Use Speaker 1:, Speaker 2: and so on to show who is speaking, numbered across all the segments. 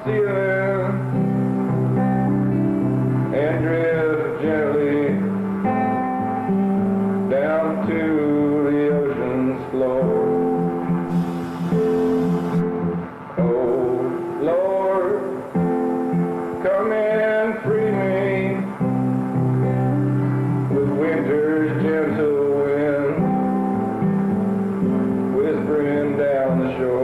Speaker 1: stealing and drift gently down to the ocean's floor. Oh Lord, come and free me with winter's gentle wind whispering down the shore.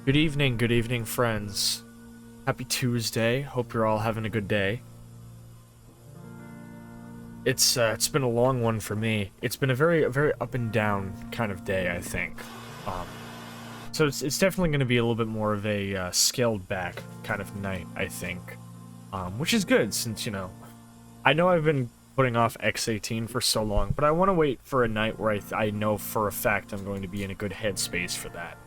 Speaker 2: Good evening, friends. Happy Tuesday. Hope you're all having a good day. It's been a long one for me. It's been a very up and down kind of day, I think. So it's definitely going to be a little bit more of a scaled back kind of night, I think. Which is good, since, you know, I know I've been putting off X18 for so long, but I want to wait for a night where I know for a fact I'm going to be in a good headspace for that.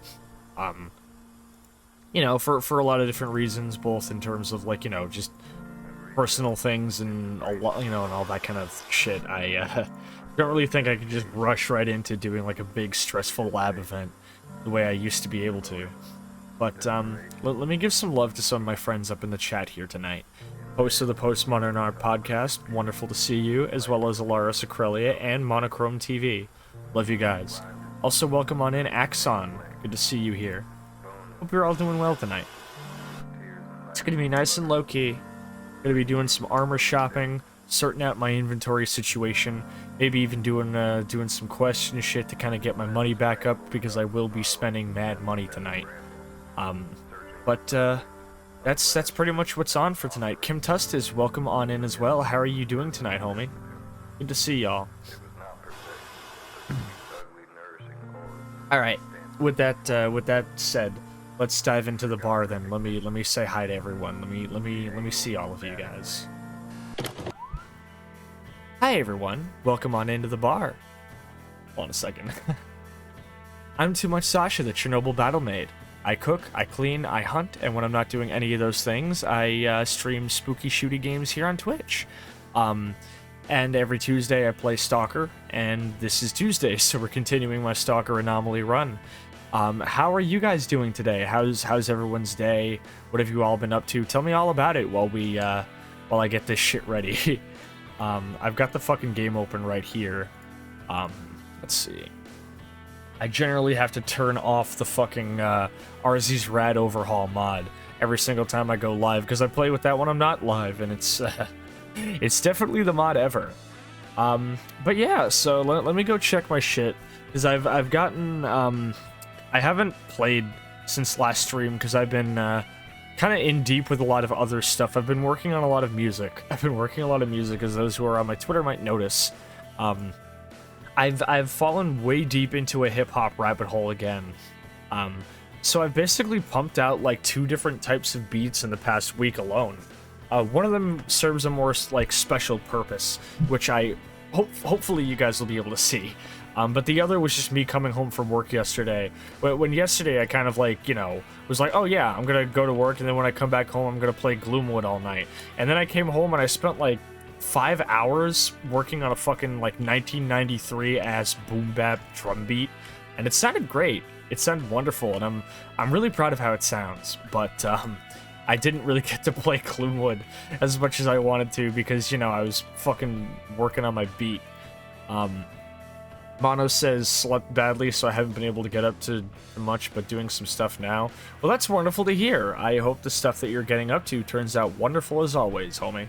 Speaker 2: You know, for a lot of different reasons, both in terms of, like, you know, just personal things and a lot, you know, and all that kind of shit. I don't really think I could just rush right into doing, like, a big stressful lab event the way I used to be able to. But let me give some love to some of my friends up in the chat here tonight. Host of the Postmodern Art Podcast, wonderful to see you, as well as Alara Sacrelia and Monochrome TV. Love you guys. Also, welcome on in Axon. Good to see you here. Hope you're all doing well tonight. It's going to be nice and low-key. Going to be doing some armor shopping, sorting out my inventory situation, maybe even doing some question shit to kind of get my money back up, because I will be spending mad money tonight. But that's pretty much what's on for tonight. Kim Tustis, welcome on in as well. How are you doing tonight, homie? Good to see y'all. All right. With that said, let's dive into the bar then. Let me say hi to everyone. Let me see all of you guys. Hi everyone. Welcome on into the bar. Hold on a second. I'm Too Much Sascha, the Chernobyl battle maid. I cook, I clean, I hunt, and when I'm not doing any of those things, I stream spooky shooty games here on Twitch. And every Tuesday I play Stalker, and this is Tuesday, so we're continuing my Stalker Anomaly run. How are you guys doing today? How's everyone's day? What have you all been up to? Tell me all about it while I get this shit ready. I've got the fucking game open right here. Let's see. I generally have to turn off the fucking RZ's Rad Overhaul mod every single time I go live, because I play with that when I'm not live, and it's definitely the mod ever. But yeah, so let me go check my shit, because I've gotten, I haven't played since last stream, because I've been, kind of in deep with a lot of other stuff. I've been working on a lot of music. As those who are on my Twitter might notice. I've fallen way deep into a hip-hop rabbit hole again. So I've basically pumped out, like, 2 different types of beats in the past week alone. One of them serves a more, like, special purpose, which hopefully you guys will be able to see. But the other was just me coming home from work yesterday. When yesterday I kind of, like, you know, was like, oh yeah, I'm gonna go to work, and then when I come back home, I'm gonna play Gloomwood all night. And then I came home and I spent, like, 5 hours working on a fucking, like, 1993-ass boom-bap drum beat. And it sounded great. It sounded wonderful, and I'm really proud of how it sounds. But, I didn't really get to play Gloomwood as much as I wanted to, because, you know, I was fucking working on my beat. Mono says, slept badly, so I haven't been able to get up to much, but doing some stuff now. Well, that's wonderful to hear. I hope the stuff that you're getting up to turns out wonderful as always, homie.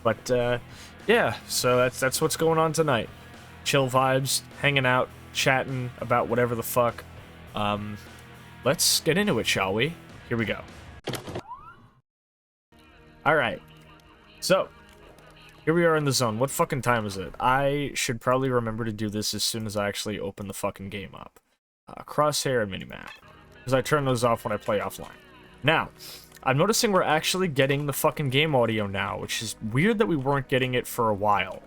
Speaker 2: But, yeah, so that's what's going on tonight. Chill vibes, hanging out, chatting about whatever the fuck. Let's get into it, shall we? Here we go. Alright. So, here we are in the zone. What fucking time is it? I should probably remember to do this as soon as I actually open the fucking game up. Crosshair and minimap, because I turn those off when I play offline. Now, I'm noticing we're actually getting the fucking game audio now, which is weird that we weren't getting it for a while.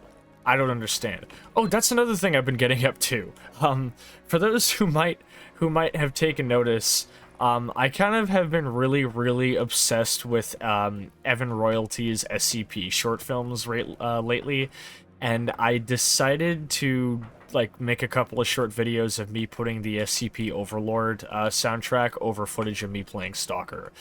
Speaker 2: I don't understand. Oh, that's another thing I've been getting up to. For those who might have taken notice, I kind of have been really obsessed with Evan Royalty's SCP short films lately, and I decided to, like, make a couple of short videos of me putting the SCP Overlord soundtrack over footage of me playing Stalker.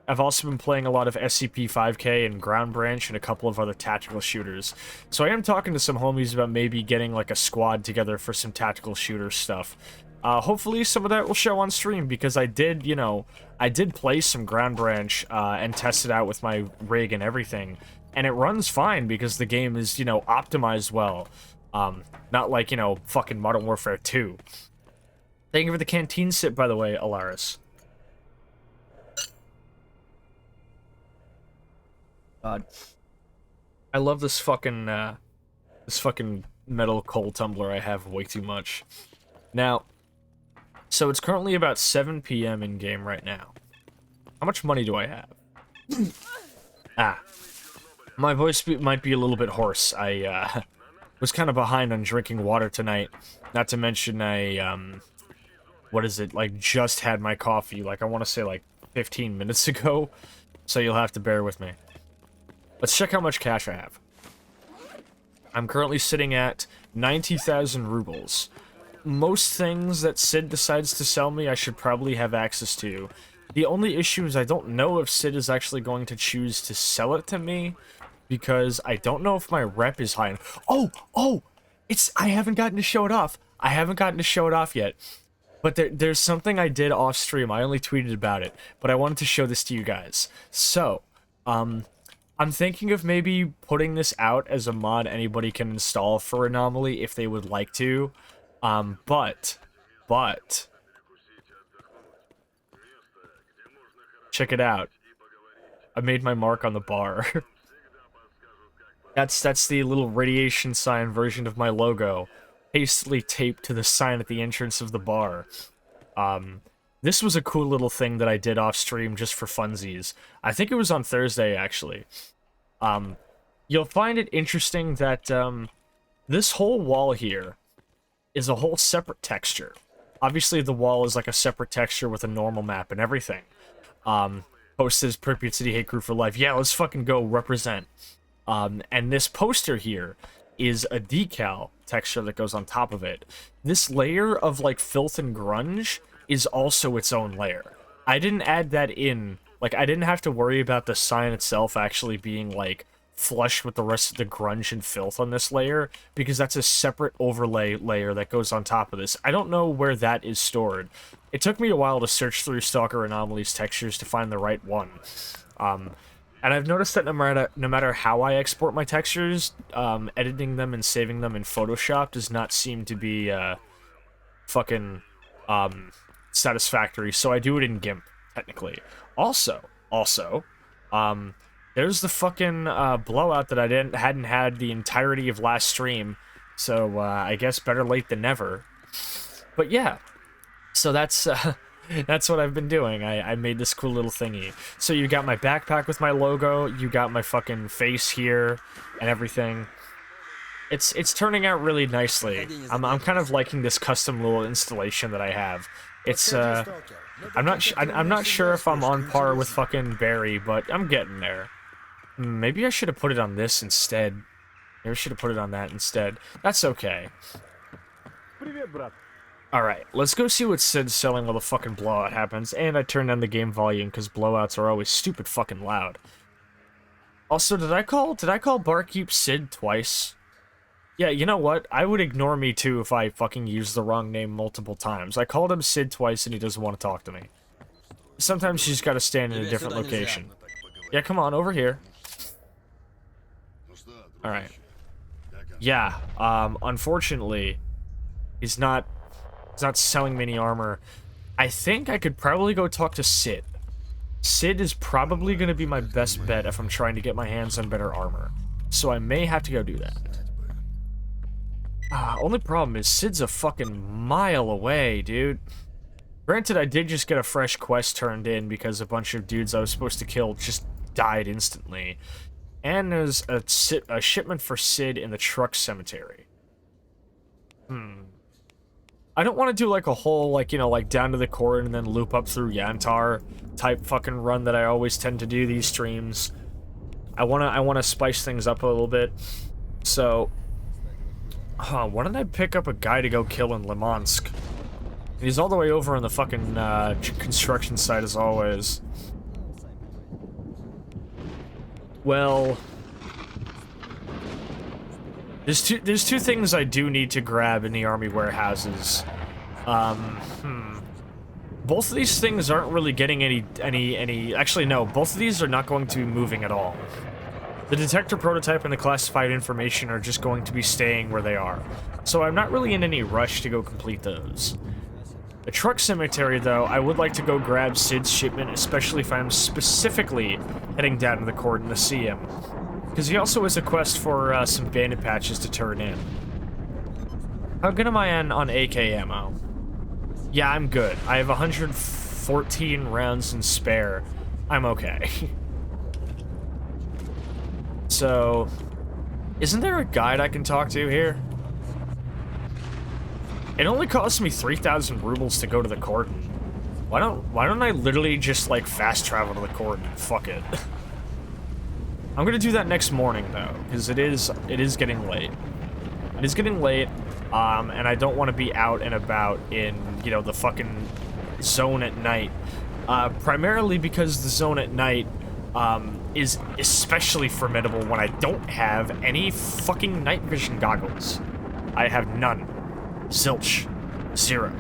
Speaker 2: I've also been playing a lot of SCP-5K and Ground Branch and a couple of other tactical shooters. So I am talking to some homies about maybe getting, like, a squad together for some tactical shooter stuff. Hopefully some of that will show on stream, because I did, you know, I did play some Ground Branch and test it out with my rig and everything. And it runs fine because the game is, you know, optimized well. Not like, you know, fucking Modern Warfare 2. Thank you for the canteen sip, by the way, Alaris. God. I love this fucking metal coal tumbler I have way too much. Now, so it's currently about 7 p.m. in game right now. How much money do I have? My voice might be a little bit hoarse. I was kind of behind on drinking water tonight. Not to mention I, what is it, like, just had my coffee, like, I want to say, like, 15 minutes ago. So you'll have to bear with me. Let's check how much cash I have. I'm currently sitting at 90,000 rubles. Most things that Sid decides to sell me, I should probably have access to. The only issue is I don't know if Sid is actually going to choose to sell it to me, because I don't know if my rep is high enough. Oh! I haven't gotten to show it off. I haven't gotten to show it off yet. But there's something I did off stream. I only tweeted about it, but I wanted to show this to you guys. So, I'm thinking of maybe putting this out as a mod anybody can install for Anomaly if they would like to. But check it out. I made my mark on the bar. That's the little radiation sign version of my logo, hastily taped to the sign at the entrance of the bar. This was a cool little thing that I did off stream just for funsies. I think it was on Thursday, actually. You'll find it interesting that, this whole wall here is a whole separate texture. Obviously, the wall is like a separate texture with a normal map and everything. Posted as Pripyat City Hate Crew for life. Yeah, let's fucking go represent. And this poster here is a decal texture that goes on top of it. This layer of, like, filth and grunge is also its own layer. I didn't add that in. Like, I didn't have to worry about the sign itself actually being, like, flushed with the rest of the grunge and filth on this layer, because that's a separate overlay layer that goes on top of this. I don't know where that is stored. It took me a while to search through Stalker Anomalies textures to find the right one. And I've noticed that no matter how I export my textures, editing them and saving them in Photoshop does not seem to be fucking satisfactory, so I do it in GIMP, technically. Also, there's the fucking blowout that I hadn't had the entirety of last stream, so I guess better late than never. But yeah, so that's what I've been doing. I made this cool little thingy. So you got my backpack with my logo, you got my fucking face here, and everything. It's turning out really nicely. I'm kind of liking this custom little installation that I have. It's I'm not sure if I'm on par with fucking Barry, but I'm getting there. Maybe I should have put it on this instead. Maybe I should have put it on that instead. That's okay. Alright, let's go see what Sid's selling while the fucking blowout happens, and I turned down the game volume because blowouts are always stupid fucking loud. Also, did I call Barkeep Sid twice? Yeah, you know what? I would ignore me too if I fucking used the wrong name multiple times. I called him Sid twice and he doesn't want to talk to me. Sometimes you just gotta stand in a different location. Yeah, come on, over here. Alright. Yeah, unfortunately, he's not selling me any armor. I think I could probably go talk to Sid. Sid is probably going to be my best bet if I'm trying to get my hands on better armor. So I may have to go do that. Only problem is Sid's a fucking mile away, dude. Granted, I did just get a fresh quest turned in because a bunch of dudes I was supposed to kill just died instantly. And there's a shipment for Sid in the truck cemetery. I don't want to do like a whole, like, you know, like down to the court and then loop up through Yantar type fucking run that I always tend to do these streams. I wanna spice things up a little bit. So, why don't I pick up a guy to go kill in Limansk? He's all the way over on the fucking construction site as always. Well, there's two things I do need to grab in the army warehouses. Both of these things aren't really getting any. Actually, no. Both of these are not going to be moving at all. The detector prototype and the classified information are just going to be staying where they are. So I'm not really in any rush to go complete those. The truck cemetery, though, I would like to go grab Sid's shipment, especially if I'm specifically heading down to the cordon to see him. Because he also has a quest for some bandit patches to turn in. How good am I on AK ammo? Yeah, I'm good. I have 114 rounds in spare. I'm okay. So, isn't there a guide I can talk to here? It only costs me 3,000 rubles to go to the cordon. Why don't I literally just like fast travel to the cordon? Fuck it. I'm gonna do that next morning though, because it is getting late. It is getting late, and I don't want to be out and about in, you know, the fucking zone at night. Primarily because the zone at night is especially formidable when I don't have any fucking night vision goggles. I have none. Zilch. Zero.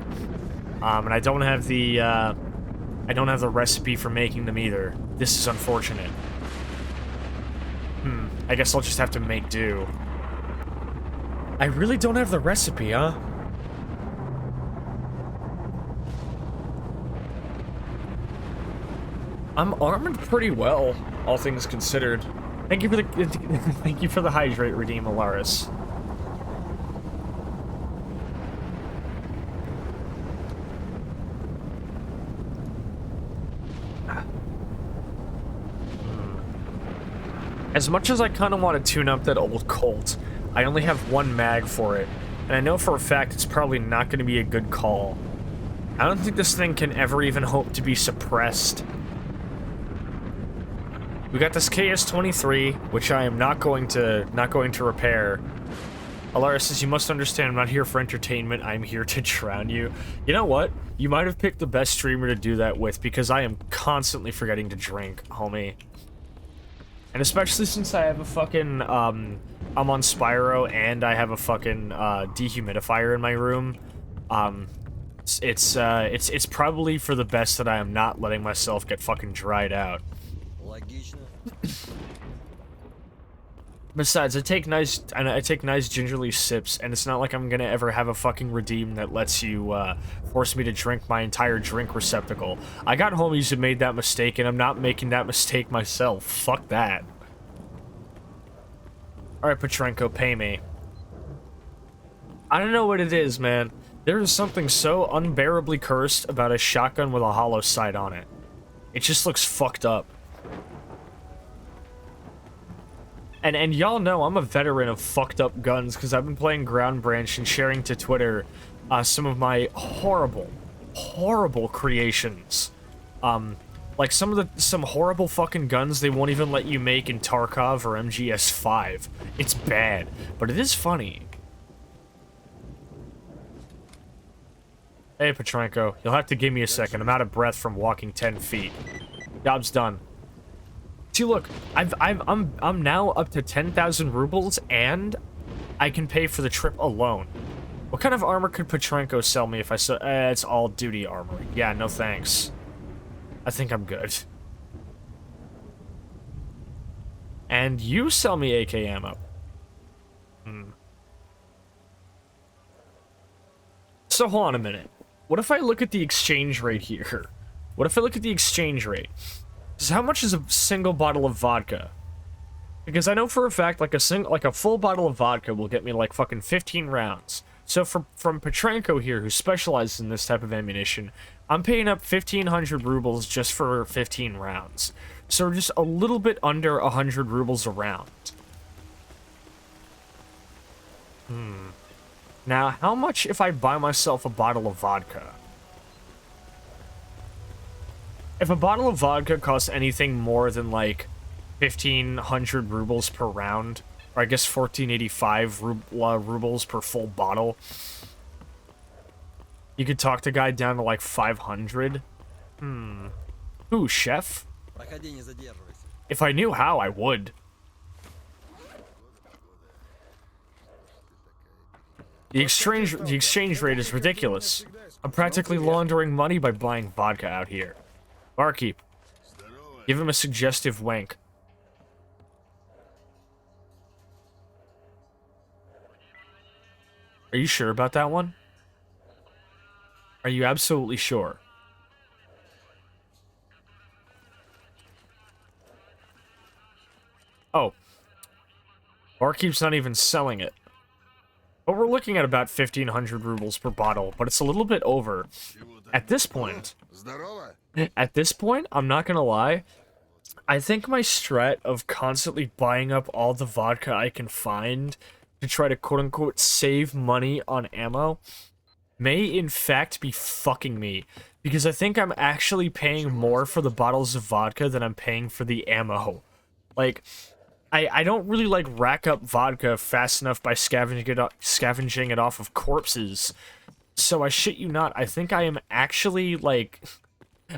Speaker 2: And I don't have the recipe for making them either. This is unfortunate. I guess I'll just have to make do. I really don't have the recipe, huh? I'm armored pretty well, all things considered. Thank you for the hydrate, Redeem Alaris. As much as I kind of want to tune up that old Colt, I only have one mag for it, and I know for a fact it's probably not going to be a good call. I don't think this thing can ever even hope to be suppressed. We got this KS-23, which I am not going to repair. Alara says, you must understand, I'm not here for entertainment, I'm here to drown you. You know what? You might have picked the best streamer to do that with, because I am constantly forgetting to drink, homie. And especially since I have a fucking, I'm on Spyro and I have a fucking, dehumidifier in my room, it's probably for the best that I am not letting myself get fucking dried out. Besides, I take nice gingerly sips, and it's not like I'm gonna ever have a fucking redeem that lets you, force me to drink my entire drink receptacle. I got homies who made that mistake, and I'm not making that mistake myself. Fuck that. Alright, Petrenko, pay me. I don't know what it is, man. There is something so unbearably cursed about a shotgun with a hollow sight on it. It just looks fucked up. And y'all know I'm a veteran of fucked up guns because I've been playing Ground Branch and sharing to Twitter some of my horrible, horrible creations. Like some horrible fucking guns they won't even let you make in Tarkov or MGS5. It's bad, but it is funny. Hey, Petrenko, you'll have to give me a second. I'm out of breath from walking 10 feet. Job's done. See, look, I'm now up to 10,000 rubles, and I can pay for the trip alone. What kind of armor could Petrenko sell me if I sell? It's all duty armor. Yeah, no thanks. I think I'm good. And you sell me AK ammo. So hold on a minute. What if I look at the exchange rate here? What if I look at the exchange rate? So how much is a single bottle of vodka? Because I know for a fact, like a full bottle of vodka will get me like fucking 15 rounds. So from Petrenko here, who specializes in this type of ammunition, I'm paying up 1,500 rubles just for 15 rounds. So just a little bit under 100 rubles a round. Now, how much if I buy myself a bottle of vodka? If a bottle of vodka costs anything more than, like, 1,500 rubles per round, or I guess 1,485 rubles per full bottle, you could talk the guy down to, like, 500. Ooh, chef? If I knew how, I would. The exchange rate is ridiculous. I'm practically laundering money by buying vodka out here. Barkeep, give him a suggestive wank. Are you sure about that one? Are you absolutely sure? Oh. Barkeep's not even selling it. But we're looking at about 1,500 rubles per bottle, but it's a little bit over. At this point, I'm not gonna lie, I think my strat of constantly buying up all the vodka I can find to try to quote-unquote save money on ammo may in fact be fucking me, because I think I'm actually paying more for the bottles of vodka than I'm paying for the ammo. Like, I don't really, like, rack up vodka fast enough by scavenging it off of corpses. So I shit you not, I think I am actually, like...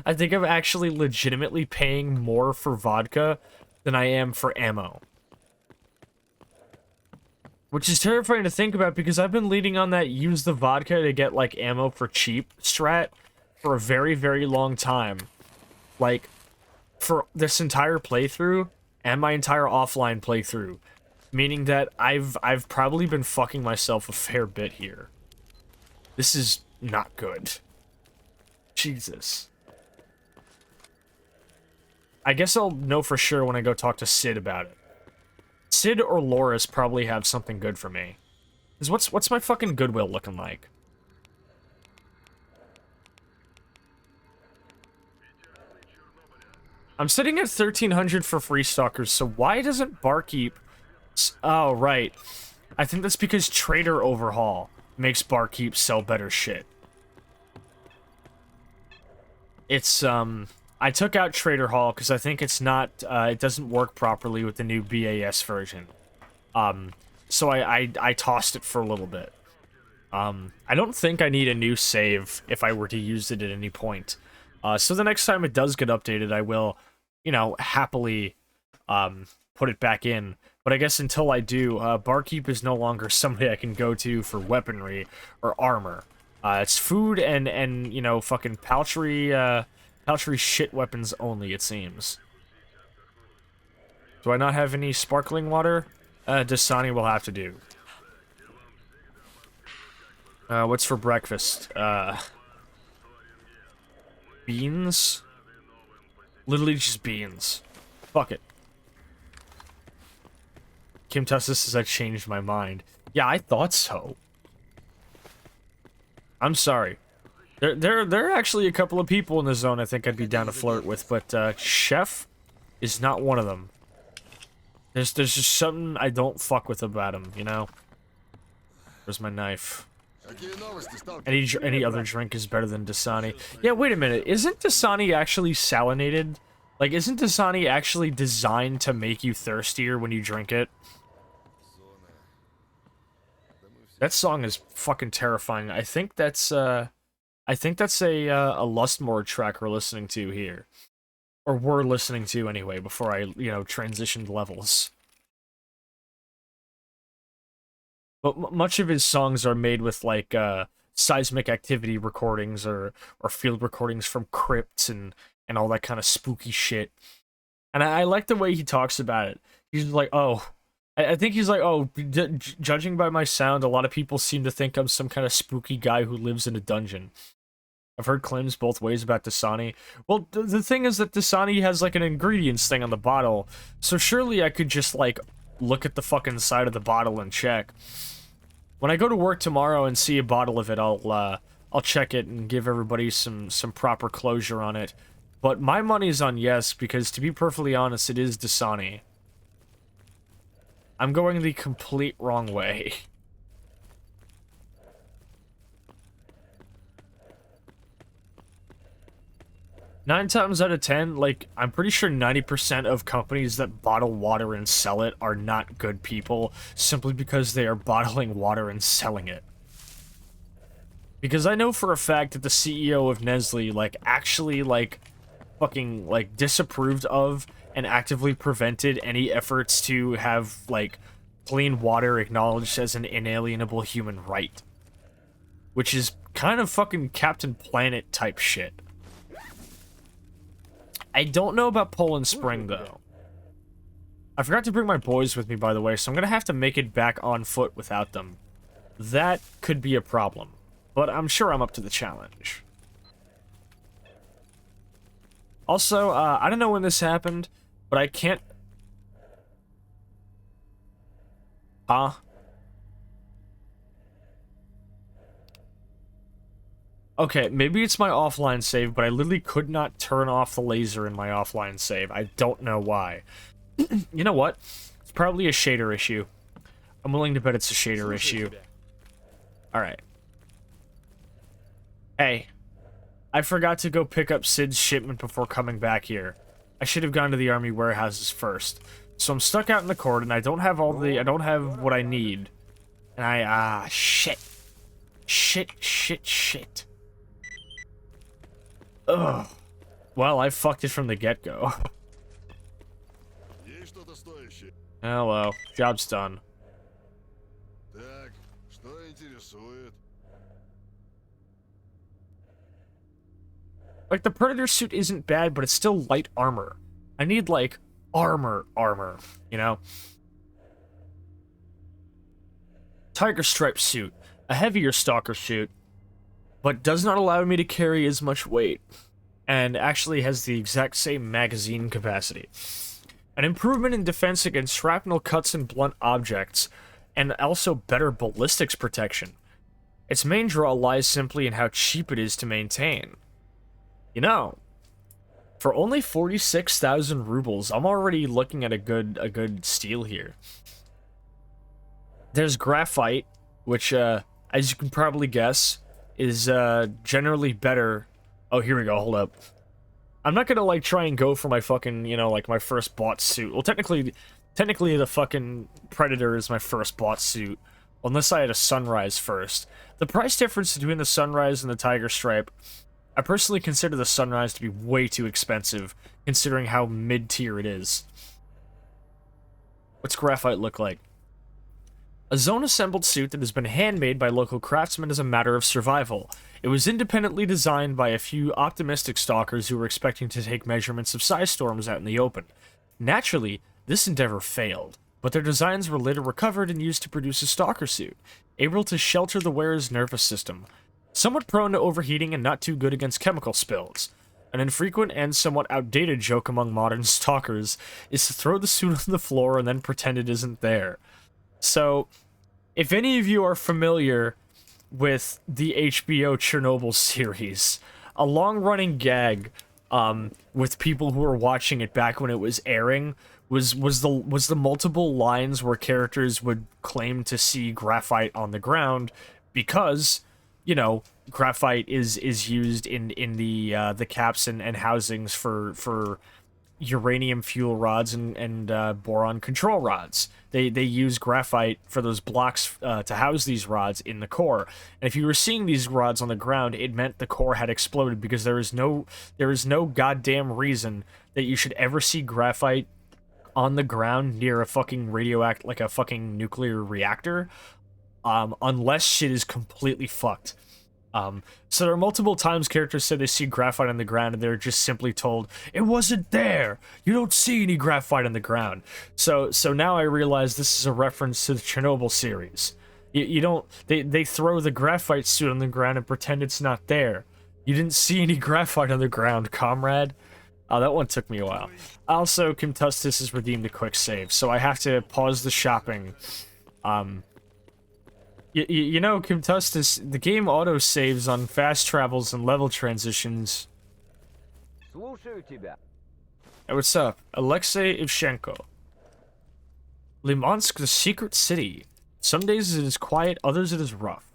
Speaker 2: I think I'm actually legitimately paying more for vodka than I am for ammo. Which is terrifying to think about because I've been leading on that use the vodka to get, like, ammo for cheap strat for a very, very long time. Like, for this entire playthrough... and my entire offline playthrough, meaning that I've probably been fucking myself a fair bit here. This is not good. Jesus. I guess I'll know for sure when I go talk to Sid about it. Sid or Loris probably have something good for me. 'Cause what's my fucking goodwill looking like? I'm sitting at 1,300 for free stalkers, so why doesn't Barkeep... Oh, right. I think that's because Trader Overhaul makes Barkeep sell better shit. It's, I took out Trader Hall because I think it's not, it doesn't work properly with the new BAS version. So I tossed it for a little bit. I don't think I need a new save if I were to use it at any point. So the next time it does get updated, I will, you know, happily put it back in. But I guess until I do, barkeep is no longer somebody I can go to for weaponry or armor. It's food and you know, fucking paltry shit weapons only, it seems. Do I not have any sparkling water? Dasani will have to do. What's for breakfast? Beans? Literally just beans. Fuck it. Kim Tessa says I changed my mind. Yeah, I thought so. I'm sorry. There are actually a couple of people in the zone I think I'd be down to flirt with, but Chef is not one of them. There's just something I don't fuck with about him, you know? Where's my knife? Any other drink is better than Dasani. Yeah, wait a minute. Isn't Dasani actually salinated? Like, isn't Dasani actually designed to make you thirstier when you drink it? That song is fucking terrifying. I think that's a Lustmore track we're listening to here. Or were listening to anyway, before I, you know, transitioned levels. But much of his songs are made with, like, seismic activity recordings or field recordings from crypts and all that kind of spooky shit. And I like the way he talks about it. He's like, oh... I think he's like, oh, judging by my sound, a lot of people seem to think I'm some kind of spooky guy who lives in a dungeon. I've heard claims both ways about Dasani. Well, the thing is that Dasani has, like, an ingredients thing on the bottle, so surely I could just, like, look at the fucking side of the bottle and check. When I go to work tomorrow and see a bottle of it, I'll check it and give everybody some proper closure on it. But my money's on yes, because to be perfectly honest, it is Dasani. I'm going the complete wrong way. Nine times out of 10, like, I'm pretty sure 90% of companies that bottle water and sell it are not good people, simply because they are bottling water and selling it. Because I know for a fact that the CEO of Nestle, like, actually, like, fucking, like, disapproved of and actively prevented any efforts to have, like, clean water acknowledged as an inalienable human right. Which is kind of fucking Captain Planet type shit. I don't know about Poland Spring, though. I forgot to bring my boys with me, by the way, so I'm gonna have to make it back on foot without them. That could be a problem, but I'm sure I'm up to the challenge. Also, I don't know when this happened, but I can't... Huh? Okay, maybe it's my offline save, but I literally could not turn off the laser in my offline save. I don't know why. You know what? It's probably a shader issue. I'm willing to bet it's a shader issue. Alright. Hey. I forgot to go pick up Sid's shipment before coming back here. I should have gone to the army warehouses first. So I'm stuck out in the court, and I don't have I don't have what I need. And shit. Shit. Ugh. Well, I fucked it from the get-go. Hello. Job's done. Like, the Predator suit isn't bad, but it's still light armor. I need, like, armor, you know? Tiger Stripe suit. A heavier Stalker suit, but does not allow me to carry as much weight, and actually has the exact same magazine capacity. An improvement in defense against shrapnel cuts and blunt objects, and also better ballistics protection. Its main draw lies simply in how cheap it is to maintain. You know, for only 46,000 rubles, I'm already looking at a good steal here. There's graphite, which, as you can probably guess, is generally better. Oh, here we go, hold up. I'm not gonna, like, try and go for my fucking, you know, like, my first bought suit. Well, technically the fucking Predator is my first bought suit, unless I had a Sunrise first. The price difference between the Sunrise and the Tiger Stripe, I personally consider the Sunrise to be way too expensive, considering how mid-tier it is. What's graphite look like? A zone-assembled suit that has been handmade by local craftsmen as a matter of survival. It was independently designed by a few optimistic stalkers who were expecting to take measurements of size storms out in the open. Naturally, this endeavor failed, but their designs were later recovered and used to produce a stalker suit, able to shelter the wearer's nervous system. Somewhat prone to overheating and not too good against chemical spills. An infrequent and somewhat outdated joke among modern stalkers is to throw the suit on the floor and then pretend it isn't there. So, if any of you are familiar with the HBO Chernobyl series, a long-running gag with people who were watching it back when it was airing was the multiple lines where characters would claim to see graphite on the ground because, you know, graphite is used in the caps and housings for uranium fuel rods and boron control rods. They use graphite for those blocks to house these rods in the core. And if you were seeing these rods on the ground, it meant the core had exploded because there is no goddamn reason that you should ever see graphite on the ground near a fucking like a fucking nuclear reactor, unless shit is completely fucked. So there are multiple times characters say they see graphite on the ground and they're just simply told, it wasn't there! You don't see any graphite on the ground. So now I realize this is a reference to the Chernobyl series. You don't, they throw the graphite suit on the ground and pretend it's not there. You didn't see any graphite on the ground, comrade. Oh, that one took me a while. Also, Kim Tustis has redeemed a quick save, so I have to pause the shopping. You know, Kim Tustis, the game auto-saves on fast travels and level transitions. Hey, what's up? Alexei Ivshenko. Limansk, the secret city. Some days it is quiet, others it is rough.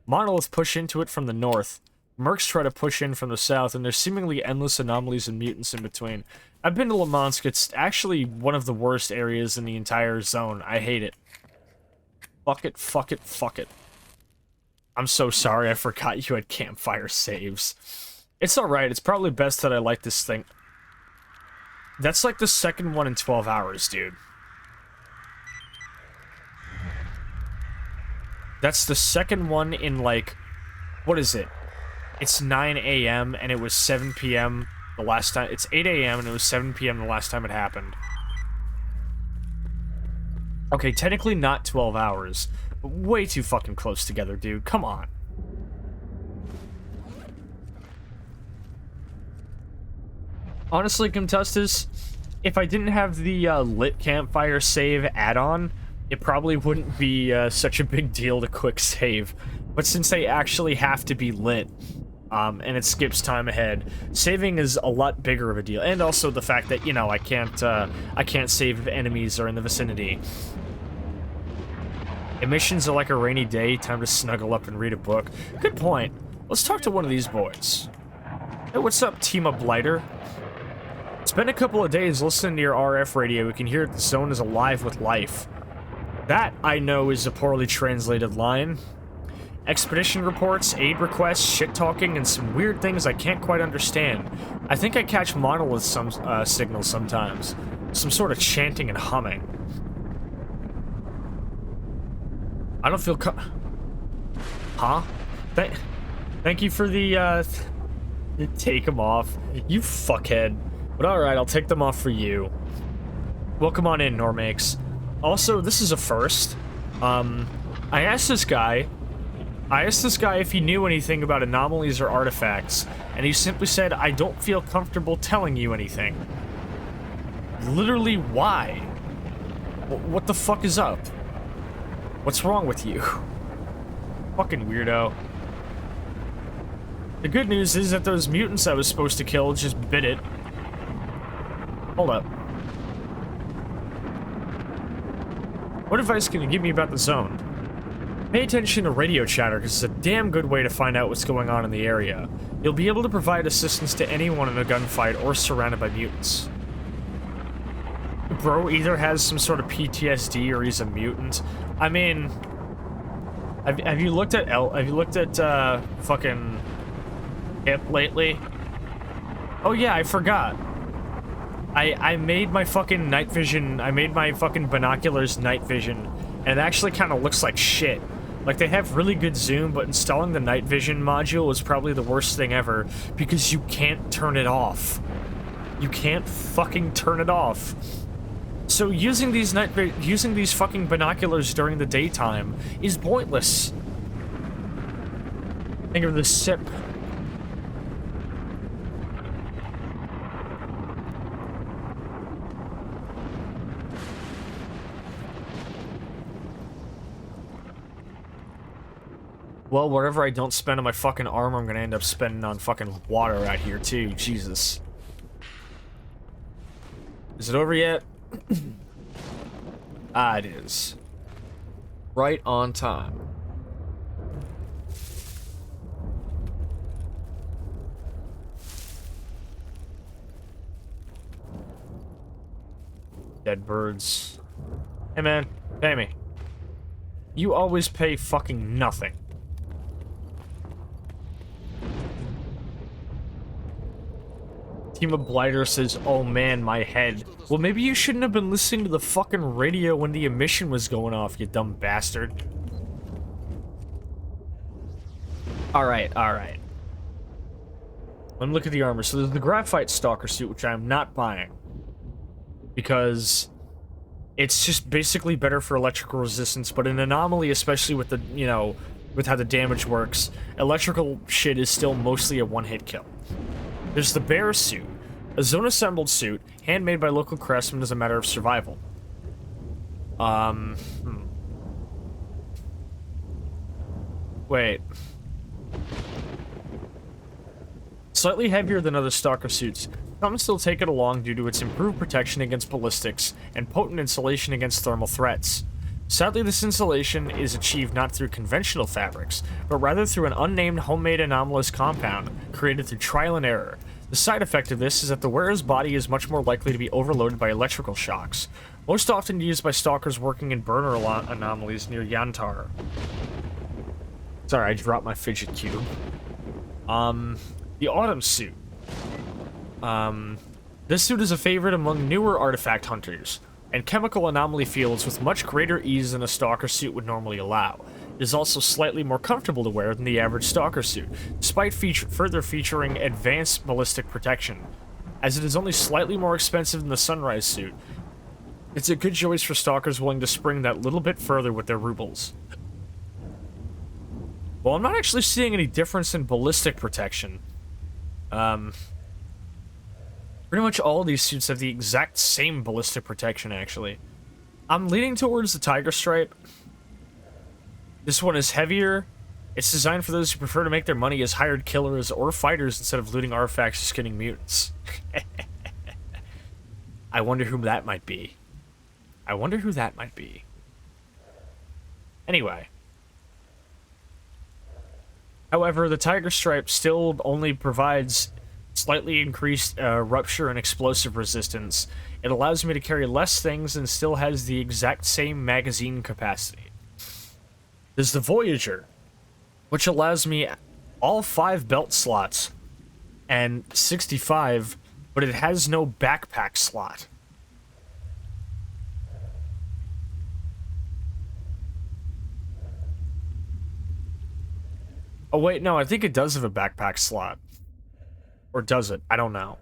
Speaker 2: Monoliths push into it from the north. Mercs try to push in from the south, and there's seemingly endless anomalies and mutants in between. I've been to Limansk. It's actually one of the worst areas in the entire zone. I hate it. Fuck it, fuck it, fuck it. I'm so sorry, I forgot you had campfire saves. It's alright, it's probably best that I like this thing. That's like the second one in 12 hours, dude. That's the second one in, like, what is it? It's 9 a.m. and it was 7 p.m. the last time. It's 8 a.m. and it was 7 p.m. the last time it happened. Okay, technically not 12 hours, but way too fucking close together, dude. Come on. Honestly, Comtustus, if I didn't have the lit campfire save add-on, it probably wouldn't be such a big deal to quick save. But since they actually have to be lit, and it skips time ahead, saving is a lot bigger of a deal. And also the fact that, you know, I can't save if enemies are in the vicinity. Emissions are like a rainy day, time to snuggle up and read a book. Good point. Let's talk to one of these boys. Hey, what's up, Team Up Blighter? It's been a couple of days listening to your RF radio. We can hear the zone is alive with life. That, I know, is a poorly translated line. Expedition reports, aid requests, shit-talking, and some weird things I can't quite understand. I think I catch monolith signals sometimes. Some sort of chanting and humming. I don't feel Huh? Thank you for the, take them off. You fuckhead. But alright, I'll take them off for you. Welcome on in, Normakes. Also, this is a first. I asked this guy if he knew anything about anomalies or artifacts, and he simply said, I don't feel comfortable telling you anything. Literally, why? What the fuck is up? What's wrong with you? Fucking weirdo. The good news is that those mutants I was supposed to kill just bit it. Hold up. What advice can you give me about the zone? Pay attention to radio chatter, because it's a damn good way to find out what's going on in the area. You'll be able to provide assistance to anyone in a gunfight or surrounded by mutants. Bro either has some sort of PTSD or he's a mutant. I mean, have you looked at fucking Hip lately? Oh yeah, I forgot. I made my fucking night vision, I made my fucking binoculars night vision, and it actually kind of looks like shit. Like, they have really good zoom, but installing the night vision module is probably the worst thing ever, because you can't turn it off. You can't fucking turn it off. So using these fucking binoculars during the daytime is pointless. Think of the sip. Well, whatever I don't spend on my fucking armor, I'm gonna end up spending on fucking water out here too. Jesus. Is it over yet? Ah, it is. Right on time. Dead birds. Hey man, pay me. You always pay fucking nothing. Team of Blighter says, oh man, my head. Well, maybe you shouldn't have been listening to the fucking radio when the emission was going off, you dumb bastard. Alright, alright. Let me look at the armor. So there's the graphite stalker suit, which I'm not buying. Because it's just basically better for electrical resistance, but an anomaly, especially with the, you know, with how the damage works, electrical shit is still mostly a one-hit kill. There's the bear suit, a zone-assembled suit, handmade by local craftsmen as a matter of survival. Wait. Slightly heavier than other stalker suits, some still take it along due to its improved protection against ballistics and potent insulation against thermal threats. Sadly, this insulation is achieved not through conventional fabrics, but rather through an unnamed homemade anomalous compound created through trial and error. The side effect of this is that the wearer's body is much more likely to be overloaded by electrical shocks, most often used by stalkers working in burner anomalies near Yantar. Sorry, I dropped my fidget cube. The Autumn suit. This suit is a favorite among newer artifact hunters, and chemical anomaly fields with much greater ease than a stalker suit would normally allow. It is also slightly more comfortable to wear than the average stalker suit, despite further featuring advanced ballistic protection. As it is only slightly more expensive than the Sunrise suit, it's a good choice for stalkers willing to spring that little bit further with their rubles. Well, I'm not actually seeing any difference in ballistic protection. Pretty much all of these suits have the exact same ballistic protection, actually. I'm leaning towards the Tiger Stripe. This one is heavier. It's designed for those who prefer to make their money as hired killers or fighters instead of looting artifacts or skinning mutants. I wonder who that might be. I wonder who that might be. Anyway. However, the Tiger Stripe still only provides slightly increased rupture and explosive resistance. It allows me to carry less things and still has the exact same magazine capacity. There's the Voyager, which allows me all 5 belt slots and 65, but it has no backpack slot. Oh wait, no, I think it does have a backpack slot. Or does it? I don't know.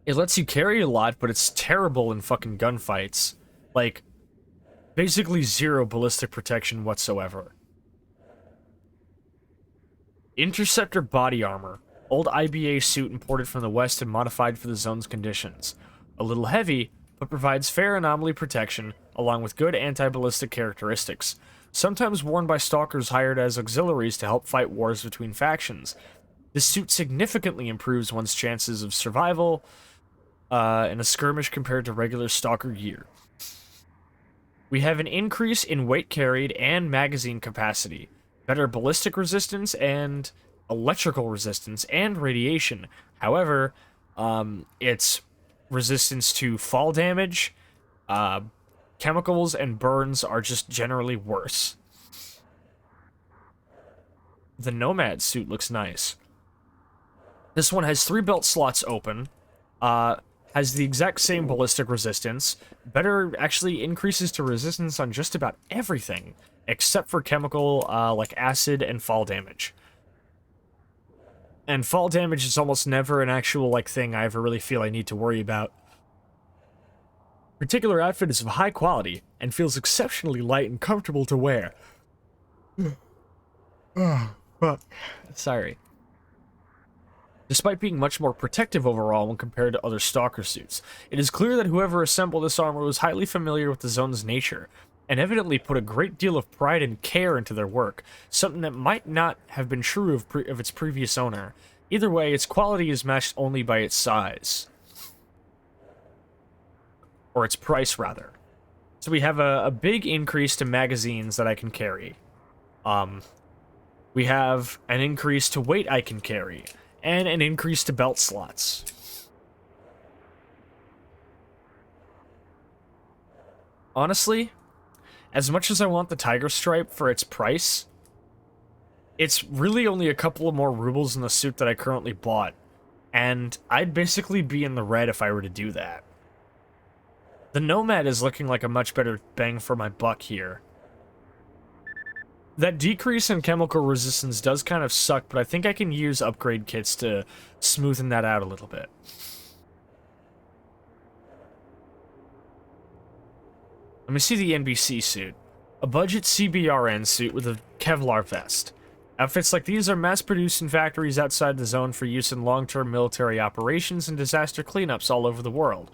Speaker 2: It lets you carry a lot, but it's terrible in fucking gunfights. Like, basically 0 ballistic protection whatsoever. Interceptor body armor. Old IBA suit imported from the west and modified for the zone's conditions. A little heavy, but provides fair anomaly protection, along with good anti-ballistic characteristics. Sometimes worn by stalkers hired as auxiliaries to help fight wars between factions. This suit significantly improves one's chances of survival in a skirmish compared to regular stalker gear. We have an increase in weight carried and magazine capacity, better ballistic resistance and electrical resistance and radiation. However, its resistance to fall damage, chemicals, and burns are just generally worse. The Nomad suit looks nice. This one has 3 belt slots open, has the exact same ballistic resistance, better actually increases to resistance on just about everything, except for chemical, like acid and fall damage. And fall damage is almost never an actual, like, thing I ever really feel I need to worry about. Particular outfit is of high quality, and feels exceptionally light and comfortable to wear. Sorry. Despite being much more protective overall when compared to other Stalker suits, it is clear that whoever assembled this armor was highly familiar with the zone's nature, and evidently put a great deal of pride and care into their work, something that might not have been true of its previous owner. Either way, its quality is matched only by its size. Or its price, rather. So we have a big increase to magazines that I can carry. We have an increase to weight I can carry, and an increase to belt slots. Honestly, as much as I want the Tiger Stripe for its price, it's really only a couple of more rubles in the suit that I currently bought, and I'd basically be in the red if I were to do that. The Nomad is looking like a much better bang for my buck here. That decrease in chemical resistance does kind of suck, but I think I can use upgrade kits to smoothen that out a little bit. Let me see the NBC suit. A budget CBRN suit with a Kevlar vest. Outfits like these are mass-produced in factories outside the zone for use in long-term military operations and disaster cleanups all over the world.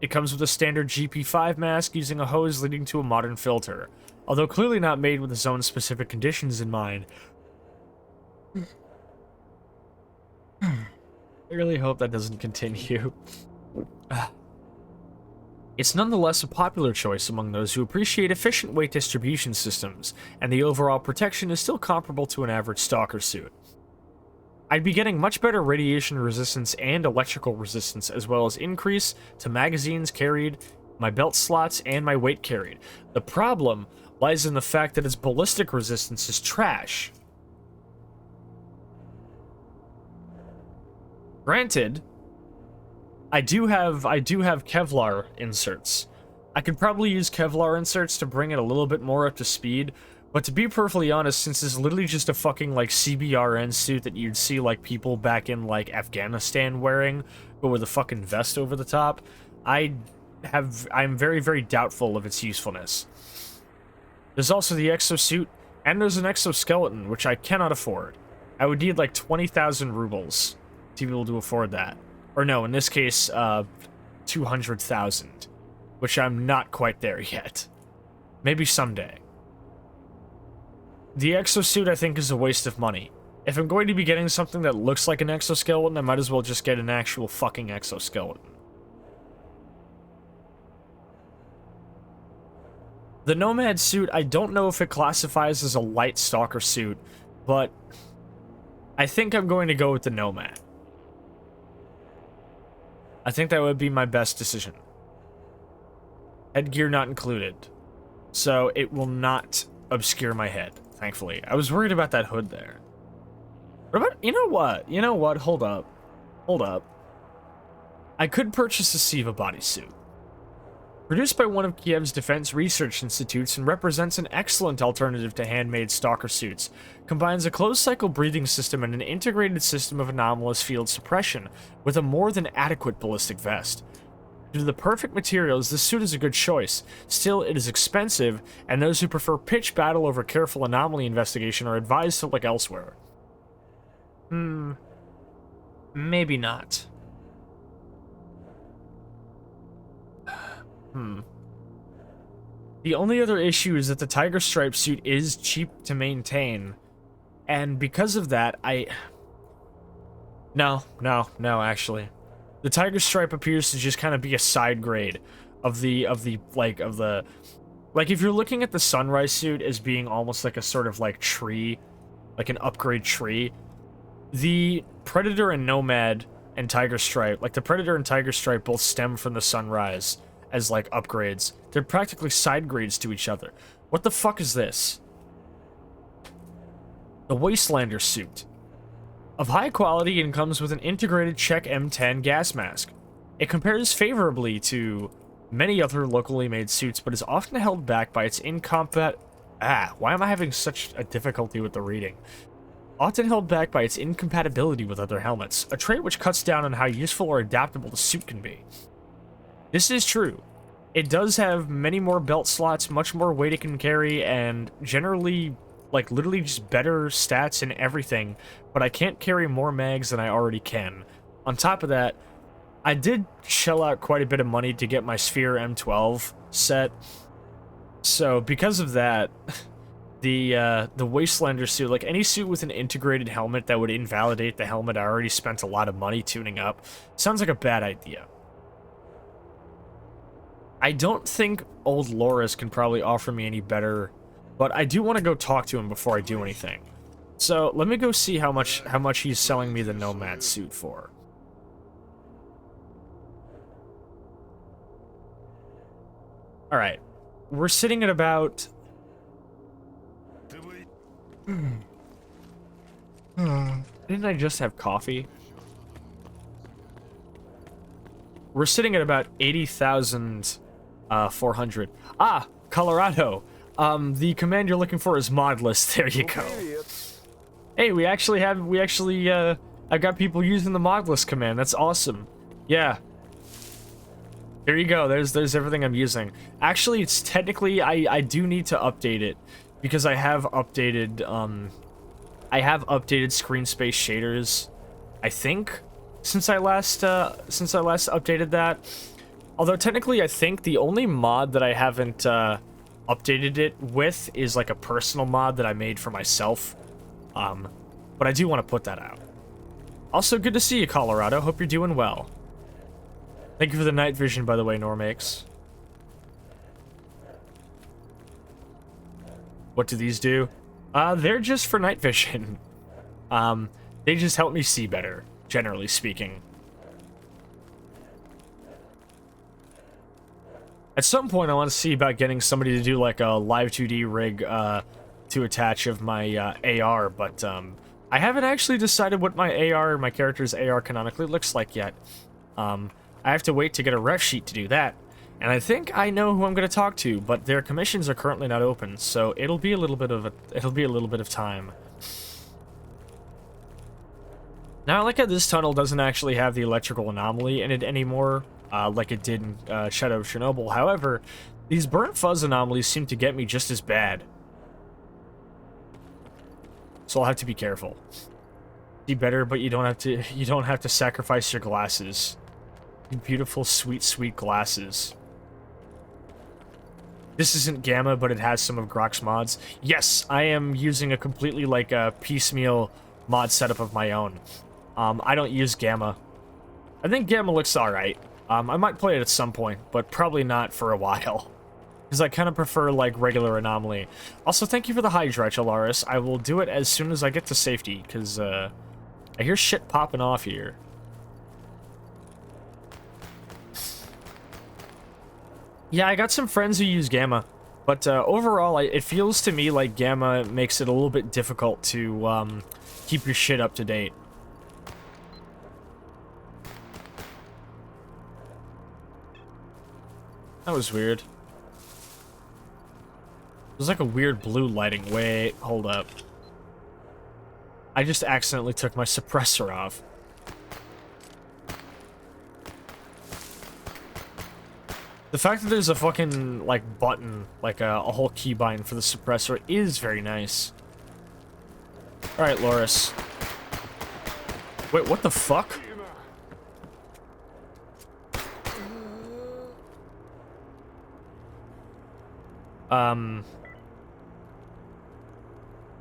Speaker 2: It comes with a standard GP5 mask using a hose leading to a modern filter, although clearly not made with the zone's specific conditions in mind. I really hope that doesn't continue. It's nonetheless a popular choice among those who appreciate efficient weight distribution systems, and the overall protection is still comparable to an average Stalker suit. I'd be getting much better radiation resistance and electrical resistance, as well as increase to magazines carried, my belt slots, and my weight carried. The problem lies in the fact that its ballistic resistance is trash. Granted, I do have Kevlar inserts. I could probably use Kevlar inserts to bring it a little bit more up to speed, but to be perfectly honest, since it's literally just a fucking, like, CBRN suit that you'd see, like, people back in, like, Afghanistan wearing, but with a fucking vest over the top, I'm very, very doubtful of its usefulness. There's also the exosuit, and there's an exoskeleton, which I cannot afford. I would need, like, 20,000 rubles to be able to afford that. Or no, in this case, 200,000, which I'm not quite there yet. Maybe someday. The exosuit, I think, is a waste of money. If I'm going to be getting something that looks like an exoskeleton, I might as well just get an actual fucking exoskeleton. The Nomad suit, I don't know if it classifies as a light Stalker suit, but I think I'm going to go with the Nomad. I think that would be my best decision. Headgear not included, so it will not obscure my head. Thankfully. I was worried about that hood there. What about, you know what? You know what? Hold up. Hold up. I could purchase a Siva bodysuit. Produced by one of Kiev's defense research institutes and represents an excellent alternative to handmade Stalker suits. Combines a closed-cycle breathing system and an integrated system of anomalous field suppression with a more than adequate ballistic vest. Due to the perfect materials, this suit is a good choice. Still, it is expensive, and those who prefer pitch battle over careful anomaly investigation are advised to look elsewhere. Maybe not. The only other issue is that the Tiger Stripe suit is cheap to maintain, and because of that, No, actually. The Tiger Stripe appears to just kind of be a side grade of the like, if you're looking at the Sunrise suit as being almost like a sort of, like, tree, like an upgrade tree, the Predator and Nomad and Tiger Stripe, like, the Predator and Tiger Stripe both stem from the Sunrise as, like, upgrades. They're practically side grades to each other. What the fuck is this? The Wastelander suit. Of high quality and comes with an integrated Czech M10 gas mask. It compares favorably to many other locally made suits, but is often held back by its why am I having such a difficulty with the reading? Often held back by its incompatibility with other helmets, a trait which cuts down on how useful or adaptable the suit can be. This is true. It does have many more belt slots, much more weight it can carry, and generally, like, literally just better stats and everything, but I can't carry more mags than I already can. On top of that, I did shell out quite a bit of money to get my Sphere M12 set, so because of that, the Wastelander suit, like any suit with an integrated helmet that would invalidate the helmet I already spent a lot of money tuning up, sounds like a bad idea. I don't think old Loris can probably offer me any better, but I do want to go talk to him before I do anything. So let me go see how much he's selling me the Nomad suit for. All right, we're sitting at about. Didn't I just have coffee? We're sitting at about 80,400. Ah, Colorado. The command you're looking for is modless. There you go. Hey, I've got people using the modless command. That's awesome. Yeah. There you go. There's everything I'm using. Actually, it's technically I do need to update it because I have updated screen space shaders, I think, since I last updated that. Although technically I think the only mod that I haven't updated it with is like a personal mod that I made for myself. But I do want to put that out. Also, good to see you, Colorado. Hope you're doing well. Thank you for the night vision, by the way, Normax. What do these do? They're just for night vision. They just help me see better, generally speaking. At some point, I want to see about getting somebody to do like a live 2D rig to attach of my AR, but I haven't actually decided what my character's AR canonically looks like yet. I have to wait to get a ref sheet to do that, and I think I know who I'm going to talk to, but their commissions are currently not open, so it'll be a little bit of time. Now, I like how this tunnel doesn't actually have the electrical anomaly in it anymore, like it did in Shadow of Chernobyl. However, these burnt fuzz anomalies seem to get me just as bad, so I'll have to be careful. See better, but you don't have to sacrifice your glasses. Beautiful, sweet, sweet glasses. This isn't Gamma, but it has some of Grok's mods. Yes, I am using a completely, like, a piecemeal mod setup of my own. I don't use Gamma. I think Gamma looks alright. I might play it at some point, but probably not for a while. Because I kind of prefer, like, regular Anomaly. Also, thank you for the Hydra, Alaris. I will do it as soon as I get to safety, because, I hear shit popping off here. Yeah, I got some friends who use Gamma, but overall, it feels to me like Gamma makes it a little bit difficult to keep your shit up to date. That was weird. There's like a weird blue lighting. Wait, hold up. I just accidentally took my suppressor off. The fact that there's a fucking, like, button, like a whole keybind for the suppressor is very nice. Alright, Loris. Wait, what the fuck?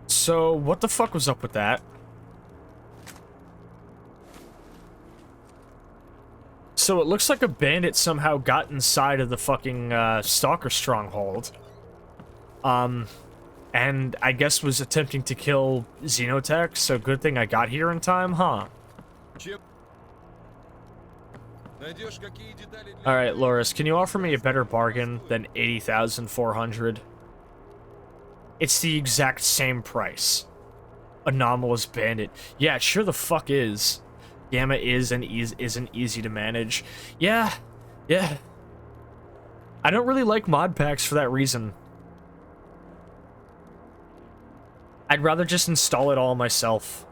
Speaker 2: So, what the fuck was up with that? So it looks like a bandit somehow got inside of the fucking Stalker stronghold. And I guess was attempting to kill Xenotech, so good thing I got here in time, huh? Alright, Loris, can you offer me a better bargain than 80,400? It's the exact same price. Anomalous bandit. Yeah, it sure the fuck is. Gamma isn't easy to manage. Yeah, yeah. I don't really like mod packs for that reason. I'd rather just install it all myself.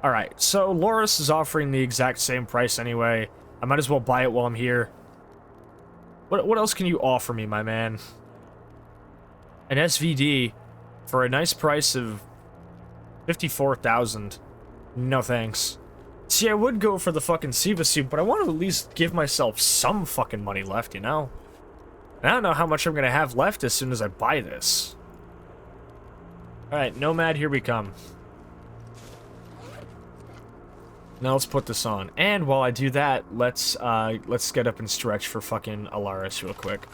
Speaker 2: Alright, so Loris is offering the exact same price anyway. I might as well buy it while I'm here. What else can you offer me, my man? An SVD for a nice price of 54,000. No thanks. See, I would go for the fucking Siva suit, but I want to at least give myself some fucking money left, you know? And I don't know how much I'm gonna have left as soon as I buy this. Alright, Nomad, here we come. Now let's put this on. And while I do that, let's get up and stretch for fucking Alaris real quick.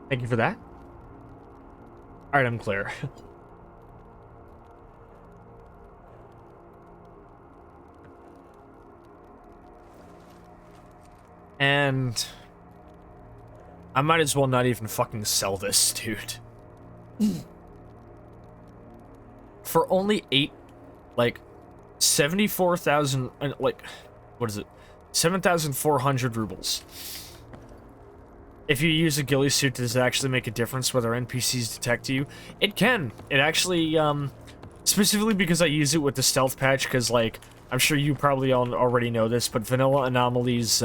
Speaker 2: Thank you for that. Alright, I'm clear. And I might as well not even fucking sell this, dude. For only 74,000, like, what is it? 7,400 rubles. If you use a ghillie suit, does it actually make a difference whether NPCs detect you? It can. It actually, specifically because I use it with the stealth patch, because, like, I'm sure you probably all already know this, but Vanilla Anomaly's,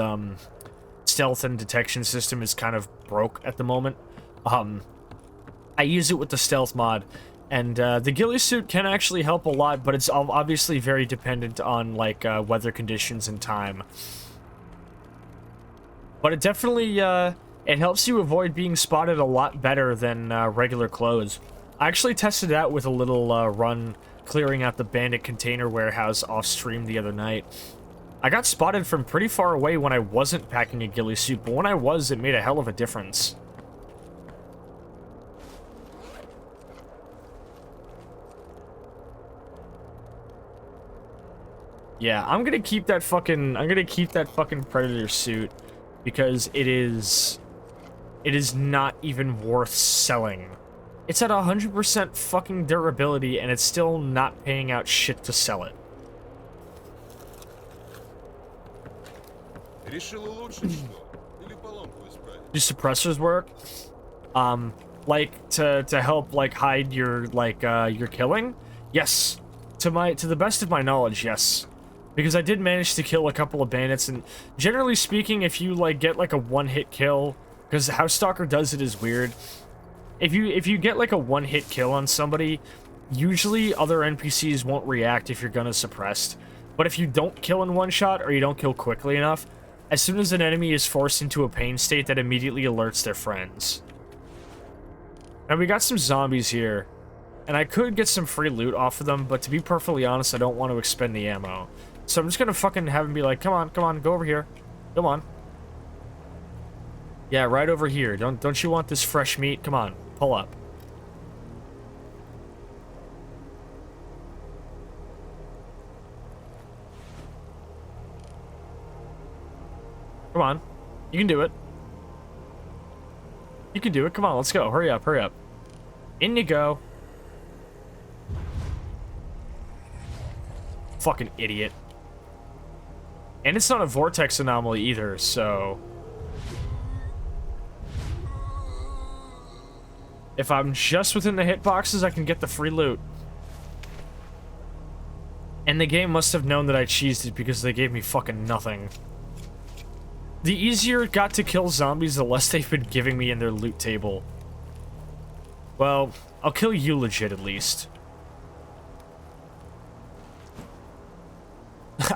Speaker 2: stealth and detection system is kind of broke at the moment. I use it with the stealth mod, and, the ghillie suit can actually help a lot, but it's obviously very dependent on, like, weather conditions and time. But it definitely, it helps you avoid being spotted a lot better than regular clothes. I actually tested it out with a little run clearing out the bandit container warehouse off stream the other night. I got spotted from pretty far away when I wasn't packing a ghillie suit, but when I was, it made a hell of a difference. Yeah, I'm gonna keep that fucking Predator suit because it is not even worth selling. It's at 100% fucking durability, and it's still not paying out shit to sell it. Do suppressors work? Like to help like hide your your killing? Yes. To the best of my knowledge, yes. Because I did manage to kill a couple of bandits, and generally speaking, if you like get like a one-hit kill, because how Stalker does it is weird. If you get like a one-hit kill on somebody, usually other NPCs won't react if you're gonna suppressed. But if you don't kill in one shot, or you don't kill quickly enough, as soon as an enemy is forced into a pain state, that immediately alerts their friends. Now we got some zombies here, and I could get some free loot off of them, but to be perfectly honest, I don't want to expend the ammo. So I'm just gonna fucking have him be like, come on, go over here. Come on. Yeah, right over here. Don't you want this fresh meat? Come on, pull up. Come on. You can do it. You can do it. Come on, let's go. Hurry up, hurry up. In you go. Fucking idiot. And it's not a vortex anomaly either, so... if I'm just within the hitboxes, I can get the free loot. And the game must have known that I cheesed it because they gave me fucking nothing. The easier it got to kill zombies, the less they've been giving me in their loot table. Well, I'll kill you legit at least.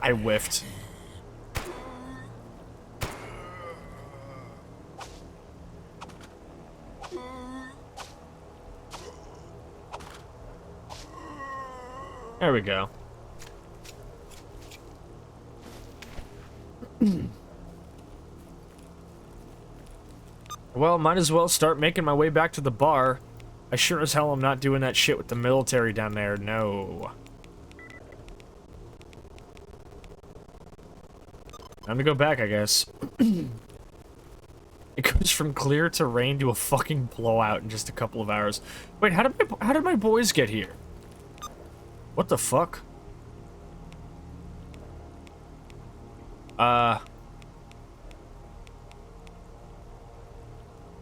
Speaker 2: I whiffed. There we go. Well, might as well start making my way back to the bar. I sure as hell am not doing that shit with the military down there, no. Time to go back, I guess. It goes from clear to rain to a fucking blowout in just a couple of hours. Wait, how did my boys get here? What the fuck?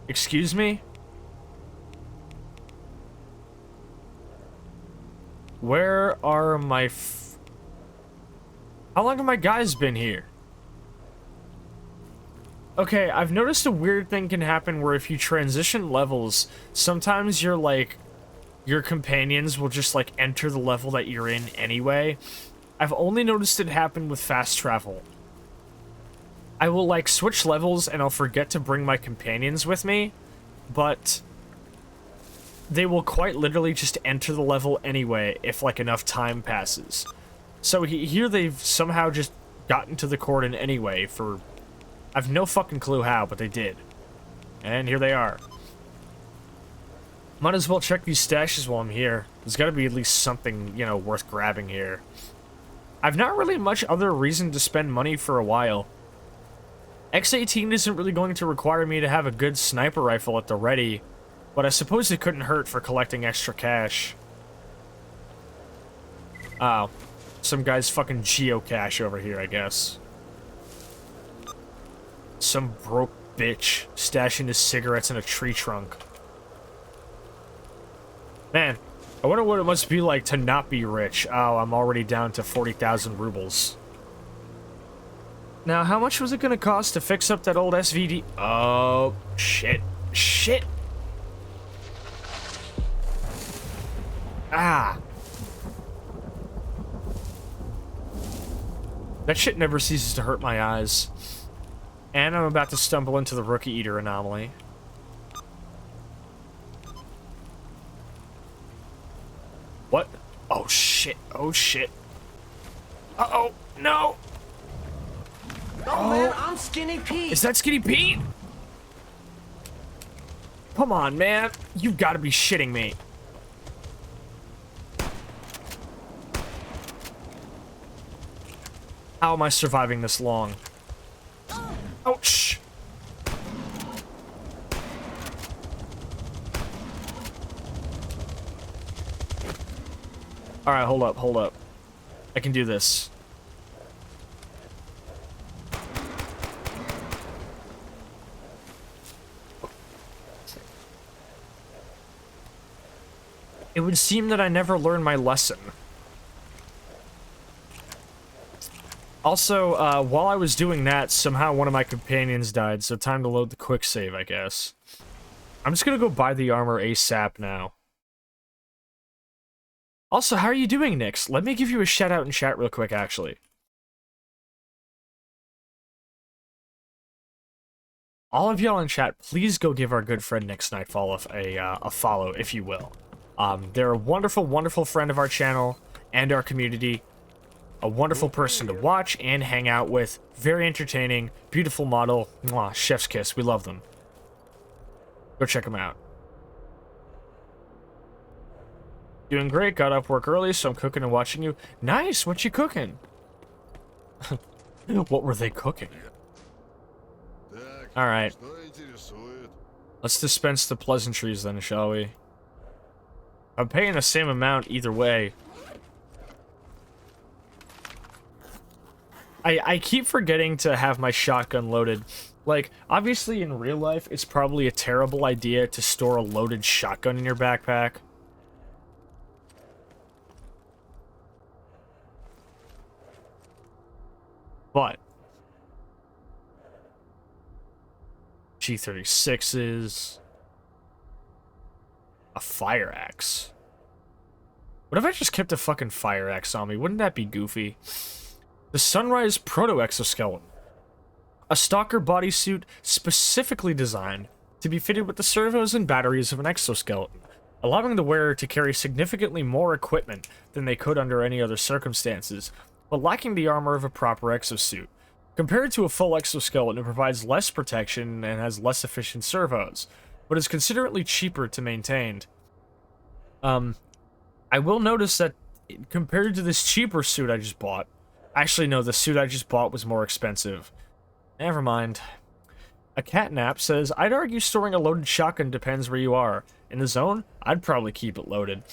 Speaker 2: Excuse me? Where are my How long have my guys been here? Okay, I've noticed a weird thing can happen where if you transition levels, sometimes your companions will just, like, enter the level that you're in anyway. I've only noticed it happen with fast travel. I will, like, switch levels and I'll forget to bring my companions with me, but they will quite literally just enter the level anyway if, like, enough time passes. So here they've somehow just gotten to the cordon anyway for... I've no fucking clue how, but they did. And here they are. Might as well check these stashes while I'm here. There's gotta be at least something, you know, worth grabbing here. I've not really much other reason to spend money for a while. X18 isn't really going to require me to have a good sniper rifle at the ready, but I suppose it couldn't hurt for collecting extra cash. Oh. Some guy's fucking geocache over here, I guess. Some broke bitch stashing his cigarettes in a tree trunk. Man, I wonder what it must be like to not be rich. Oh, I'm already down to 40,000 rubles. Now, how much was it gonna cost to fix up that old SVD? Oh, shit. Shit! Ah! That shit never ceases to hurt my eyes. And I'm about to stumble into the Rookie Eater anomaly. What? Oh shit, oh shit. Uh-oh, no!
Speaker 3: Oh man, I'm Skinny Pete!
Speaker 2: Is that Skinny Pete? Come on, man. You've got to be shitting me. How am I surviving this long? Ouch! Alright, hold up, hold up. I can do this. It would seem that I never learned my lesson. Also, while I was doing that, somehow one of my companions died, so time to load the quick save, I guess. I'm just gonna go buy the armor ASAP now. Also, how are you doing, Nix? Let me give you a shout out in chat real quick, actually. All of y'all in chat, please go give our good friend Nix Nightfall a follow, if you will. They're a wonderful, wonderful friend of our channel and our community. A wonderful person to watch and hang out with. Very entertaining, beautiful model. Mwah, chef's kiss. We love them. Go check them out. Doing great. Got up work early, so I'm cooking and watching you. Nice. What you cooking? What were they cooking? All right. Let's dispense the pleasantries then, shall we? I'm paying the same amount either way. I keep forgetting to have my shotgun loaded. Like, obviously in real life, it's probably a terrible idea to store a loaded shotgun in your backpack. But G36s, a fire axe. What if I just kept a fucking fire axe on me? Wouldn't that be goofy? The Sunrise Proto-Exoskeleton. A stalker bodysuit specifically designed to be fitted with the servos and batteries of an exoskeleton, allowing the wearer to carry significantly more equipment than they could under any other circumstances, but lacking the armor of a proper exosuit. Compared to a full exoskeleton, it provides less protection and has less efficient servos, but is considerably cheaper to maintain. I will notice that compared to this cheaper suit I just bought, actually no, the suit I just bought was more expensive. Never mind. A catnap says, I'd argue storing a loaded shotgun depends where you are. In the zone, I'd probably keep it loaded.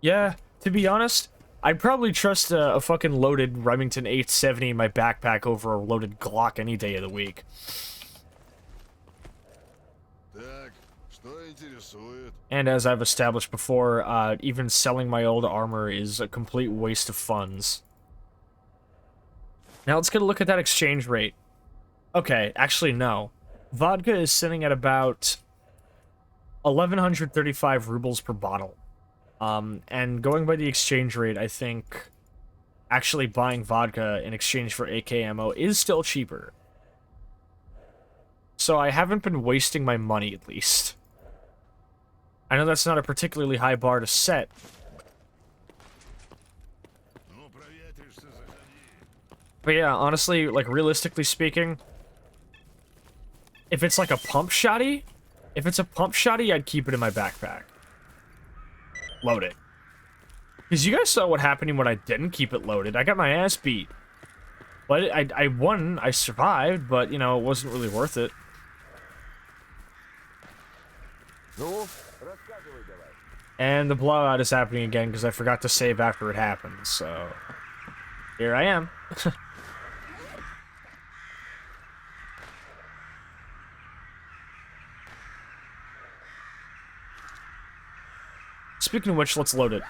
Speaker 2: Yeah, to be honest, I'd probably trust a fucking loaded Remington 870 in my backpack over a loaded Glock any day of the week. And as I've established before, even selling my old armor is a complete waste of funds. Now let's get a look at that exchange rate. Okay, actually no. Vodka is sitting at about 1,135 rubles per bottle. And going by the exchange rate, I think actually buying vodka in exchange for AK ammo is still cheaper. So I haven't been wasting my money, at least. I know that's not a particularly high bar to set. But yeah, honestly, like, realistically speaking, if it's like a pump shotty, I'd keep it in my backpack. Load it. Because you guys saw what happened when I didn't keep it loaded. I got my ass beat. But I won, I survived, but, you know, it wasn't really worth it. And the blowout is happening again because I forgot to save after it happened, so... Here I am. Speaking of which, let's load it.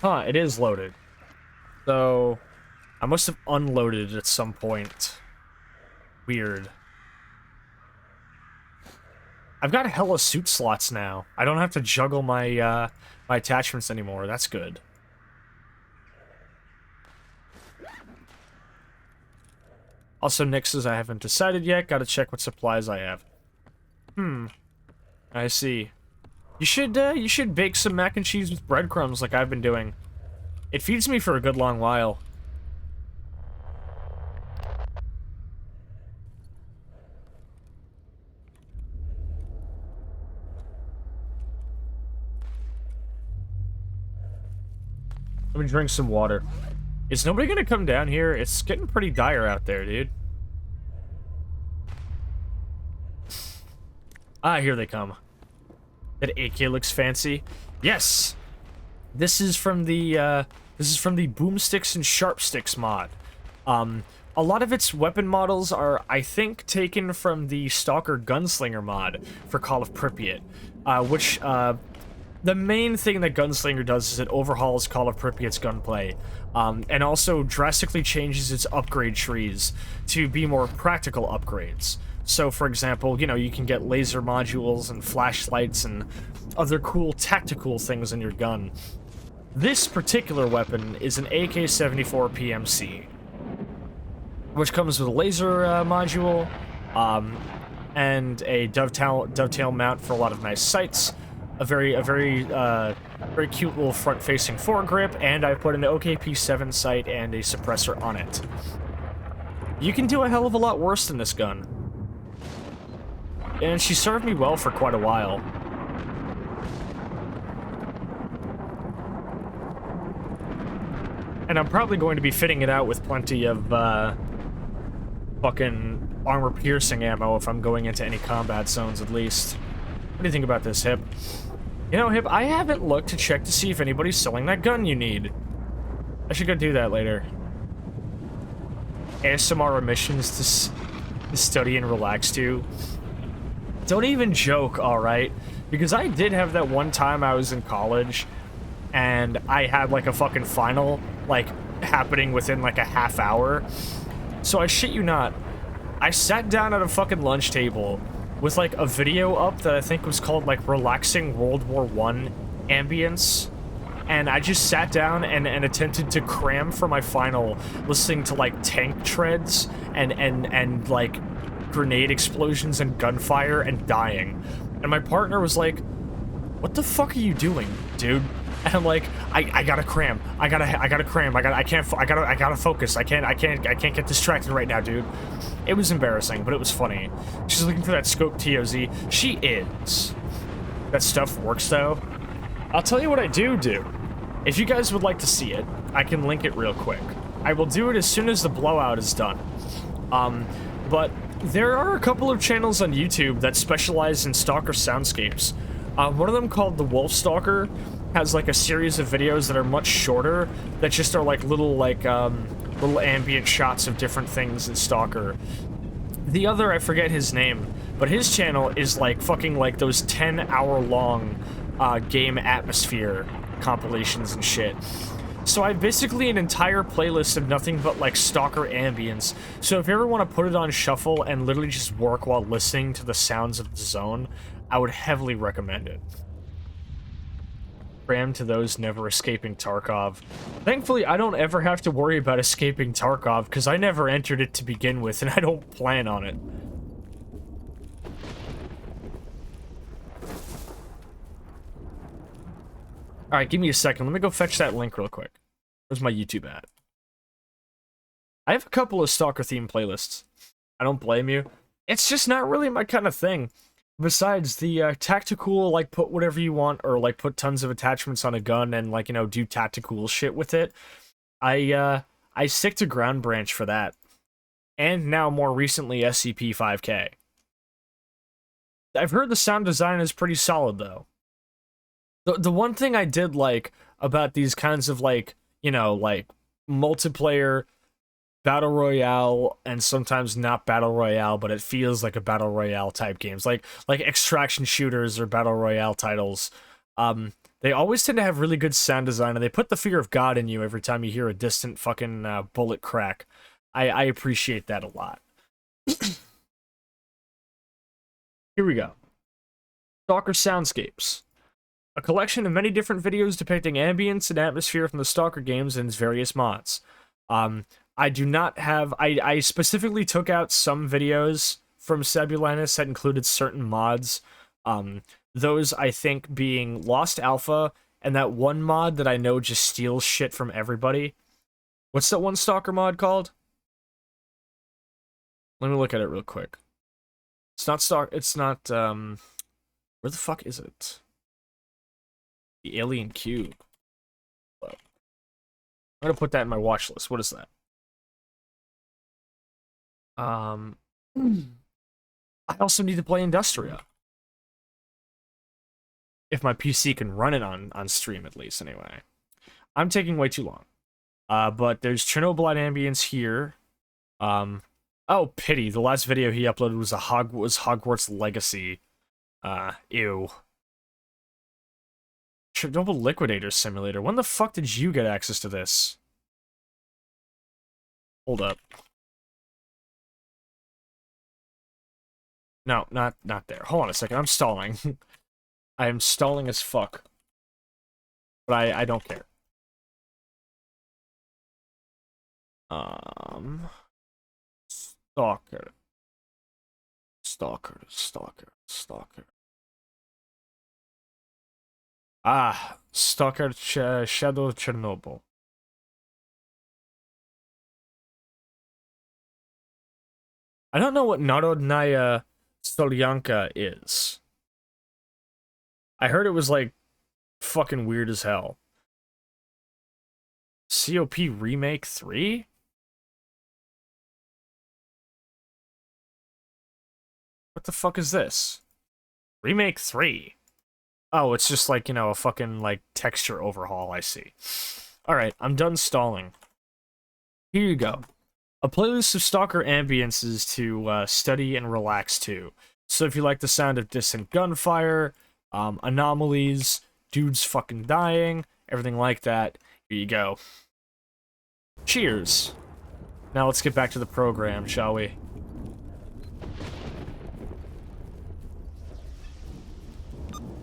Speaker 2: Huh, it is loaded. So, I must have unloaded it at some point. Weird. I've got hella suit slots now. I don't have to juggle my, my attachments anymore. That's good. Also, Nick says I haven't decided yet. Gotta check what supplies I have. I see. You should bake some mac and cheese with breadcrumbs like I've been doing. It feeds me for a good long while. Let me drink some water. Is nobody gonna come down here? It's getting pretty dire out there, dude. Ah, here they come. That AK looks fancy. Yes! This is from the Boomsticks and Sharpsticks mod. A lot of its weapon models are, I think, taken from the Stalker Gunslinger mod for Call of Pripyat, which, the main thing that Gunslinger does is it overhauls Call of Pripyat's gunplay, and also drastically changes its upgrade trees to be more practical upgrades. So, for example, you know, you can get laser modules and flashlights and other cool tactical things in your gun. This particular weapon is an AK-74 PMC, which comes with a laser module, and a dovetail mount for a lot of nice sights, a very cute little front-facing foregrip, and I put an OKP-7 sight and a suppressor on it. You can do a hell of a lot worse than this gun. And she served me well for quite a while. And I'm probably going to be fitting it out with plenty of, fucking armor-piercing ammo if I'm going into any combat zones, at least. What do you think about this, Hip? You know, Hip, I haven't looked to check to see if anybody's selling that gun you need. I should go do that later. ASMR emissions to study and relax to. Don't even joke, alright? Because I did have that one time I was in college, and I had, like, a fucking final, like, happening within, like, a half hour. So I shit you not, I sat down at a fucking lunch table with, like, a video up that I think was called, like, Relaxing World War I Ambience, and I just sat down and attempted to cram for my final, listening to, like, tank treads and like, grenade explosions and gunfire and dying. And my partner was like, what the fuck are you doing, dude? And I'm like, I gotta cram. I gotta cram. I gotta focus. I can't get distracted right now, dude. It was embarrassing, but it was funny. She's looking for that scope TOZ. She is. That stuff works though. I'll tell you what I do. If you guys would like to see it, I can link it real quick. I will do it as soon as the blowout is done. But there are a couple of channels on YouTube that specialize in Stalker soundscapes. One of them, called the Wolf Stalker, has like a series of videos that are much shorter, that just are like little ambient shots of different things in Stalker. The other, I forget his name, but his channel is like fucking like those 10-hour-long game atmosphere compilations and shit. So I have basically an entire playlist of nothing but like Stalker ambience. So if you ever want to put it on shuffle and literally just work while listening to the sounds of the zone, I would heavily recommend it. Cram to those never escaping Tarkov. Thankfully, I don't ever have to worry about escaping Tarkov, because I never entered it to begin with, and I don't plan on it. Alright, give me a second. Let me go fetch that link real quick. Where's my YouTube at? I have a couple of Stalker-themed playlists. I don't blame you. It's just not really my kind of thing. Besides, the tactical, like, put whatever you want, or, like, put tons of attachments on a gun and, like, you know, do tactical shit with it, I stick to Ground Branch for that. And now, more recently, SCP-5K. I've heard the sound design is pretty solid, though. The one thing I did like about these kinds of, like, you know, like, multiplayer Battle Royale, and sometimes not Battle Royale, but it feels like a Battle Royale type games, like extraction shooters or Battle Royale titles, they always tend to have really good sound design, and they put the fear of God in you every time you hear a distant fucking bullet crack. I appreciate that a lot. Here we go. Stalker Soundscapes. A collection of many different videos depicting ambience and atmosphere from the Stalker games and its various mods. I do not have... I specifically took out some videos from Sabulinus that included certain mods. Those, I think, being Lost Alpha, and that one mod that I know just steals shit from everybody. What's that one Stalker mod called? Let me look at it real quick. It's not Stalker... It's not, where the fuck is it? The Alien Cube. I'm gonna put that in my watch list. What is that? I also need to play Industria. If my PC can run it on stream, at least, anyway. I'm taking way too long. But there's Chernobyl ambience here. Oh, pity. The last video he uploaded was Hogwarts Legacy. Ew. Chernobyl Liquidator Simulator. When the fuck did you get access to this? Hold up. No, not there. Hold on a second. I'm stalling. I am stalling as fuck. But I don't care. Stalker. Ah, Stalker Shadow of Chernobyl. I don't know what Narodnaya Solyanka is. I heard it was, like, fucking weird as hell. COP Remake 3? What the fuck is this? Remake 3? Oh, it's just like, you know, a fucking, like, texture overhaul, I see. Alright, I'm done stalling. Here you go. A playlist of Stalker ambiences to study and relax to. So if you like the sound of distant gunfire, anomalies, dudes fucking dying, everything like that, here you go. Cheers. Now let's get back to the program, shall we?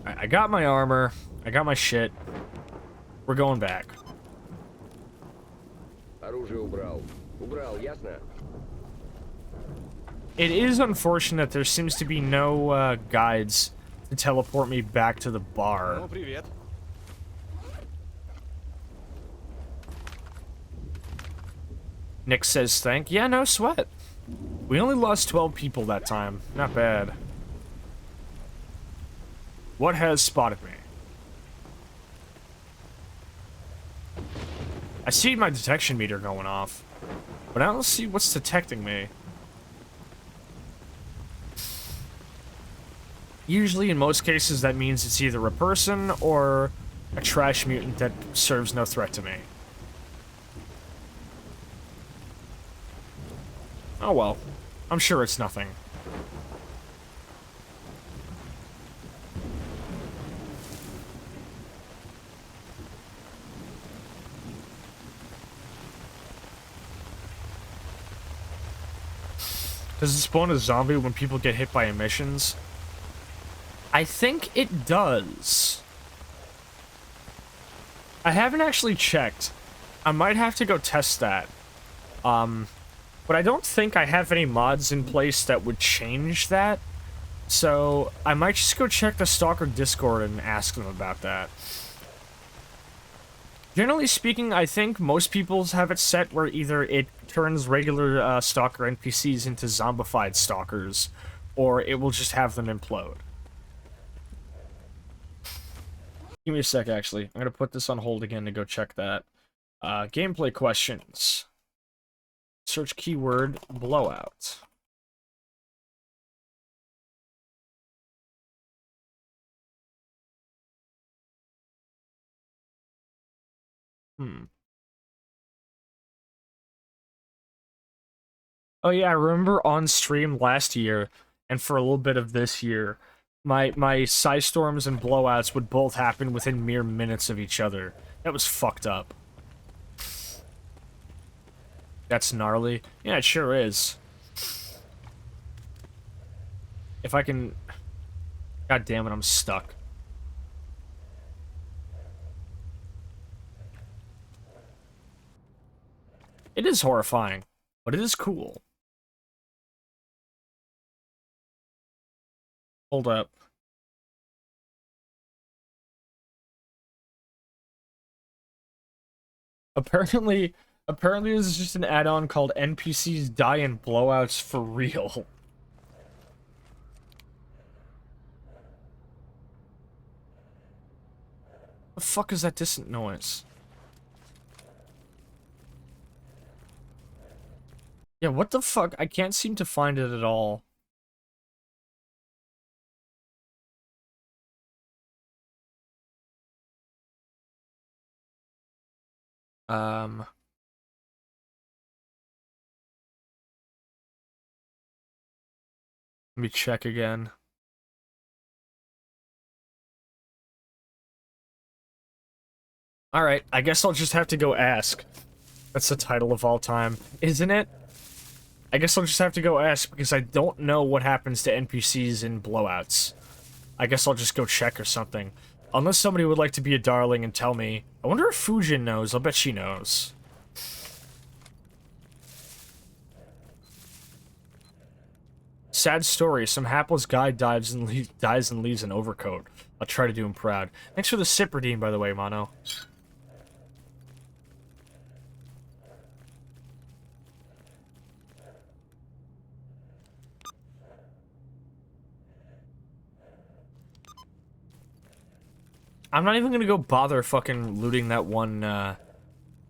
Speaker 2: Alright, I got my armor, I got my shit. We're going back. It is unfortunate there seems to be no guides to teleport me back to the bar. Nick says thank. Yeah, no sweat. We only lost 12 people that time. Not bad. What has spotted me? I see my detection meter going off, but I don't see what's detecting me. Usually, in most cases, that means it's either a person or a trash mutant that serves no threat to me. Oh well. I'm sure it's nothing. Does it spawn a zombie when people get hit by emissions? I think it does. I haven't actually checked. I might have to go test that. But I don't think I have any mods in place that would change that. So I might just go check the Stalker Discord and ask them about that. Generally speaking, I think most people have it set where either it turns regular Stalker NPCs into zombified Stalkers, or it will just have them implode. Give me a sec, actually. I'm gonna put this on hold again to go check that. Gameplay questions. Search keyword blowout. Oh yeah, I remember on stream last year, and for a little bit of this year, my Psy Storms and blowouts would both happen within mere minutes of each other. That was fucked up. That's gnarly. Yeah, it sure is. If I can... God damn it, I'm stuck. It is horrifying, but it is cool. Hold up. Apparently this is just an add-on called NPCs die in blowouts for real. The fuck is that distant noise? Yeah, what the fuck? I can't seem to find it at all. Let me check again. Alright, I guess I'll just have to go ask. That's the title of all time, isn't it? I guess I'll just have to go ask because I don't know what happens to NPCs in blowouts. I guess I'll just go check or something. Unless somebody would like to be a darling and tell me. I wonder if Fujin knows. I'll bet she knows. Sad story. Some hapless guy dies and leaves an overcoat. I'll try to do him proud. Thanks for the sip redeem, by the way, Mono. I'm not even gonna go bother fucking looting that one,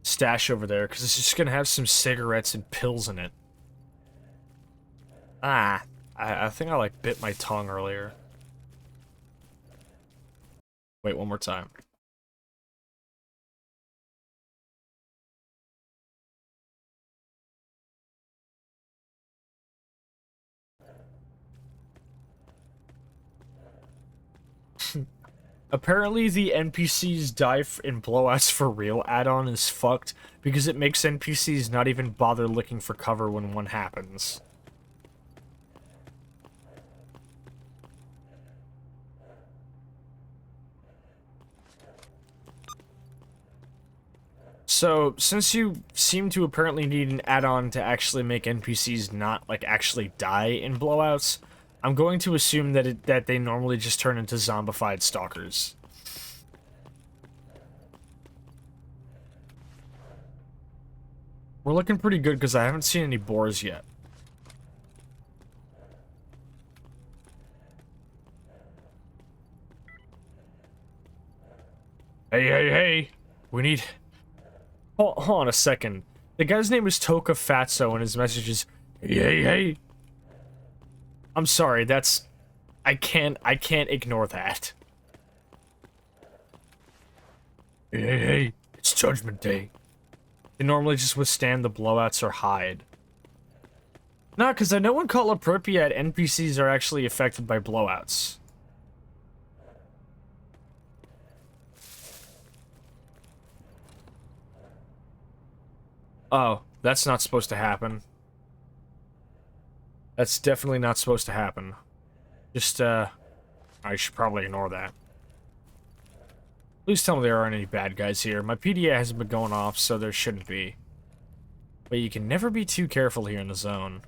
Speaker 2: stash over there, because it's just gonna have some cigarettes and pills in it. Ah, I think I, like, bit my tongue earlier. Wait, one more time. Apparently, the NPCs die in blowouts for real add-on is fucked because it makes NPCs not even bother looking for cover when one happens. So, since you seem to apparently need an add-on to actually make NPCs not, like, actually die in blowouts, I'm going to assume that they normally just turn into zombified stalkers. We're looking pretty good because I haven't seen any boars yet. Hey, hey, hey! We need... Hold on a second. The guy's name is Toka Fatso, and his message is, hey, hey, hey! I'm sorry, that's... I can't ignore that. Hey, hey, hey! It's Judgment Day. They normally just withstand the blowouts or hide. No, because I know in Call of Pripyat, NPCs are actually affected by blowouts. Oh, that's not supposed to happen. That's definitely not supposed to happen. Just, I should probably ignore that. Please tell me there aren't any bad guys here. My PDA hasn't been going off, so there shouldn't be. But you can never be too careful here in the zone.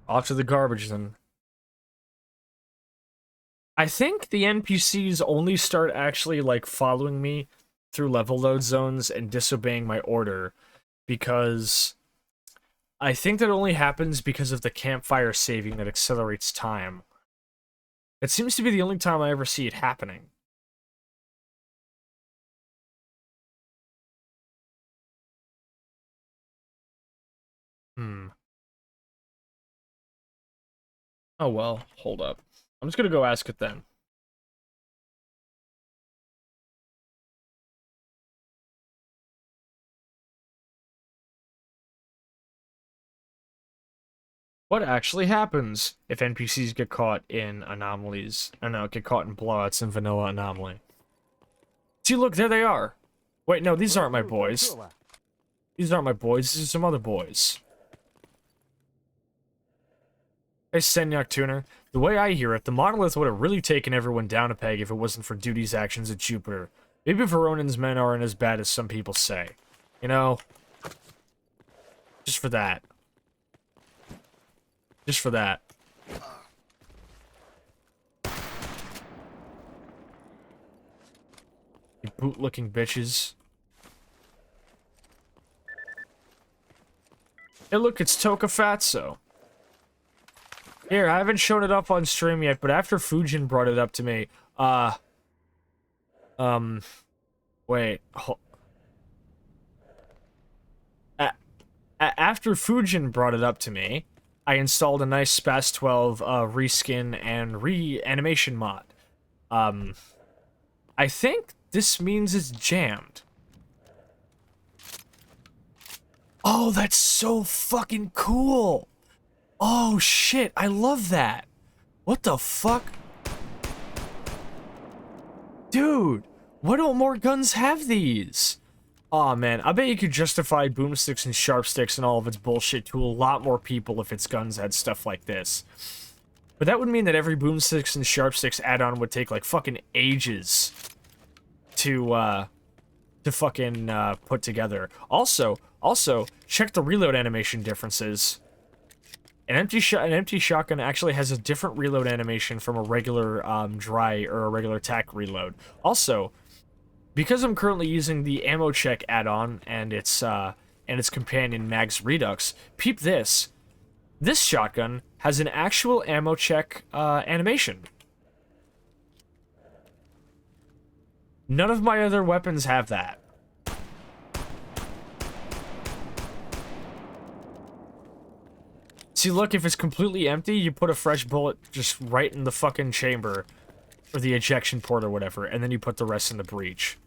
Speaker 2: Off to the garbage, then. I think the NPCs only start actually, like, following me through level load zones and disobeying my order, because I think that only happens because of the campfire saving that accelerates time. It seems to be the only time I ever see it happening. Oh well, hold up. I'm just gonna go ask it then. What actually happens if NPCs get caught in anomalies? Or no, get caught in blowouts in vanilla anomaly. See, look, there they are. Wait, no, these aren't my boys. These aren't my boys, these are some other boys. Hey, Senyak Tuner. The way I hear it, the monolith would have really taken everyone down a peg if it wasn't for Duty's actions at Jupiter. Maybe Veronin's men aren't as bad as some people say. You know, just for that. Just for that. You boot-looking bitches. Hey, look, it's Toka Fatso. Here, I haven't shown it up on stream yet, but after Fujin brought it up to me, wait. After Fujin brought it up to me, I installed a nice Spas 12 reskin and reanimation mod. I think this means it's jammed. Oh, that's so fucking cool! Oh shit, I love that! What the fuck? Dude, why don't more guns have these? Aw, oh, man, I bet you could justify boomsticks and sharpsticks and all of its bullshit to a lot more people if its guns had stuff like this. But that would mean that every boomsticks and sharpsticks add-on would take, like, fucking ages to fucking, put together. Also, check the reload animation differences. An empty shotgun actually has a different reload animation from a regular, dry or a regular tac reload. Also, because I'm currently using the ammo check add-on and its companion Mags Redux, peep this. This shotgun has an actual ammo check animation. None of my other weapons have that. See, look, if it's completely empty, you put a fresh bullet just right in the fucking chamber, or the ejection port or whatever, and then you put the rest in the breech.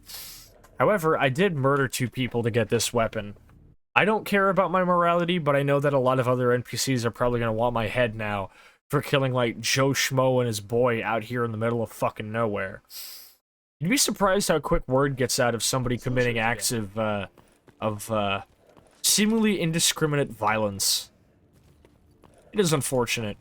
Speaker 2: However, I did murder 2 people to get this weapon. I don't care about my morality, but I know that a lot of other NPCs are probably gonna want my head now for killing, like, Joe Schmo and his boy out here in the middle of fucking nowhere. You'd be surprised how quick word gets out of somebody committing acts of seemingly indiscriminate violence. It is unfortunate.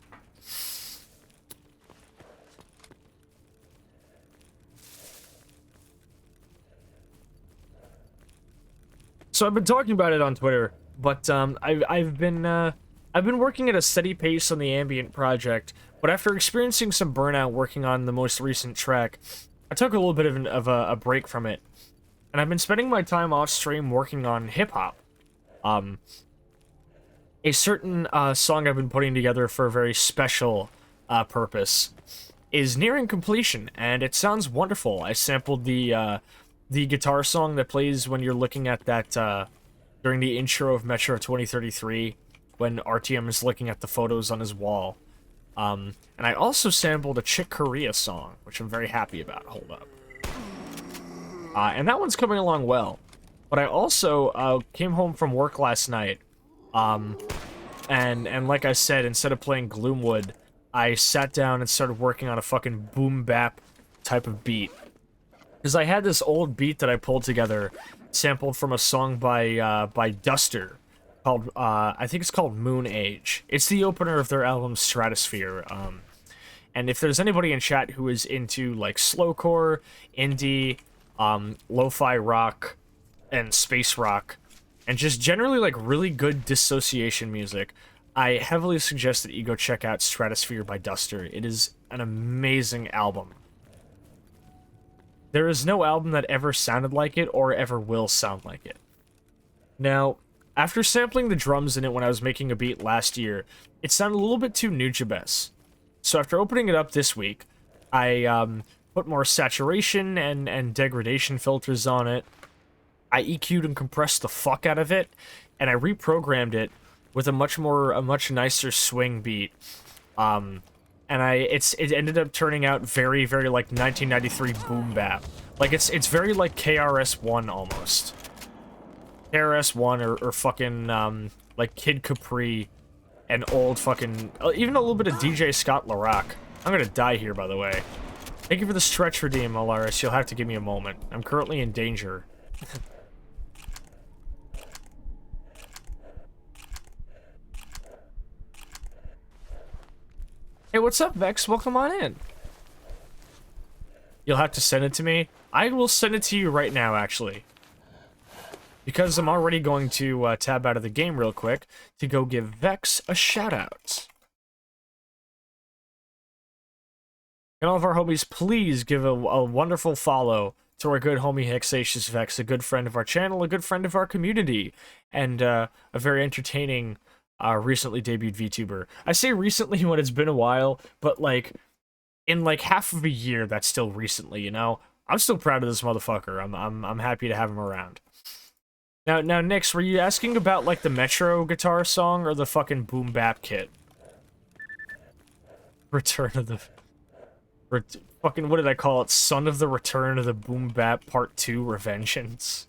Speaker 2: So I've been talking about it on Twitter. But I've been working at a steady pace on the ambient project, but after experiencing some burnout working on the most recent track, I took a little bit of a break from it, and I've been spending my time off stream working on hip hop. A certain song I've been putting together for a very special purpose is nearing completion, and it sounds wonderful. I sampled the guitar song that plays when you're looking at that during the intro of Metro 2033, when RTM is looking at the photos on his wall. And I also sampled a Chick Corea song, which I'm very happy about. Hold up. And that one's coming along well. But I also came home from work last night, and like I said, instead of playing Gloomwood, I sat down and started working on a fucking boom bap type of beat. Because I had this old beat that I pulled together, sampled from a song by Duster, called, I think it's called Moon Age. It's the opener of their album Stratosphere, and if there's anybody in chat who is into, like, slowcore, indie, lo-fi rock, and space rock, and just generally, like, really good dissociation music, I heavily suggest that you go check out Stratosphere by Duster. It is an amazing album. There is no album that ever sounded like it or ever will sound like it. Now, after sampling the drums in it when I was making a beat last year, it sounded a little bit too Nujabes. So after opening it up this week, I put more saturation and degradation filters on it. I EQ'd and compressed the fuck out of it, and I reprogrammed it with a much nicer swing beat. And it ended up turning out very, very like 1993 boom bap. Like it's very like KRS-One almost. KRS-One or fucking like Kid Capri and old fucking even a little bit of DJ Scott LaRock. I'm gonna die here, by the way. Thank you for the stretch redeem, Alaris. You'll have to give me a moment. I'm currently in danger. Hey, what's up, Vex? Welcome on in. You'll have to send it to me. I will send it to you right now, actually. Because I'm already going to tab out of the game real quick to go give Vex a shout-out. And all of our homies, please give a wonderful follow to our good homie Hexatious Vex, a good friend of our channel, a good friend of our community, and a very entertaining recently debuted VTuber. I say recently when it's been a while, but like in like half of a year, that's still recently, you know? I'm still proud of this motherfucker. I'm happy to have him around. Now Nix, were you asking about like the Metro guitar song or the fucking boom bap kit? Return of the fucking, what did I call it? Son of the Return of the Boom Bap Part 2 Revengeance.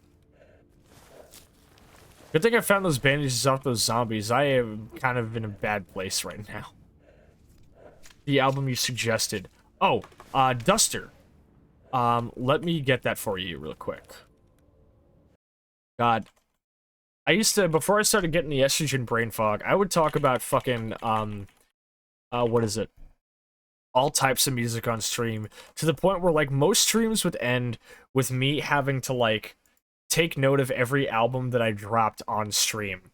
Speaker 2: Good thing I found those bandages off those zombies. I am kind of in a bad place right now. The album you suggested. Oh, Duster. Let me get that for you real quick. God. I used to, before I started getting the estrogen brain fog, I would talk about fucking, what is it? All types of music on stream, to the point where, like, most streams would end with me having to, like, take note of every album that I dropped on stream.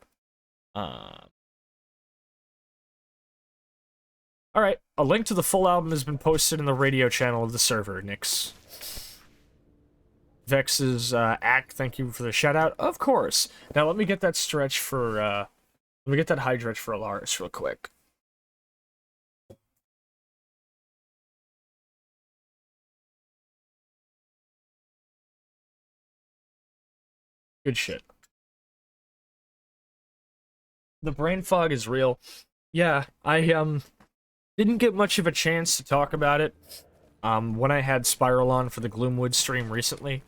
Speaker 2: Alright, a link to the full album has been posted in the radio channel of the server, Nix. Vex's act, thank you for the shout out. Of course. Now let me get that stretch for let me get that high stretch for Alaris real quick. Good shit. The brain fog is real. Yeah, I didn't get much of a chance to talk about it when I had Spiral on for the Gloomwood stream recently.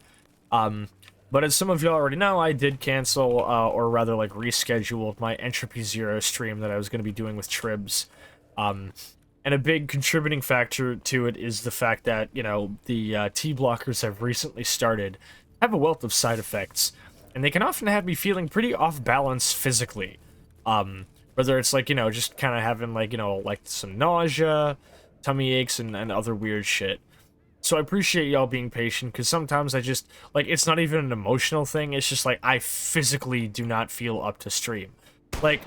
Speaker 2: But as some of you already know, I did cancel, or rather like reschedule my Entropy Zero stream that I was going to be doing with Tribs. And a big contributing factor to it is the fact that, you know, the T-blockers have recently started, have a wealth of side effects, and they can often have me feeling pretty off balance physically. Whether it's like, you know, just kind of having like, you know, like some nausea, tummy aches, and other weird shit. So I appreciate y'all being patient, because sometimes I just, like, it's not even an emotional thing, it's just like, I physically do not feel up to stream. Like,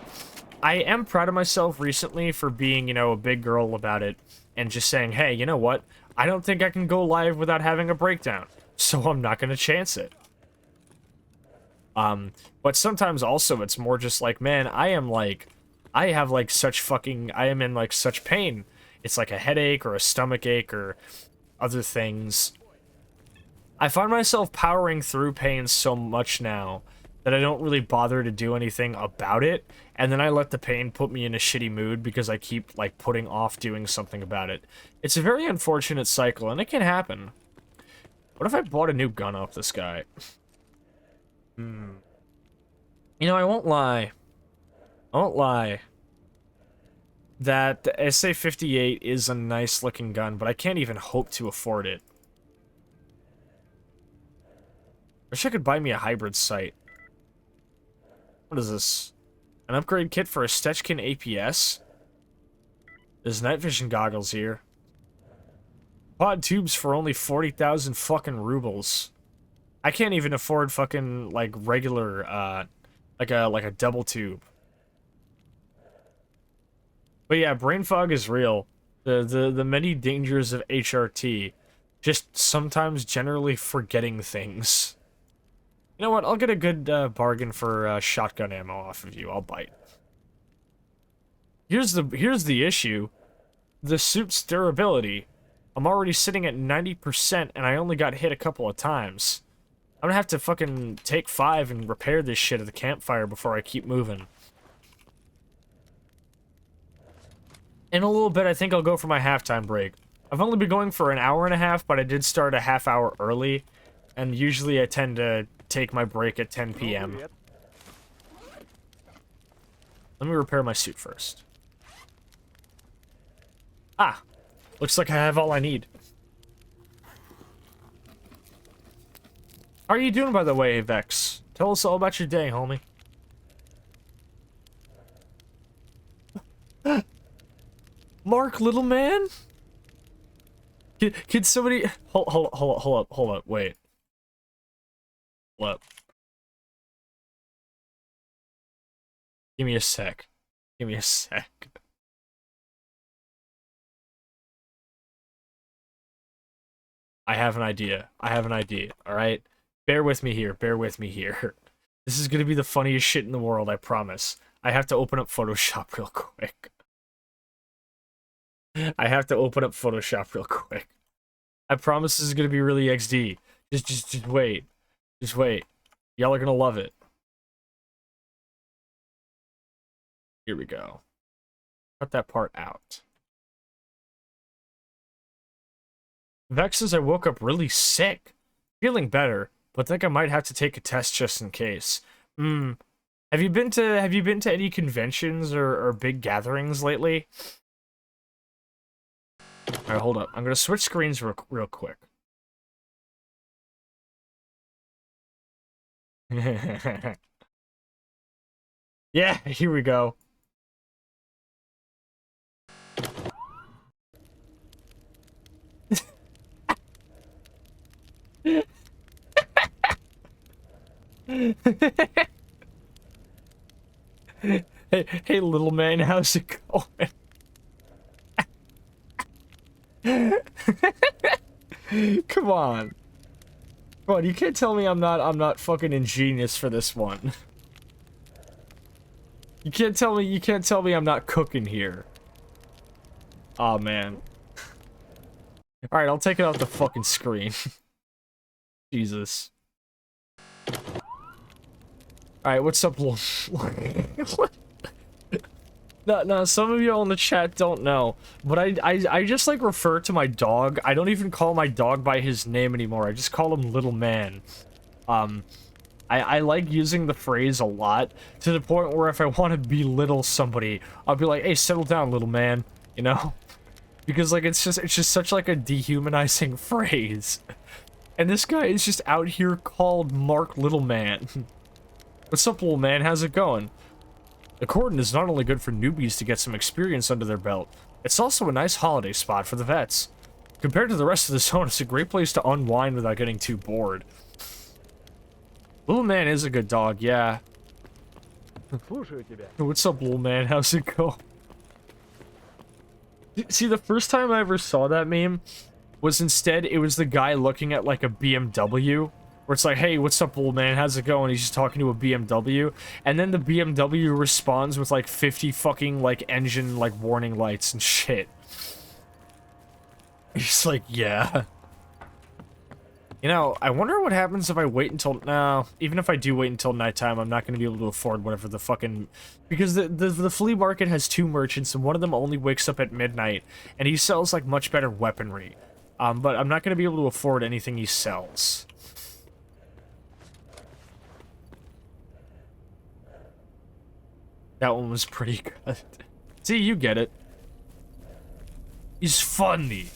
Speaker 2: I am proud of myself recently for being, you know, a big girl about it, and just saying, hey, you know what? I don't think I can go live without having a breakdown, so I'm not gonna chance it. But sometimes also it's more just like, man, I am in like such pain. It's like a headache or a stomach ache or other things. I find myself powering through pain so much now that I don't really bother to do anything about it, and then I let the pain put me in a shitty mood because I keep, like, putting off doing something about it. It's a very unfortunate cycle, and it can happen. What if I bought a new gun off this guy? You know, I won't lie. That the SA-58 is a nice-looking gun, but I can't even hope to afford it. Wish I could buy me a hybrid sight. What is this? An upgrade kit for a Stechkin APS? There's night vision goggles here. Pod tubes for only 40,000 fucking rubles. I can't even afford fucking, like, regular, like a double tube. But yeah, brain fog is real. The many dangers of HRT. Just sometimes generally forgetting things. You know what? I'll get a good bargain for shotgun ammo off of you. I'll bite. Here's the issue. The suit's durability. I'm already sitting at 90% and I only got hit a couple of times. I'm gonna have to fucking take 5 and repair this shit at the campfire before I keep moving. In a little bit, I think I'll go for my halftime break. I've only been going for an hour and a half, but I did start a half hour early, and usually I tend to take my break at 10 p.m. Let me repair my suit first. Ah! Looks like I have all I need. How are you doing, by the way, Vex? Tell us all about your day, homie. Mark, little man? Can somebody... Hold up, wait. Hold up. Give me a sec. Give me a sec. I have an idea. Alright? Bear with me here. This is gonna be the funniest shit in the world, I promise. I have to open up Photoshop real quick. I promise this is gonna be really XD. Just wait. Just wait. Y'all are gonna love it. Here we go. Cut that part out. Vex says I woke up really sick. Feeling better, but think I might have to take a test just in case. Have you been to any conventions or big gatherings lately? Alright, hold up. I'm gonna switch screens real quick. Yeah, here we go. Hey, little man, how's it going? Come on. Come on, you can't tell me I'm not fucking ingenious for this one. You can't tell me I'm not cooking here. Aw, man. Alright, I'll take it off the fucking screen. Jesus. Alright, what's up, little... No, some of y'all in the chat don't know, but I just, like, refer to my dog. I don't even call my dog by his name anymore. I just call him Little Man. I like using the phrase a lot, to the point where if I want to belittle somebody, I'll be like, hey, settle down, little man, you know? Because, like, it's just such, like, a dehumanizing phrase. And this guy is just out here called Mark Little Man. What's up, little man? How's it going? The cordon is not only good for newbies to get some experience under their belt, it's also a nice holiday spot for the vets. Compared to the rest of the zone, it's a great place to unwind without getting too bored. Little man is a good dog, yeah. What's up, little man? How's it go? See, the first time I ever saw that meme was instead, it was the guy looking at, like, a BMW, where it's like, hey, what's up, little man? How's it going? He's just talking to a BMW, and then the BMW responds with, like, 50 fucking, like, engine, like, warning lights and shit. He's like, yeah. You know, I wonder what happens if I wait until... No, even if I do wait until nighttime, I'm not going to be able to afford whatever the fucking... Because the flea market has 2 merchants, and one of them only wakes up at midnight, and he sells, like, much better weaponry. But I'm not going to be able to afford anything he sells. That one was pretty good. See, you get it. He's funny.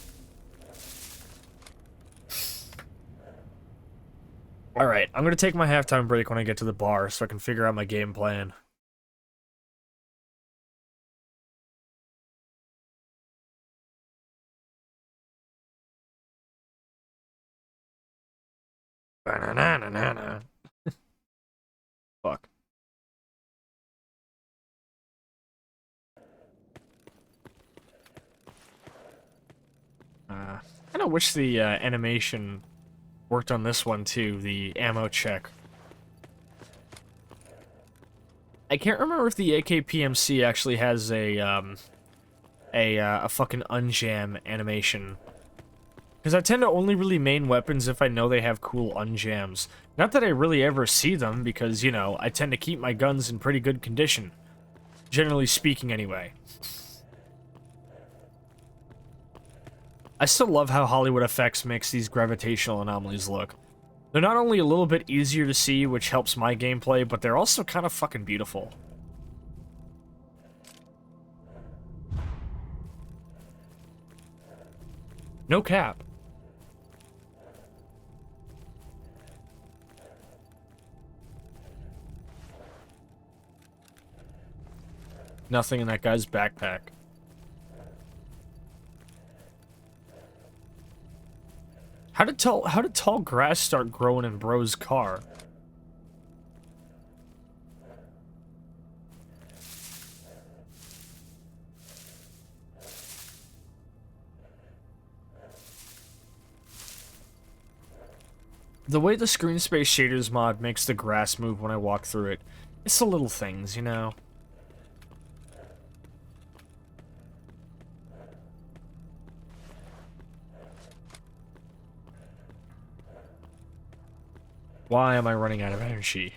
Speaker 2: Alright, I'm gonna take my halftime break when I get to the bar so I can figure out my game plan. Ba-na-na-na-na-na. Fuck. I kinda wish the animation worked on this one too, the ammo check. I can't remember if the AK-PMC actually has a fucking unjam animation. Because I tend to only really main weapons if I know they have cool unjams. Not that I really ever see them, because, you know, I tend to keep my guns in pretty good condition. Generally speaking, anyway. I still love how Hollywood Effects makes these gravitational anomalies look. They're not only a little bit easier to see, which helps my gameplay, but they're also kind of fucking beautiful. No cap. Nothing in that guy's backpack. How did tall grass start growing in bro's car? The way the screen space shaders mod makes the grass move when I walk through it, it's the little things, you know? Why am I running out of energy?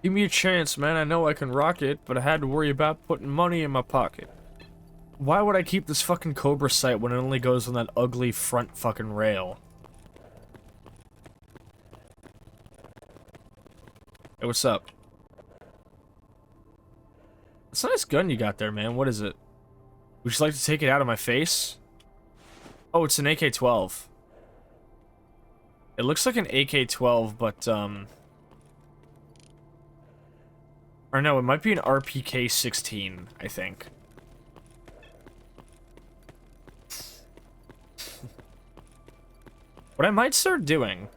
Speaker 2: Give me a chance, man. I know I can rock it, but I had to worry about putting money in my pocket. Why would I keep this fucking Cobra sight when it only goes on that ugly front fucking rail? Hey, what's up? It's a nice gun you got there, man. What is it? Would you like to take it out of my face? Oh, it's an AK-12. It looks like an AK-12, but, or no, it might be an RPK-16, I think. What I might start doing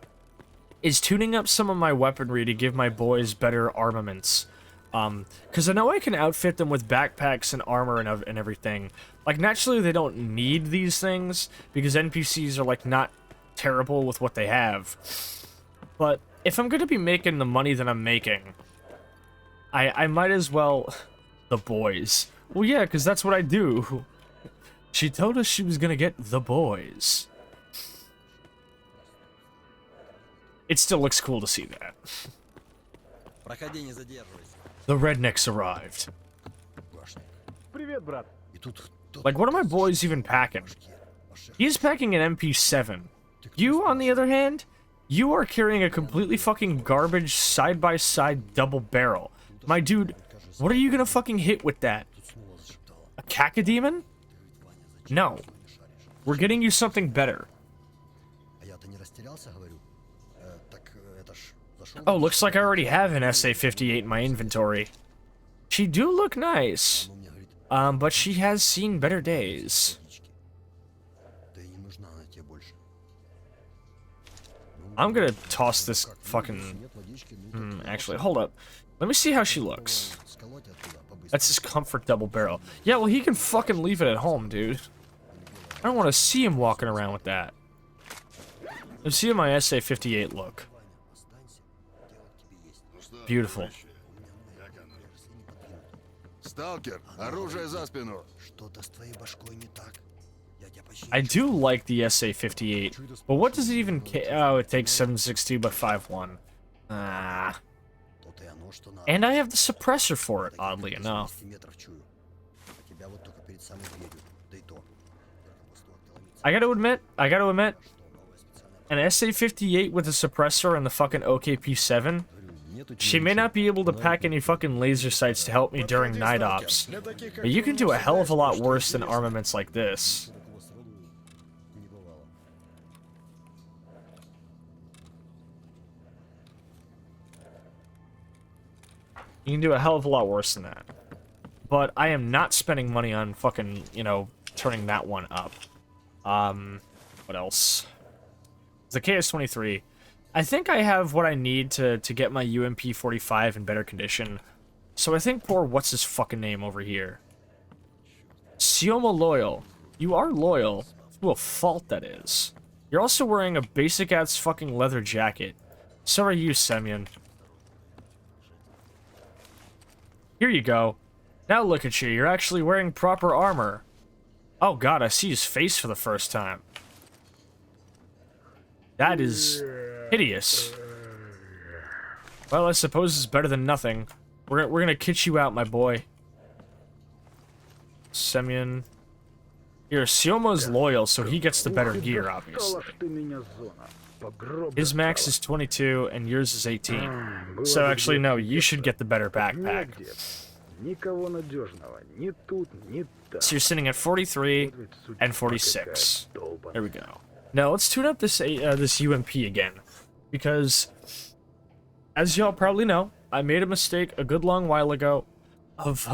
Speaker 2: is tuning up some of my weaponry to give my boys better armaments. Because I know I can outfit them with backpacks and armor and everything. Like, naturally they don't need these things, because NPCs are, like, not terrible with what they have. But if I'm gonna be making the money that I'm making, I might as well... The boys. Well, yeah, because that's what I do. She told us she was gonna get the boys. It still looks cool to see that. The rednecks arrived. Like, what are my boys even packing? He's packing an MP7. You, on the other hand, you are carrying a completely fucking garbage side-by-side double barrel. My dude, what are you gonna fucking hit with that? A cacodemon? No. We're getting you something better. Oh, looks like I already have an SA-58 in my inventory. She do look nice. But she has seen better days. I'm gonna toss this fucking... actually, hold up. Let me see how she looks. That's his comfort double barrel. Yeah, well, he can fucking leave it at home, dude. I don't want to see him walking around with that. Let's see how my SA-58 look. Beautiful.
Speaker 4: Stalker, оружие за спину.
Speaker 2: I do like the SA-58, but what does it even oh, it takes 7.62 by 5.1. Ah. And I have the suppressor for it, oddly enough. I gotta admit, an SA-58 with a suppressor and the fucking OKP-7, she may not be able to pack any fucking laser sights to help me during night ops, but you can do a hell of a lot worse than armaments like this. You can do a hell of a lot worse than that. But I am not spending money on fucking, you know, turning that one up. What else? The KS-23. I think I have what I need to get my UMP-45 in better condition. So I think poor what's his fucking name over here. Sioma Loyal. You are loyal. To a fault, that is. You're also wearing a basic-ass fucking leather jacket. So are you, Semyon. Here you go. Now look at you, you're actually wearing proper armor. Oh god, I see his face for the first time. That is hideous. Well, I suppose it's better than nothing. We're gonna kit you out, my boy. Semyon. Here, Sioma's loyal, so he gets the better gear, obviously. His max is 22, and yours is 18. So actually, no, you should get the better backpack. So you're sitting at 43 and 46. There we go. Now let's tune up this this UMP again, because as y'all probably know, I made a mistake a good long while ago of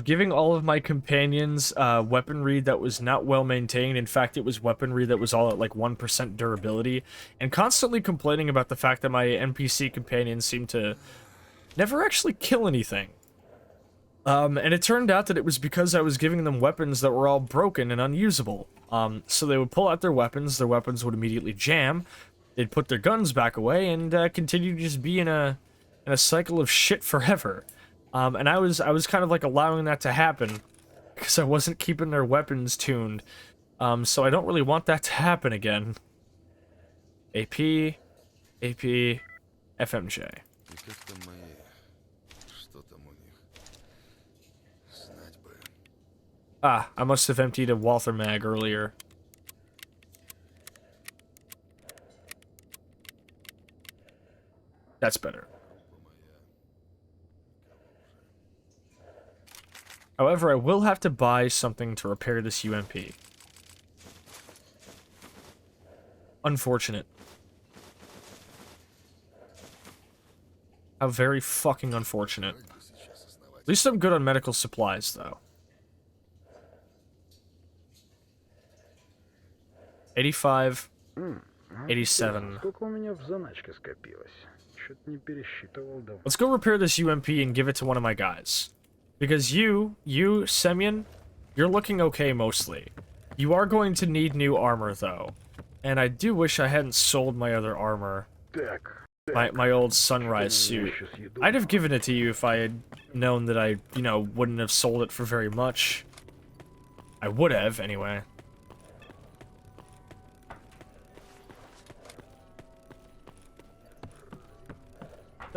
Speaker 2: giving all of my companions weaponry that was not well maintained. In fact, it was weaponry that was all at like 1% durability, and constantly complaining about the fact that my NPC companions seemed to never actually kill anything. And it turned out that it was because I was giving them weapons that were all broken and unusable. So they would pull out their weapons would immediately jam, they'd put their guns back away, and continue to just be in a cycle of shit forever. And I was kind of like allowing that to happen, because I wasn't keeping their weapons tuned. So I don't really want that to happen again. AP, FMJ. Ah, I must have emptied a Walther mag earlier. That's better. However, I will have to buy something to repair this UMP. Unfortunate. How very fucking unfortunate. At least I'm good on medical supplies, though. 85, 87. Let's go repair this UMP and give it to one of my guys. Because you, Semyon, you're looking okay mostly. You are going to need new armor, though. And I do wish I hadn't sold my other armor. My old Sunrise suit. I'd have given it to you if I had known that I, you know, wouldn't have sold it for very much. I would have, anyway.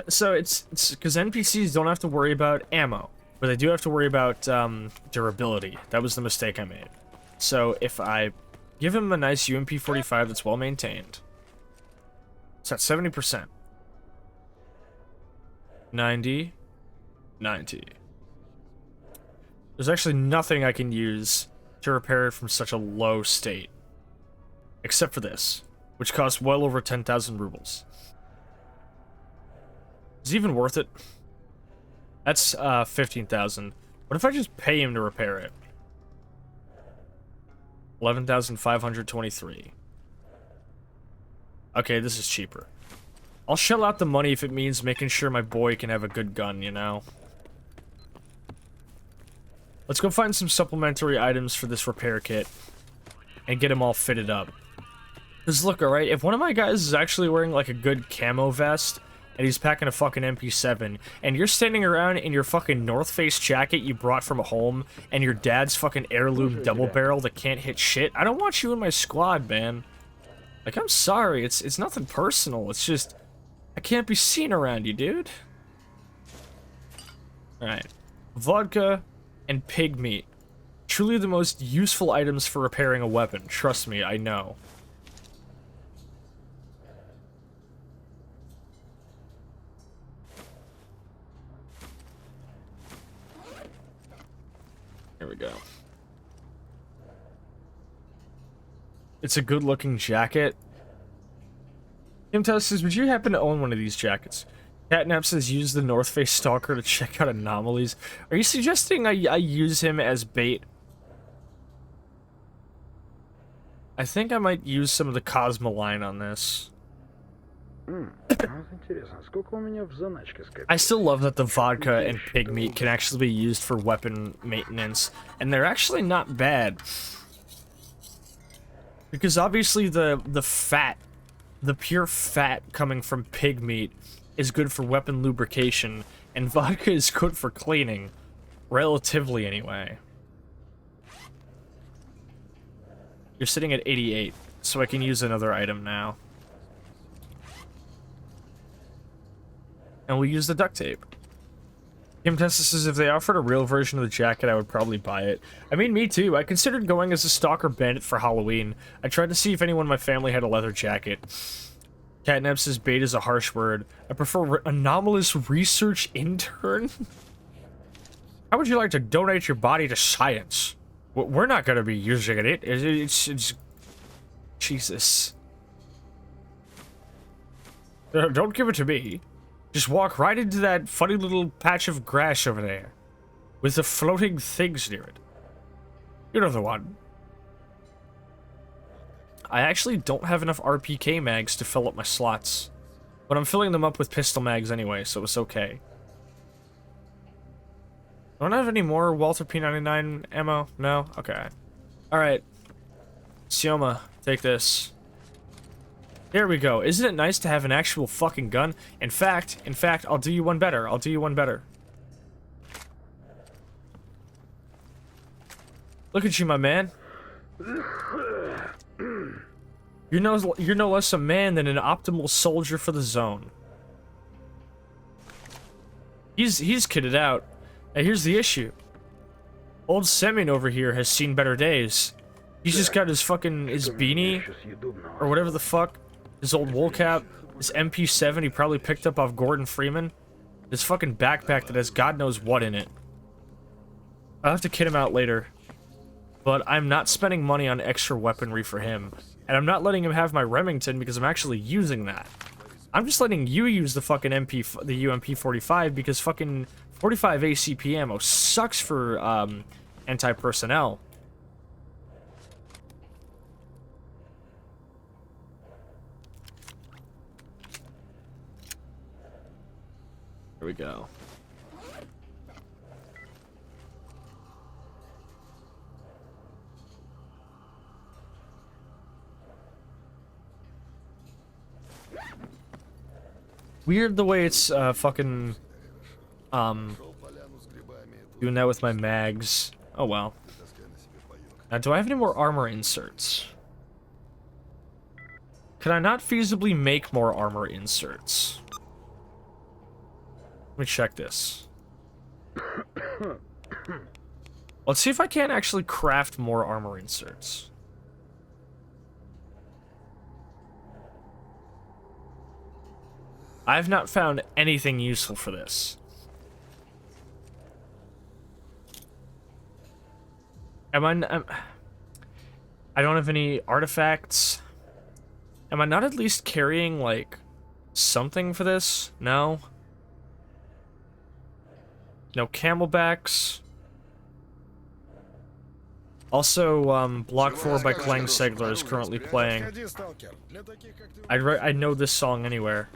Speaker 2: So it's because NPCs don't have to worry about ammo, but they do have to worry about durability. That was the mistake I made. So if I give him a nice UMP-45 that's well maintained, it's at 70%. 90. There's actually nothing I can use to repair it from such a low state. Except for this, which costs well over 10,000 rubles. Is it even worth it? That's 15,000. What if I just pay him to repair it? 11,523. Okay, this is cheaper. I'll shell out the money if it means making sure my boy can have a good gun, you know? Let's go find some supplementary items for this repair kit and get them all fitted up. Because look, alright, if one of my guys is actually wearing like a good camo vest and he's packing a fucking MP7 and you're standing around in your fucking North Face jacket you brought from home and your dad's fucking heirloom double barrel that can't hit shit, I don't want you in my squad, man. Like, I'm sorry, it's nothing personal, it's just I can't be seen around you, dude. Alright. Vodka and pig meat. Truly the most useful items for repairing a weapon. Trust me, I know. Here we go. It's a good-looking jacket. Imtaz says, would you happen to own one of these jackets? Catnap says, use the North Face Stalker to check out anomalies. Are you suggesting I use him as bait? I think I might use some of the Cosmo line on this. I still love that the vodka and pig meat can actually be used for weapon maintenance, and they're actually not bad. Because obviously the fat, the pure fat coming from pig meat is good for weapon lubrication, and vodka is good for cleaning. Relatively, anyway. You're sitting at 88, so I can use another item now. And we'll use the duct tape. Kim Tessa says, if they offered a real version of the jacket, I would probably buy it. I mean, me too. I considered going as a stalker bandit for Halloween. I tried to see if anyone in my family had a leather jacket. Catnap says, bait is a harsh word. I prefer anomalous research intern. How would you like to donate your body to science? We're not going to be using it. It's... Jesus. Don't give it to me. Just walk right into that funny little patch of grass over there. With the floating things near it. You know the one. I actually don't have enough RPK mags to fill up my slots. But I'm filling them up with pistol mags anyway, so it's okay. Don't have any more Walther P99 ammo? No? Okay. Alright. Sioma, take this. There we go. Isn't it nice to have an actual fucking gun? In fact, I'll do you one better. I'll do you one better. Look at you, my man. You're no less a man than an optimal soldier for the zone. He's kitted out. Now here's the issue. Old Semyon over here has seen better days. He's just got his fucking, his beanie, or whatever the fuck, his old wool cap, his MP7 he probably picked up off Gordon Freeman, his fucking backpack that has God knows what in it. I'll have to kit him out later. But I'm not spending money on extra weaponry for him. And I'm not letting him have my Remington because I'm actually using that. I'm just letting you use the fucking the UMP-45 because fucking 45 ACP ammo sucks for anti-personnel. Here we go. Weird the way it's fucking doing that with my mags. Oh well. Now, do I have any more armor inserts? Can I not feasibly make more armor inserts? Let me check this. Let's see if I can actually craft more armor inserts. I've not found anything useful for this. I don't have any artifacts. Am I not at least carrying, like, something for this? No? No camelbacks. Also, Block 4 by Klangsigler is currently playing.
Speaker 4: Подходи, сталкер. Для таких, как ты,
Speaker 2: I'd know this song anywhere.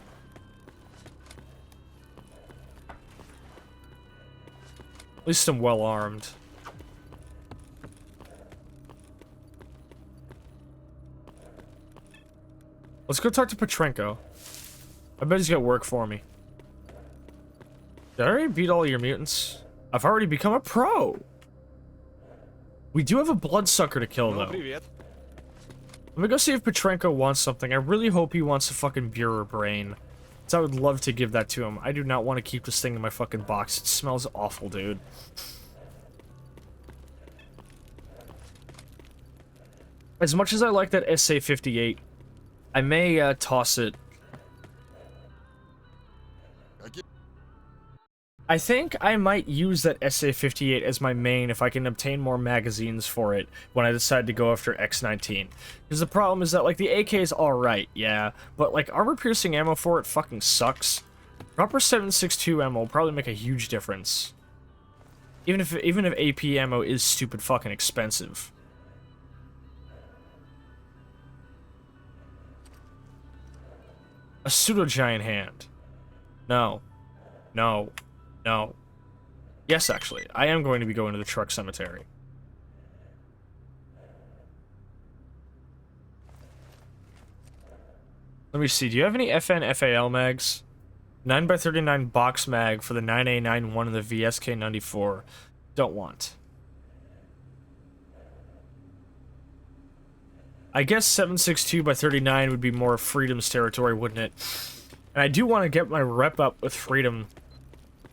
Speaker 2: At least I'm well armed. Let's go talk to Petrenko. I bet he's got work for me. Did I already beat all your mutants? I've already become a pro! We do have a bloodsucker to kill, though.
Speaker 5: Привет.
Speaker 2: Let me go see if Petrenko wants something. I really hope he wants a fucking Bureau brain. So I would love to give that to him. I do not want to keep this thing in my fucking box. It smells awful, dude. As much as I like that SA-58, I may toss it. I think I might use that SA-58 as my main if I can obtain more magazines for it when I decide to go after X-19. Because the problem is that, like, the AK is alright, yeah, but, like, armor-piercing ammo for it fucking sucks. Proper 7.62 ammo will probably make a huge difference. Even if AP ammo is stupid fucking expensive. A pseudo-giant hand. No. No. No. Yes, actually. I am going to be going to the truck cemetery. Let me see. Do you have any FN FAL mags? 9x39 box mag for the 9A91 and the VSK94. Don't want. I guess 7.62x39 would be more Freedom's territory, wouldn't it? And I do want to get my rep up with Freedom.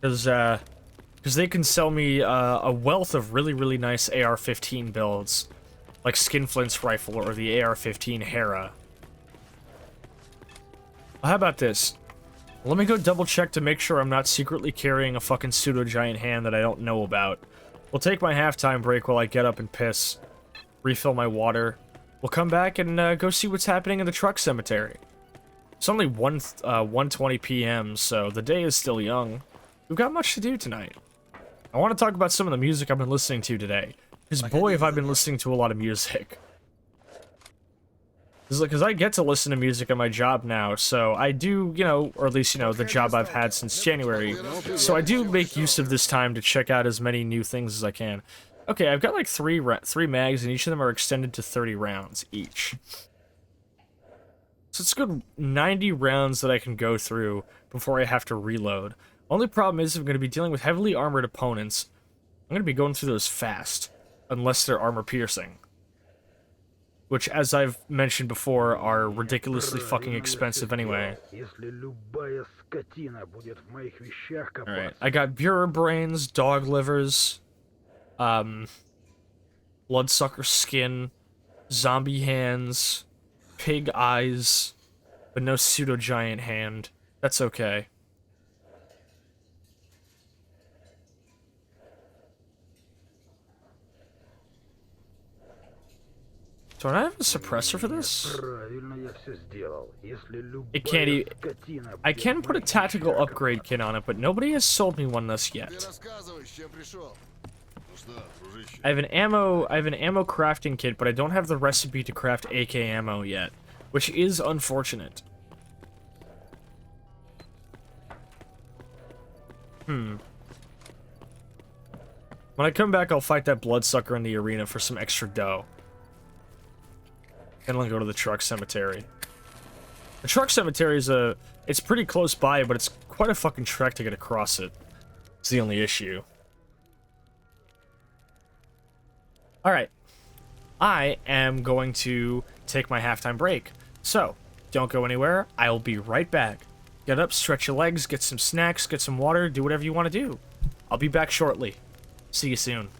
Speaker 2: Because they can sell me a wealth of really, really nice AR-15 builds. Like Skinflint's rifle or the AR-15 Hera. Well, how about this? Let me go double check to make sure I'm not secretly carrying a fucking pseudo-giant hand that I don't know about. We'll take my halftime break while I get up and piss. Refill my water. We'll come back and go see what's happening in the truck cemetery. It's only 1:20 p.m., so the day is still young. We've got much to do tonight. I want to talk about some of the music I've been listening to today. Because boy, have I been listening to a lot of music. Because I get to listen to music at my job now, so I do, you know, or at least, you know, the job I've had since January. So I do make use of this time to check out as many new things as I can. Okay, I've got like three mags, and each of them are extended to 30 rounds each. So it's a good 90 rounds that I can go through before I have to reload. Only problem is I'm going to be dealing with heavily armored opponents. I'm going to be going through those fast, unless they're armor piercing. Which, as I've mentioned before, are ridiculously fucking expensive anyway. Alright, I got Bureau brains, dog livers, bloodsucker skin, zombie hands, pig eyes, but no pseudo-giant hand. That's okay. Do I have a suppressor for this? It can't even... I can put a tactical upgrade kit on it, but nobody has sold me one thus yet. I have an ammo crafting kit, but I don't have the recipe to craft AK ammo yet, which is unfortunate. When I come back, I'll fight that bloodsucker in the arena for some extra dough. And I'll go to the truck cemetery. The truck cemetery is it's pretty close by, but it's quite a fucking trek to get across it. It's the only issue. Alright. I am going to take my halftime break. So, don't go anywhere. I'll be right back. Get up, stretch your legs, get some snacks, get some water, do whatever you want to do. I'll be back shortly. See you soon.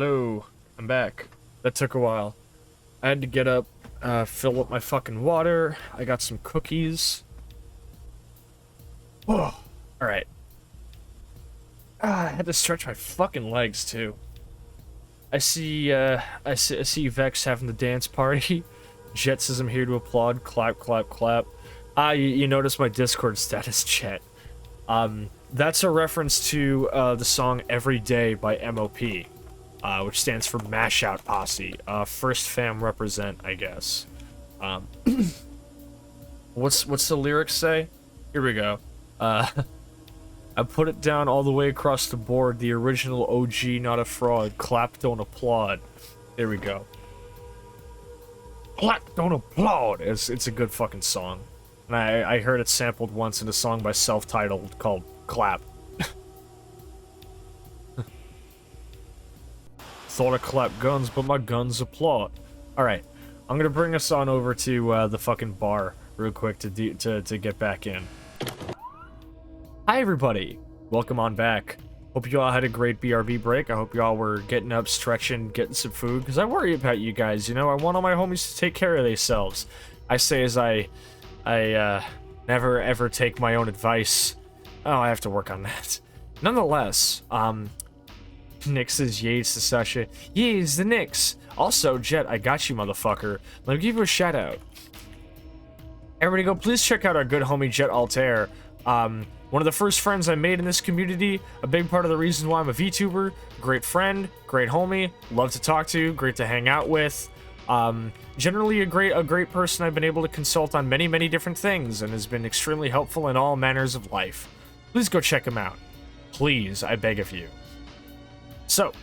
Speaker 2: Hello, I'm back. That took a while. I had to get up, fill up my fucking water. I got some cookies. Oh, alright. I had to stretch my fucking legs, too. I see Vex having the dance party. Jet says I'm here to applaud. Clap, clap, clap. You notice my Discord status, Chet. That's a reference to the song Every Day by MOP, which stands for Mash Out Posse. First fam represent, I guess. What's the lyrics say? Here we go. I put it down all the way across the board. The original OG, not a fraud. Clap, don't applaud. There we go. Clap, don't applaud. It's a good fucking song. And I heard it sampled once in a song by Self-Titled called Clap. Thought I clap guns, but my guns applaud. Alright, I'm gonna bring us on over to the fucking bar real quick to get back in. Hi everybody, welcome on back. Hope you all had a great BRB break. I hope you all were getting up, stretching, getting some food, because I worry about you guys, you know? I want all my homies to take care of themselves. I say as I never ever take my own advice. Oh, I have to work on that. Nonetheless, Nick says yays to Sascha. Yays the Knicks. Also, Jet, I got you, motherfucker. Let me give you a shout out. Everybody go, please check out our good homie Jet Altair. One of the first friends I made in this community, a big part of the reason why I'm a VTuber, great friend, great homie, love to talk to, great to hang out with. Generally a great person I've been able to consult on many different things and has been extremely helpful in all manners of life. Please go check him out. Please, I beg of you. So,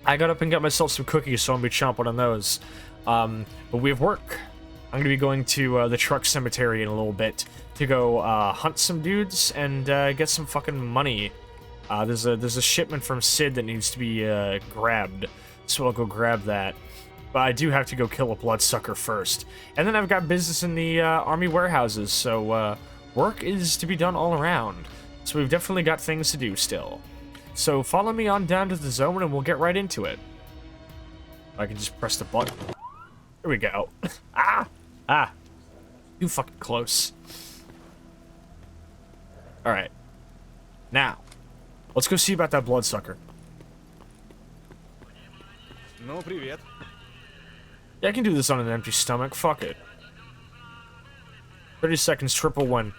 Speaker 2: I got up and got myself some cookies, so I'm gonna be chomping on those. But we have work. I'm gonna be going to the truck cemetery in a little bit to go hunt some dudes and get some fucking money. There's a shipment from Sid that needs to be grabbed, so I'll go grab that. But I do have to go kill a bloodsucker first. And then I've got business in the army warehouses, so work is to be done all around. So we've definitely got things to do still. So follow me on down to the zone and we'll get right into it. I can just press the button. Here we go. Ah! Too fucking close. Alright. Now, let's go see about that bloodsucker.
Speaker 4: Ну, привет.
Speaker 2: Yeah, I can do this on an empty stomach. Fuck it. 30 seconds, triple win.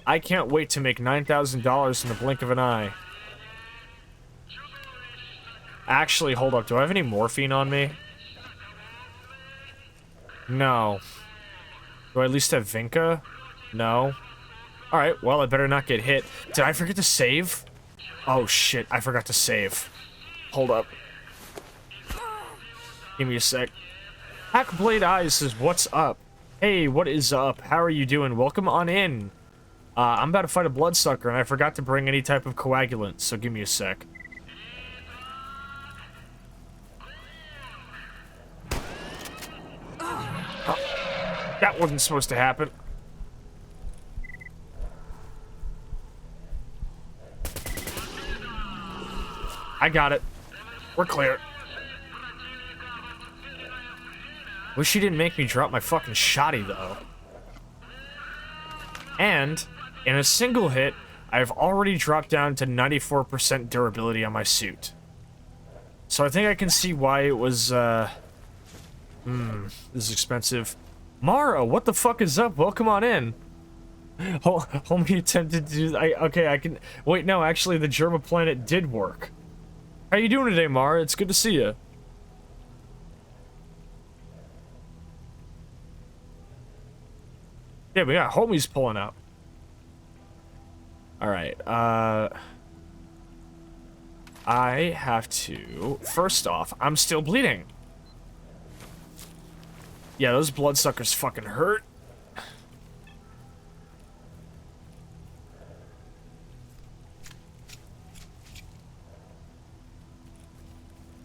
Speaker 2: I can't wait to make $9,000 in the blink of an eye. Actually, hold up. Do I have any morphine on me? No. Do I at least have Vinca? No. Alright, well, I better not get hit. Did I forget to save? Oh, shit. I forgot to save. Hold up. Give me a sec. Hackblade Eyes says, what's up? Hey, what is up? How are you doing? Welcome on in. I'm about to fight a bloodsucker, and I forgot to bring any type of coagulant, so give me a sec. That wasn't supposed to happen. I got it. We're clear. Wish you didn't make me drop my fucking shotty, though. And, in a single hit, I've already dropped down to 94% durability on my suit. So I think I can see why it was, this is expensive. Mara, what the fuck is up? Welcome on in. Homie attempted to do... okay, I can... Wait, no, actually, the Germa planet did work. How you doing today, Mara? It's good to see you. Yeah, we got homies pulling up. Alright, I have to... First off, I'm still bleeding. Yeah, those bloodsuckers fucking hurt.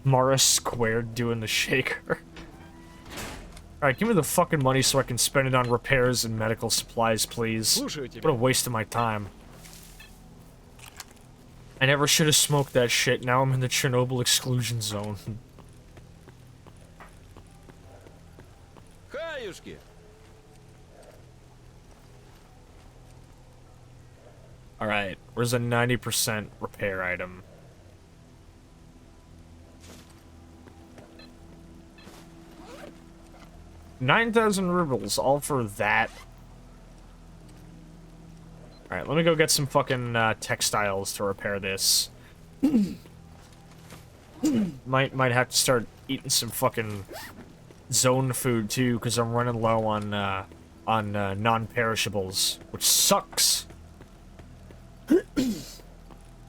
Speaker 2: Mara squared doing the shaker. Alright, give me the fucking money so I can spend it on repairs and medical supplies, please. What a waste of my time. I never should have smoked that shit. Now I'm in the Chernobyl exclusion zone.
Speaker 4: Хаюшки!
Speaker 2: Alright, where's a 90% repair item? $9,000 rubles, all for that. Alright, let me go get some fucking textiles to repair this. might have to start eating some fucking zone food too, because I'm running low on non-perishables, which sucks.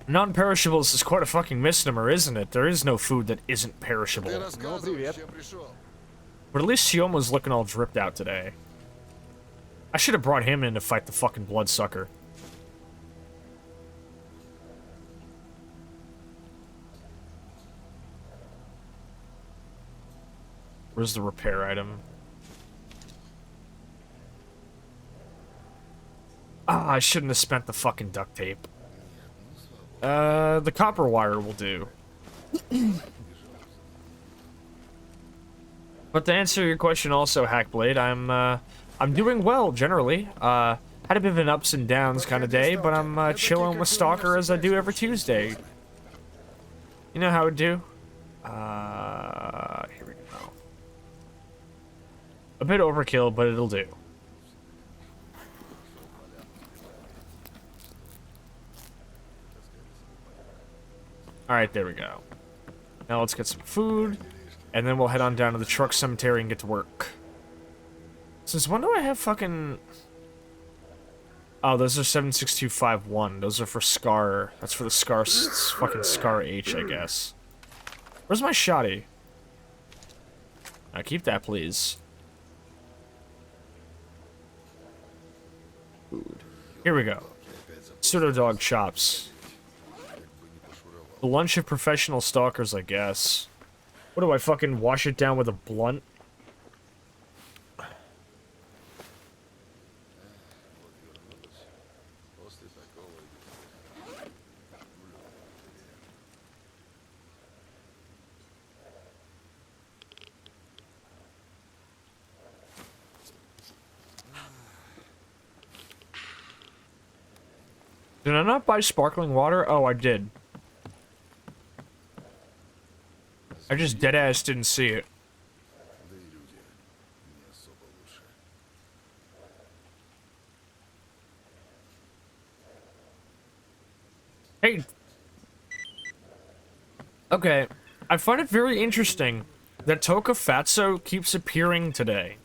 Speaker 2: Non-perishables is quite a fucking misnomer, isn't it? There is no food that isn't perishable.
Speaker 4: Ты рассказывай, зачем пришел.
Speaker 2: But at least Sioma's looking all dripped out today. I should have brought him in to fight the fucking bloodsucker. Where's the repair item? Ah, I shouldn't have spent the fucking duct tape. The copper wire will do. But to answer your question also, Hackblade, I'm doing well, generally. Had a bit of an ups and downs kind of day, but I'm chilling with Stalker as I do every Tuesday. You know how I do? Here we go. A bit overkill, but it'll do. Alright, there we go. Now let's get some food, and then we'll head on down to the truck cemetery and get to work. Since when do I have fucking... Oh, those are 76251. Those are for Scar. That's for the Scar... fucking Scar H, I guess. Where's my shotty? Now keep that, please. Food. Here we go. Pseudo dog chops. The lunch of professional stalkers, I guess. What do I fucking wash it down with a blunt? Did I not buy sparkling water? Oh, I did. I just deadass didn't see it. Hey. Okay. I find it very interesting that Toka Fatso keeps appearing today.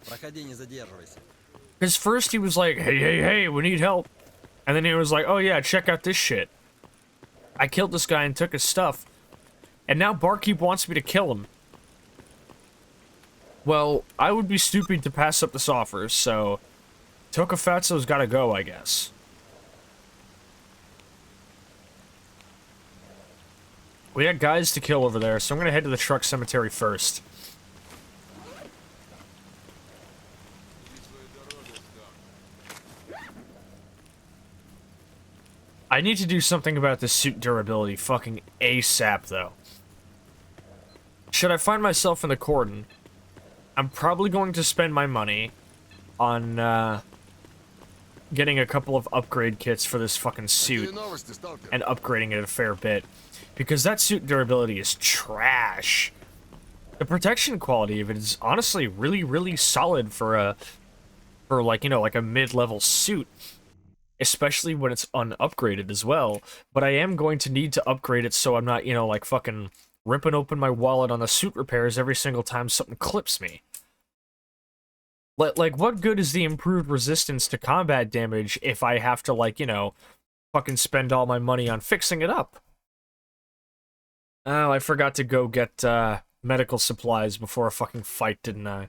Speaker 2: Because first he was like, hey, we need help. And then he was like, oh yeah, check out this shit. I killed this guy and took his stuff. And now Barkeep wants me to kill him. Well, I would be stupid to pass up this offer, so... Toka Fatso's gotta go, I guess. We got guys to kill over there, so I'm gonna head to the truck cemetery first. I need to do something about the suit durability fucking ASAP, though. Should I find myself in the cordon, I'm probably going to spend my money on, getting a couple of upgrade kits for this fucking suit, and upgrading it a fair bit, because that suit durability is trash. The protection quality of it is honestly really, really solid for like, you know, like a mid-level suit. Especially when it's unupgraded as well. But I am going to need to upgrade it so I'm not, you know, like fucking ripping open my wallet on the suit repairs every single time something clips me. Like, what good is the improved resistance to combat damage if I have to, like, you know, fucking spend all my money on fixing it up? Oh, I forgot to go get, medical supplies before a fucking fight, didn't I?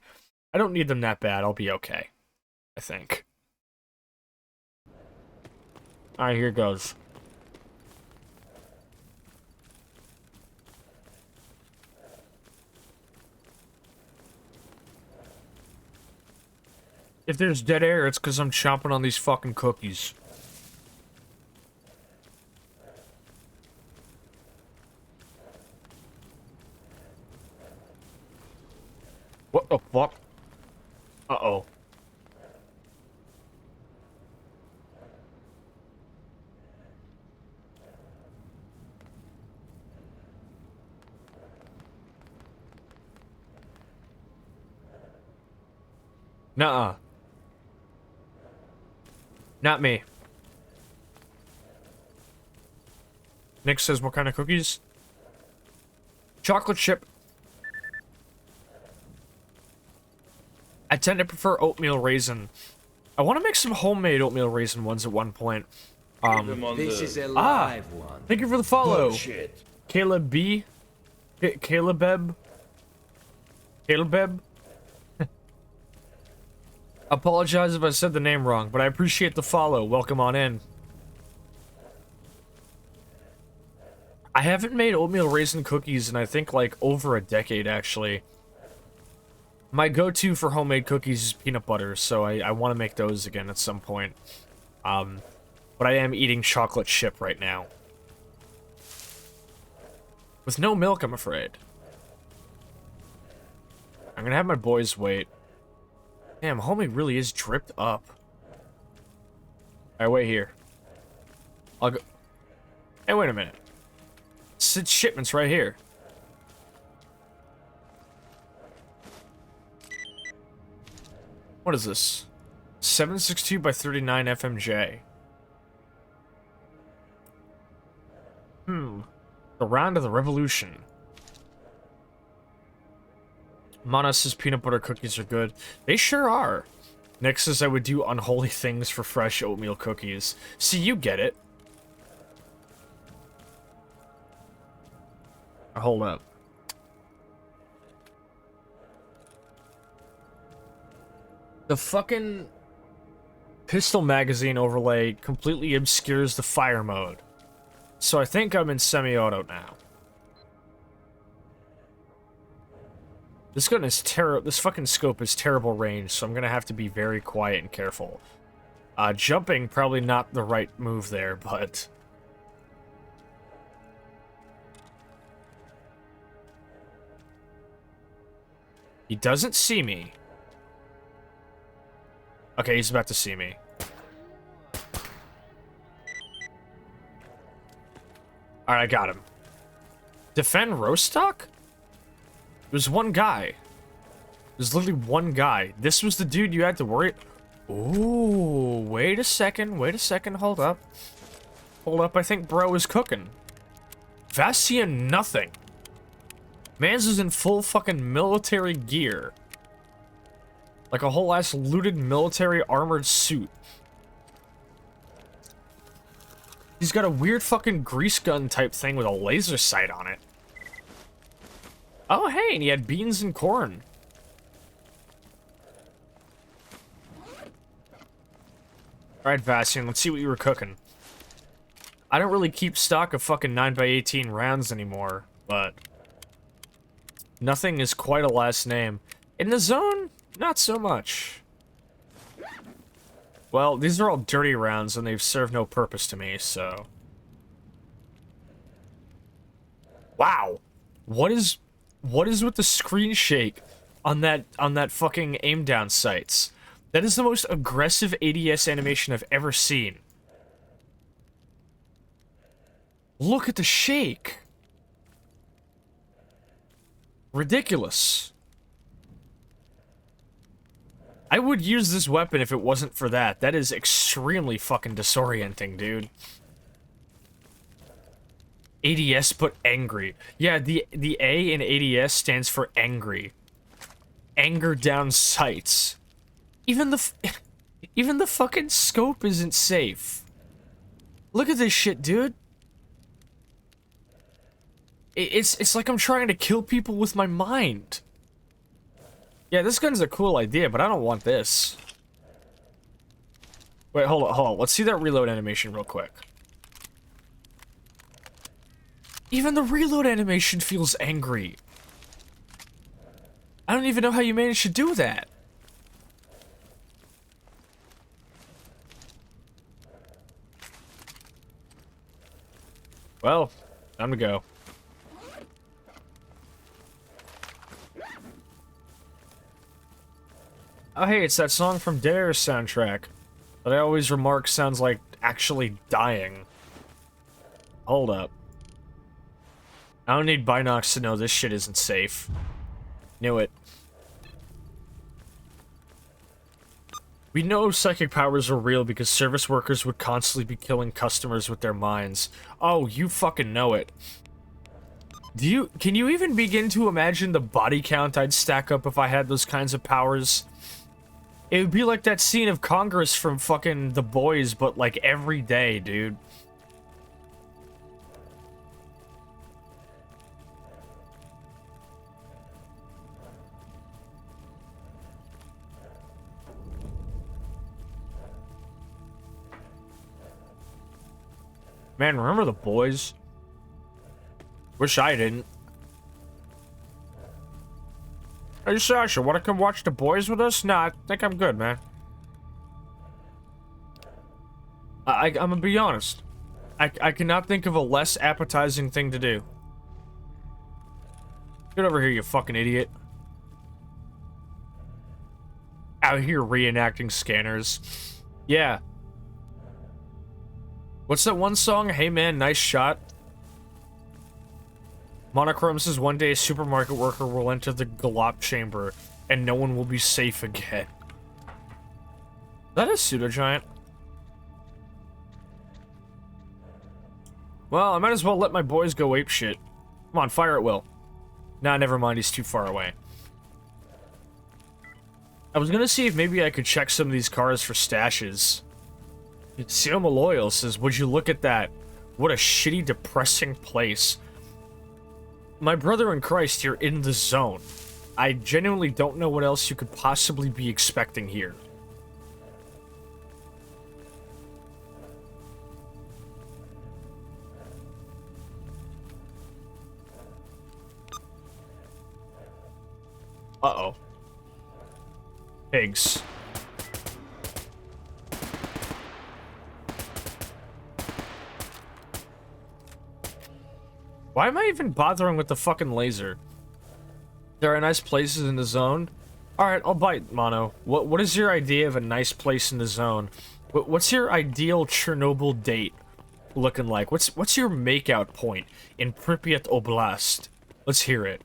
Speaker 2: I don't need them that bad, I'll be okay. I think. Alright, here goes. If there's dead air, it's because I'm chomping on these fucking cookies. What the fuck? Uh-oh. Nuh-uh. Not me. Nick says, what kind of cookies? Chocolate chip. I tend to prefer oatmeal raisin. I want to make some homemade oatmeal raisin ones at one point.
Speaker 3: This is a live one.
Speaker 2: Thank you for the follow.
Speaker 3: Bullshit.
Speaker 2: Caleb B. Calebeb. Calebeb. Apologize if I said the name wrong, but I appreciate the follow. Welcome on in. I haven't made oatmeal raisin cookies in I think like over a decade actually. My go-to for homemade cookies is peanut butter, so I want to make those again at some point. But I am eating chocolate chip right now. With no milk, I'm afraid. I'm gonna have my boys wait. Damn, homie really is dripped up. Alright, wait here. I'll go... Hey, wait a minute. Sid's shipment's right here. What is this? 762 by 39 FMJ. The round of the revolution. Mana says peanut butter cookies are good. They sure are. Nick says I would do unholy things for fresh oatmeal cookies. See, you get it. Hold up. The fucking pistol magazine overlay completely obscures the fire mode. So I think I'm in semi-auto now. This gun is this fucking scope is terrible range, so I'm gonna have to be very quiet and careful. Jumping, probably not the right move there, but... He doesn't see me. Okay, he's about to see me. Alright, I got him. Defend Rostock? There's one guy. There's literally one guy. This was the dude you had to worry... Ooh, wait a second, hold up. Hold up, I think bro is cooking. Vassian nothing. Mans is in full fucking military gear. Like a whole ass looted military armored suit. He's got a weird fucking grease gun type thing with a laser sight on it. Oh hey, and he had beans and corn. Alright, Vassian, let's see what you were cooking. I don't really keep stock of fucking 9x18 rounds anymore, but... Nothing is quite a last name. In the zone, not so much. Well, these are all dirty rounds, and they've served no purpose to me, so... Wow! What is with the screen shake on that fucking aim down sights? That is the most aggressive ADS animation I've ever seen. Look at the shake! Ridiculous. I would use this weapon if it wasn't for that. That is extremely fucking disorienting, dude. ADS but angry. Yeah, the A in ADS stands for angry. Anger down sights. Even the fucking scope isn't safe. Look at this shit, dude. It's like I'm trying to kill people with my mind. Yeah, this gun's a cool idea, but I don't want this. Wait, hold on. Let's see that reload animation real quick. Even the reload animation feels angry. I don't even know how you managed to do that. Well, time to go. Oh, hey, it's that song from Dare's soundtrack that I always remark sounds like actually dying. Hold up. I don't need binocs to know this shit isn't safe. Knew it. We know psychic powers are real because service workers would constantly be killing customers with their minds. Oh, you fucking know it. Can you even begin to imagine the body count I'd stack up if I had those kinds of powers? It would be like that scene of Congress from fucking The Boys, but like every day, dude. Man, remember The Boys? Wish I didn't. Hey, Sasha, wanna come watch The Boys with us? Nah, I think I'm good, man. I'm gonna be honest. I cannot think of a less appetizing thing to do. Get over here, you fucking idiot. Out here reenacting scanners. Yeah. What's that one song? Hey man, nice shot. Monochrome says one day a supermarket worker will enter the Galop chamber and no one will be safe again. Is that a pseudo-giant? Well, I might as well let my boys go apeshit. Come on, fire at will. Nah, never mind, he's too far away. I was gonna see if maybe I could check some of these cars for stashes. Sioma Loyal says, would you look at that? What a shitty, depressing place. My brother in Christ, you're in the zone. I genuinely don't know what else you could possibly be expecting here. Uh-oh. Pigs. Why am I even bothering with the fucking laser? There are nice places in the zone. Alright, I'll bite, Mono. What is your idea of a nice place in the zone? What's your ideal Chernobyl date looking like? What's your makeout point in Pripyat Oblast? Let's hear it.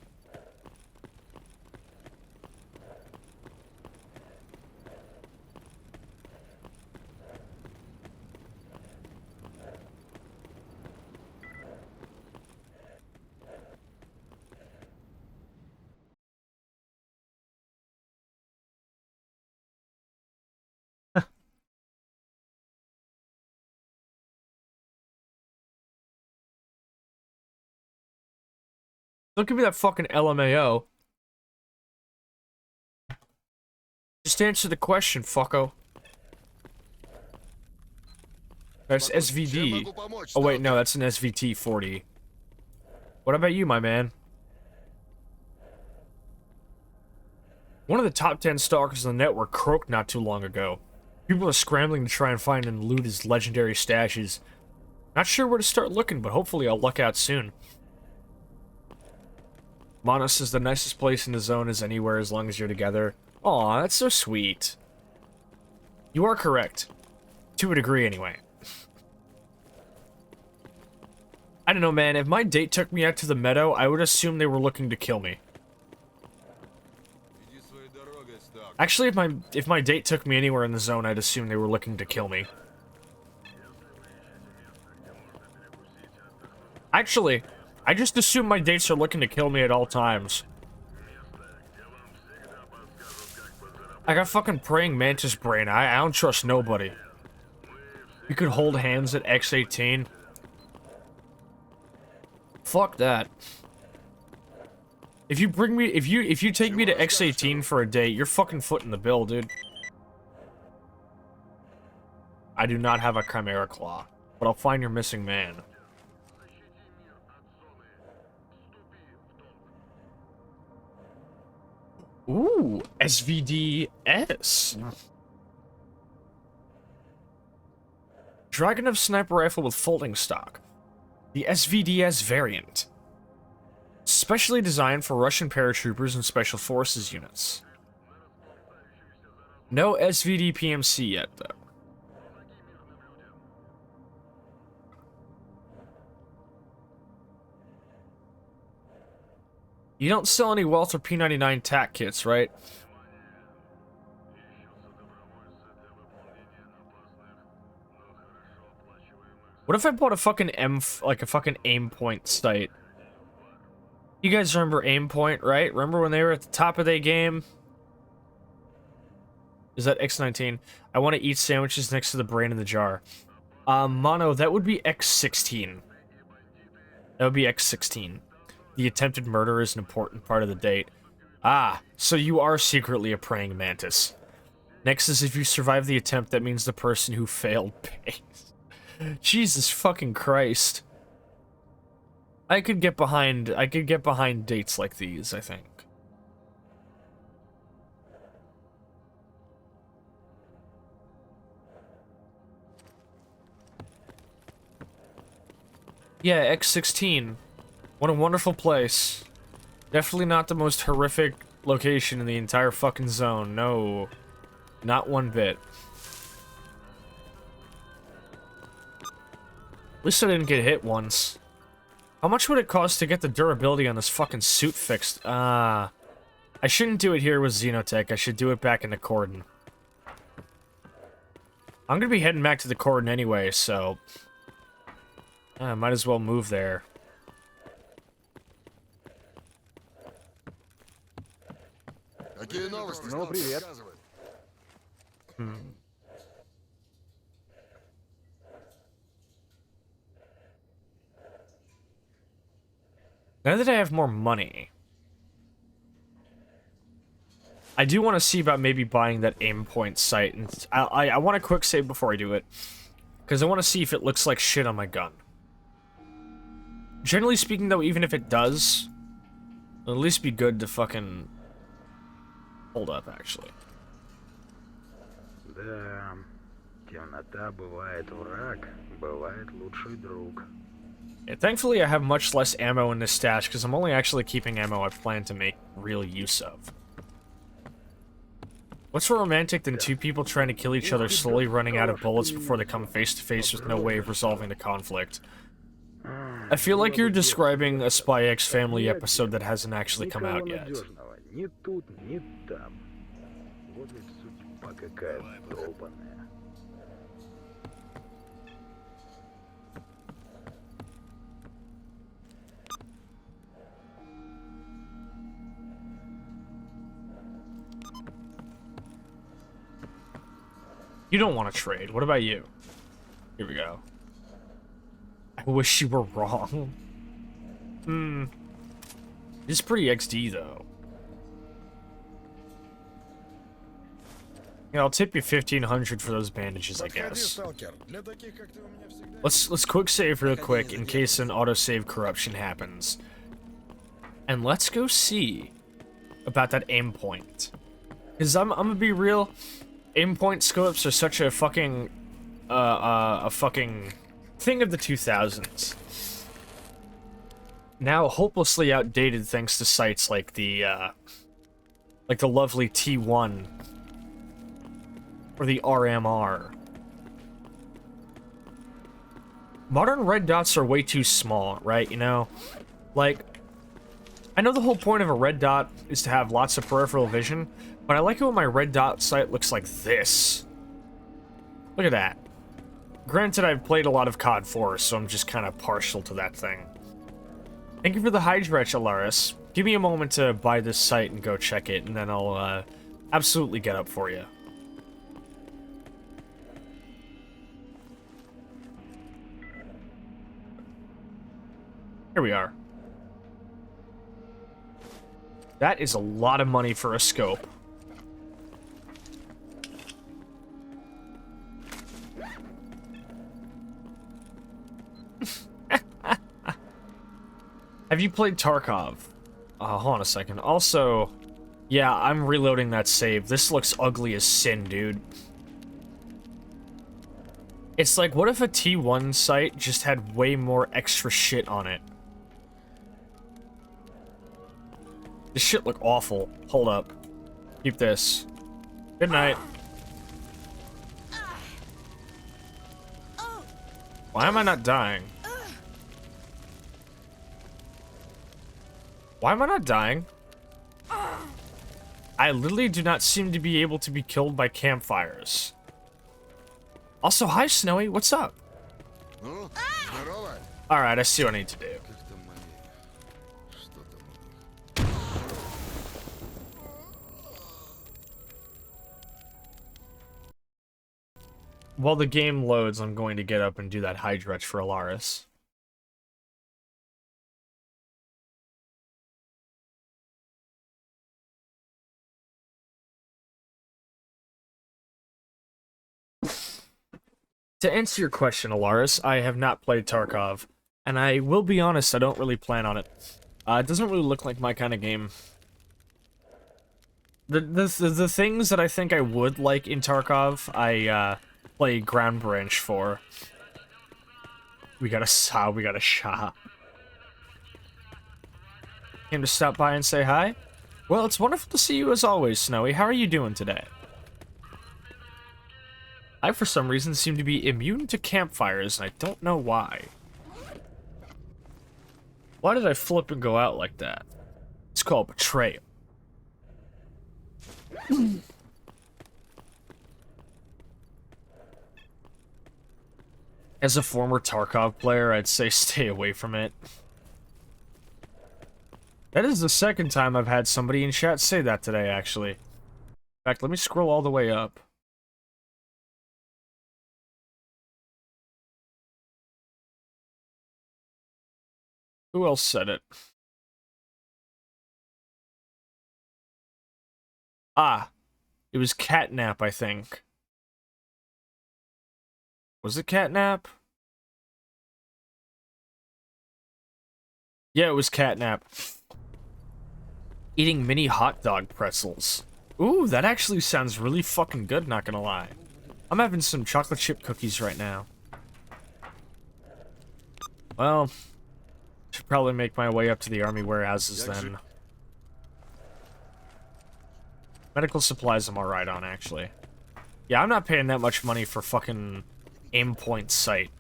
Speaker 2: Don't give me that fucking LMAO. Just answer the question, fucko. That's SVD. Oh wait, no, that's an SVT 40. What about you, my man? One of the top 10 stalkers on the network croaked not too long ago. People are scrambling to try and find and loot his legendary stashes. Not sure where to start looking, but hopefully I'll luck out soon. Mono says the nicest place in the zone is anywhere as long as you're together. Aw, that's so sweet. You are correct. To a degree, anyway. I don't know, man. If my date took me out to the meadow, I would assume they were looking to kill me. Actually, if my date took me anywhere in the zone, I'd assume they were looking to kill me. Actually, I just assume my dates are looking to kill me at all times. I got fucking praying mantis brain. I don't trust nobody. You could hold hands at X18. Fuck that. If you bring me, if you take me to X18 for a date, you're fucking footing the bill, dude. I do not have a Chimera Claw, but I'll find your missing man. Ooh, SVDS. Dragunov sniper rifle with folding stock. The SVDS variant. Specially designed for Russian paratroopers and special forces units. No SVD PMC yet, though. You don't sell any Wealth or P99 TAC kits, right? What if I bought a fucking like a fucking aim point site? You guys remember aim point, right? Remember when they were at the top of their game? Is that X19? I want to eat sandwiches next to the brain in the jar. Mono, that would be X16. That would be X16. The attempted murder is an important part of the date. Ah, so you are secretly a praying mantis. Next is if you survive the attempt, that means the person who failed pays. Jesus fucking Christ. I could get behind dates like these, I think. Yeah, X16. What a wonderful place. Definitely not the most horrific location in the entire fucking zone. No. Not one bit. At least I didn't get hit once. How much would it cost to get the durability on this fucking suit fixed? I shouldn't do it here with Xenotech. I should do it back in the Cordon. I'm gonna be heading back to the Cordon anyway, so... I might as well move there.
Speaker 4: Какие новости? Ну, привет.
Speaker 2: Now that I have more money, I do want to see about maybe buying that aim point site, and I want a quick save before I do it, because I want to see if it looks like shit on my gun. Generally speaking, though, even if it does, it'll at least be good to fucking hold up, actually.
Speaker 1: Да, темнота бывает враг, бывает лучший друг.
Speaker 2: Yeah, thankfully, I have much less ammo in this stash, because I'm only actually keeping ammo I plan to make real use of. What's more romantic than two people trying to kill each other, slowly running out of bullets before they come face to face with no way of resolving the conflict? I feel like you're describing a Spy X Family episode that hasn't actually come out yet.
Speaker 1: Ни тут, ни там. Вот ведь судьба какая долбаная.
Speaker 2: You don't want to trade. What about you? Here we go. I wish you were wrong. It's pretty XD, though. Yeah, I'll tip you 1,500 for those bandages, I guess. Let's quick save real quick in case an autosave corruption happens. And let's go see about that aim point. Because I'm gonna be real, aim point scopes are such a fucking thing of the 2000s. Now hopelessly outdated thanks to sites like the lovely T1 or the RMR. Modern red dots are way too small, right? You know, like, I know the whole point of a red dot is to have lots of peripheral vision, but I like it when my red dot sight looks like this. Look at that. Granted, I've played a lot of COD 4, so I'm just kind of partial to that thing. Thank you for the Hydretch, Alaris. Give me a moment to buy this site and go check it, and then I'll absolutely get up for you. Here we are. That is a lot of money for a scope. Have you played Tarkov? Hold on a second. Also, yeah, I'm reloading that save. This looks ugly as sin, dude. It's like, what if a T1 site just had way more extra shit on it? This shit look awful. Hold up. Keep this. Good night. Why am I not dying? Why am I not dying? I literally do not seem to be able to be killed by campfires. Also, hi Snowy, what's up?
Speaker 4: Ну, здорово.
Speaker 2: Alright, I see what I need to do.
Speaker 4: Как там мои? Что там у них?
Speaker 2: While the game loads, I'm going to get up and do that Hydretch for Alaris. To answer your question, Alaris, I have not played Tarkov, and I will be honest, I don't really plan on it. It doesn't really look like my kind of game. The things that I think I would like in Tarkov, I play Ground Branch for. We got a Saw, we got a Shah. Came to stop by and say hi? Well, it's wonderful to see you as always, Snowy. How are you doing today? I, for some reason, seem to be immune to campfires, and I don't know why. Why did I flip and go out like that? It's called betrayal. As a former Tarkov player, I'd say stay away from it. That is the second time I've had somebody in chat say that today, actually. In fact, let me scroll all the way up. Who else said it? Ah, it was Catnap, I think. Was it Catnap? Yeah, it was Catnap. Eating mini hot dog pretzels. Ooh, that actually sounds really fucking good, not gonna lie. I'm having some chocolate chip cookies right now. Well, should probably make my way up to the army warehouses then. Medical supplies I'm alright on, actually. Yeah, I'm not paying that much money for fucking aim point sight.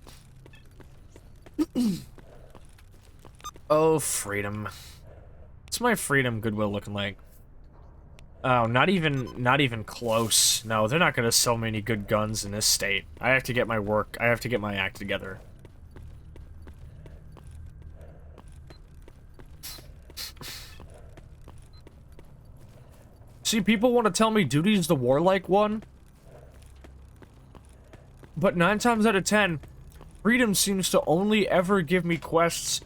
Speaker 2: Oh, freedom. What's my freedom goodwill looking like? Oh, not even close. No, they're not gonna sell me any good guns in this state. I have to get my act together. See, people want to tell me duty's the warlike one. But 9 times out of 10, freedom seems to only ever give me quests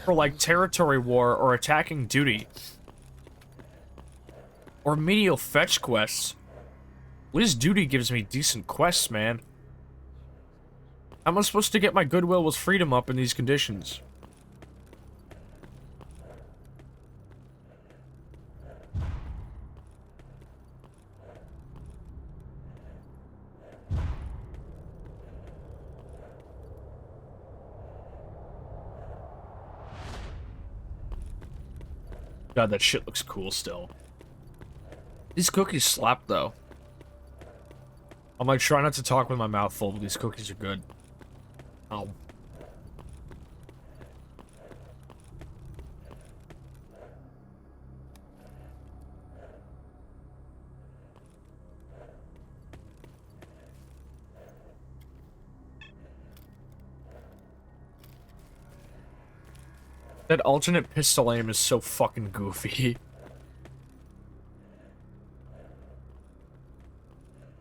Speaker 2: for, like, territory war or attacking duty. Or menial fetch quests. At least duty gives me decent quests, man. How am I supposed to get my goodwill with freedom up in these conditions? God, that shit looks cool still. These cookies slap, though. I'm like, try not to talk with my mouth full, but these cookies are good. Oh. That alternate pistol aim is so fucking goofy.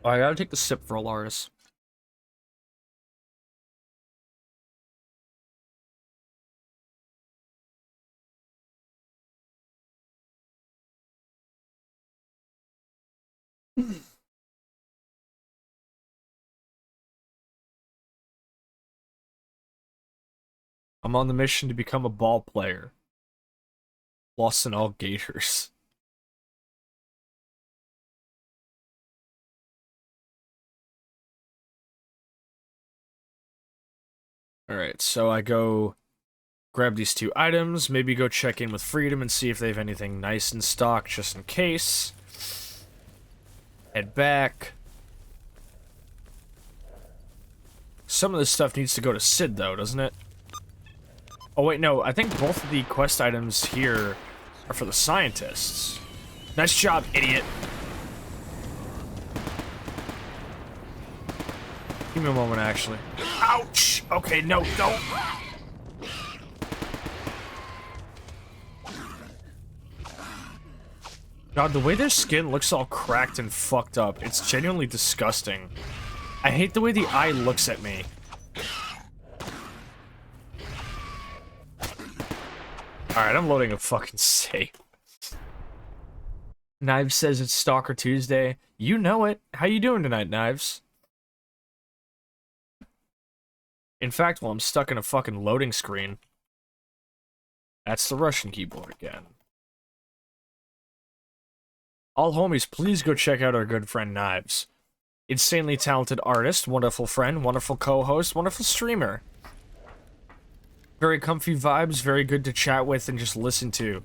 Speaker 2: Oh, I gotta take the sip for Alaris. I'm on the mission to become a ball player. Lost in all gators. Alright, so I go grab these 2 items, maybe go check in with Freedom and see if they have anything nice in stock, just in case. Head back. some of this stuff needs to go to Sid, though, doesn't it? Oh, wait, no. I think both of the quest items here are for the scientists. Nice job, idiot. Give me a moment, actually. Ouch! Okay, no, don't. God, the way their skin looks all cracked and fucked up, it's genuinely disgusting. I hate the way the eye looks at me. Alright, I'm loading a fucking save. Knives says it's Stalker Tuesday. You know it. How you doing tonight, Knives? In fact, well, I'm stuck in a fucking loading screen. That's the Russian keyboard again. All homies, please go check out our good friend Knives. Insanely talented artist, wonderful friend, wonderful co-host, wonderful streamer. Very comfy vibes, very good to chat with and just listen to.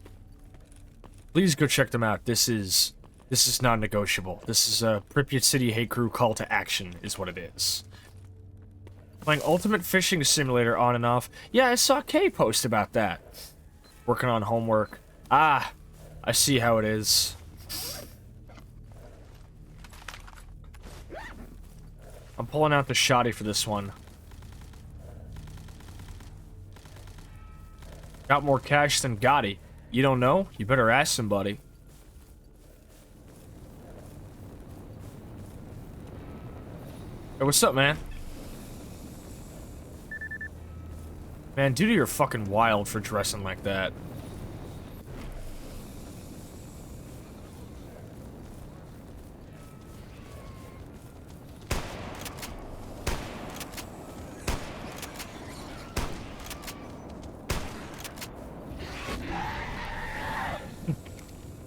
Speaker 2: Please go check them out. This is non-negotiable. This is a Pripyat City Hate Crew call to action, is what it is. Playing Ultimate Fishing Simulator on and off. Yeah, I saw Kay post about that. Working on homework. Ah, I see how it is. I'm pulling out the shotty for this one. Got more cash than Gotti. You don't know? You better ask somebody. Hey, what's up, man? Man, dude, you're fucking wild for dressing like that.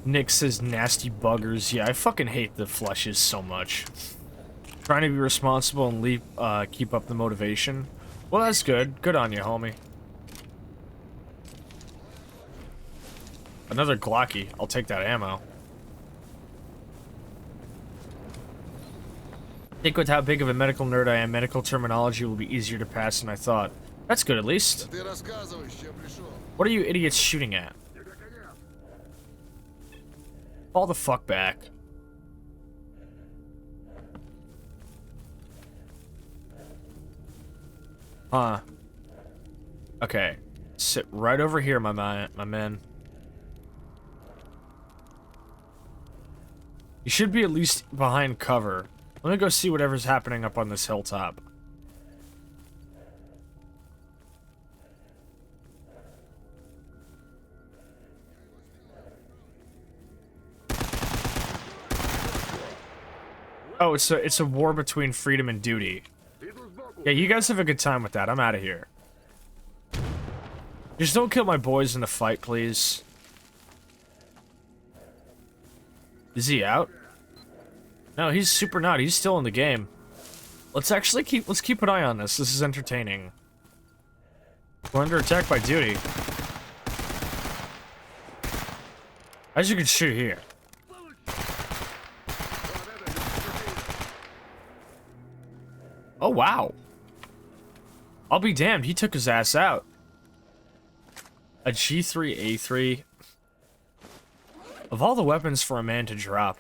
Speaker 2: Nick says nasty buggers. Yeah, I fucking hate the fleshes so much. Trying to be responsible and keep up the motivation. Well, that's good. Good on you, homie. Another Glocky. I'll take that ammo. I think with how big of a medical nerd I am, medical terminology will be easier to pass than I thought. That's good, at least. What are you idiots shooting at? Fall the fuck back. Huh. Okay. Sit right over here, my man. You should be at least behind cover. Let me go see whatever's happening up on this hilltop. Oh, it's a war between freedom and duty. Yeah, you guys have a good time with that. I'm out of here. Just don't kill my boys in the fight, please. Is he out? No, he's super not. He's still in the game. Let's keep an eye on this. This is entertaining. We're under attack by duty. As you can shoot here. Oh, wow. I'll be damned, he took his ass out. A G3A3. Of all the weapons for a man to drop,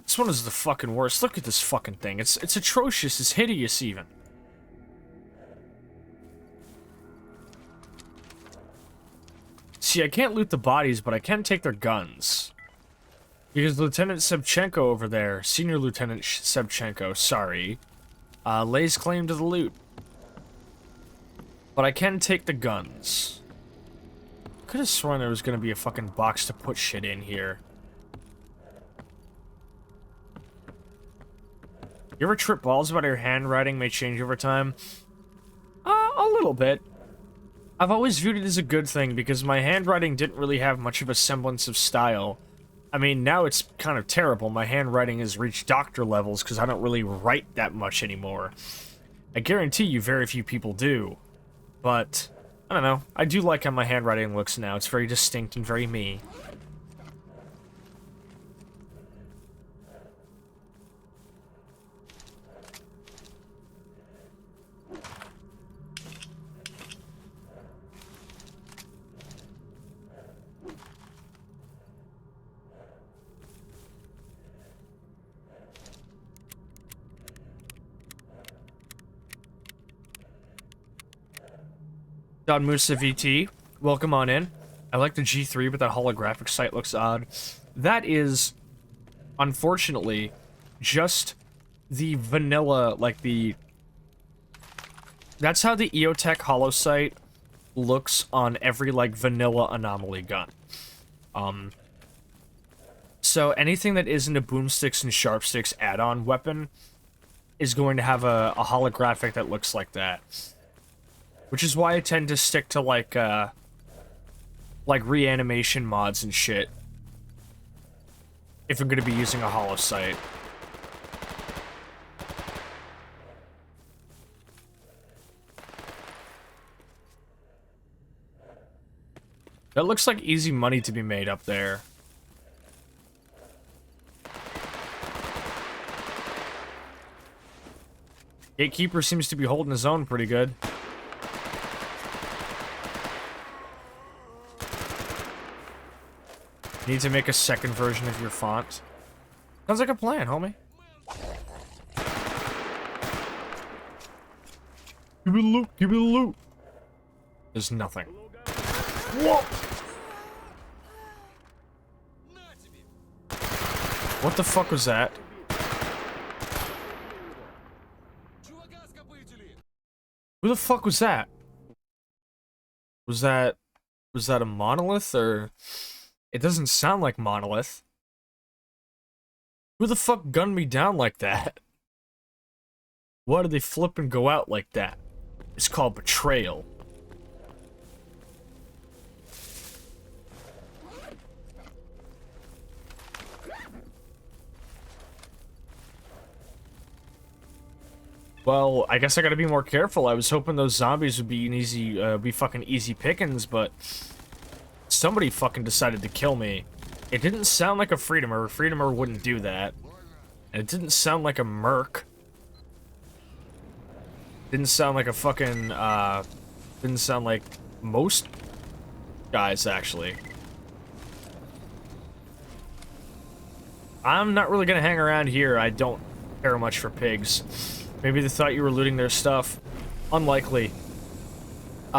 Speaker 2: this one is the fucking worst. Look at this fucking thing. It's atrocious. It's hideous, even. See, I can't loot the bodies, but I can take their guns. Because Lieutenant Sebchenko over there, Senior Lieutenant Sebchenko, sorry, lays claim to the loot. But I can take the guns. Could have sworn there was gonna be a fucking box to put shit in here. You ever trip balls about your handwriting may change over time? A little bit. I've always viewed it as a good thing because my handwriting didn't really have much of a semblance of style. I mean, now it's kind of terrible. My handwriting has reached doctor levels because I don't really write that much anymore. I guarantee you very few people do. But, I don't know. I do like how my handwriting looks now. It's very distinct and very me. Don Musa VT, welcome on in. I like the G3, but that holographic sight looks odd. That is, unfortunately, just the vanilla, like the... That's how the EOTech holo sight looks on every, like, vanilla anomaly gun. So anything that isn't a boomsticks and sharpsticks add-on weapon is going to have a holographic that looks like that. Which is why I tend to stick to, like reanimation mods and shit. If I'm gonna be using a holo sight. That looks like easy money to be made up there. Gatekeeper seems to be holding his own pretty good. Need to make a second version of your font. Sounds like a plan, homie. Give me the loot, give me the loot. There's nothing. Whoa! What the fuck was that? Who the fuck was that? Was that a monolith, or... It doesn't sound like monolith. Who the fuck gunned me down like that? Why did they flip and go out like that? It's called betrayal. Well, I guess I gotta be more careful. I was hoping those zombies would be an easy, be fucking easy pickings, but somebody fucking decided to kill me. It didn't sound like a Freedomer. A Freedomer wouldn't do that. And it didn't sound like a merc. Didn't sound like a fucking, didn't sound like most guys, actually. I'm not really gonna hang around here. I don't care much for pigs. Maybe they thought you were looting their stuff. Unlikely.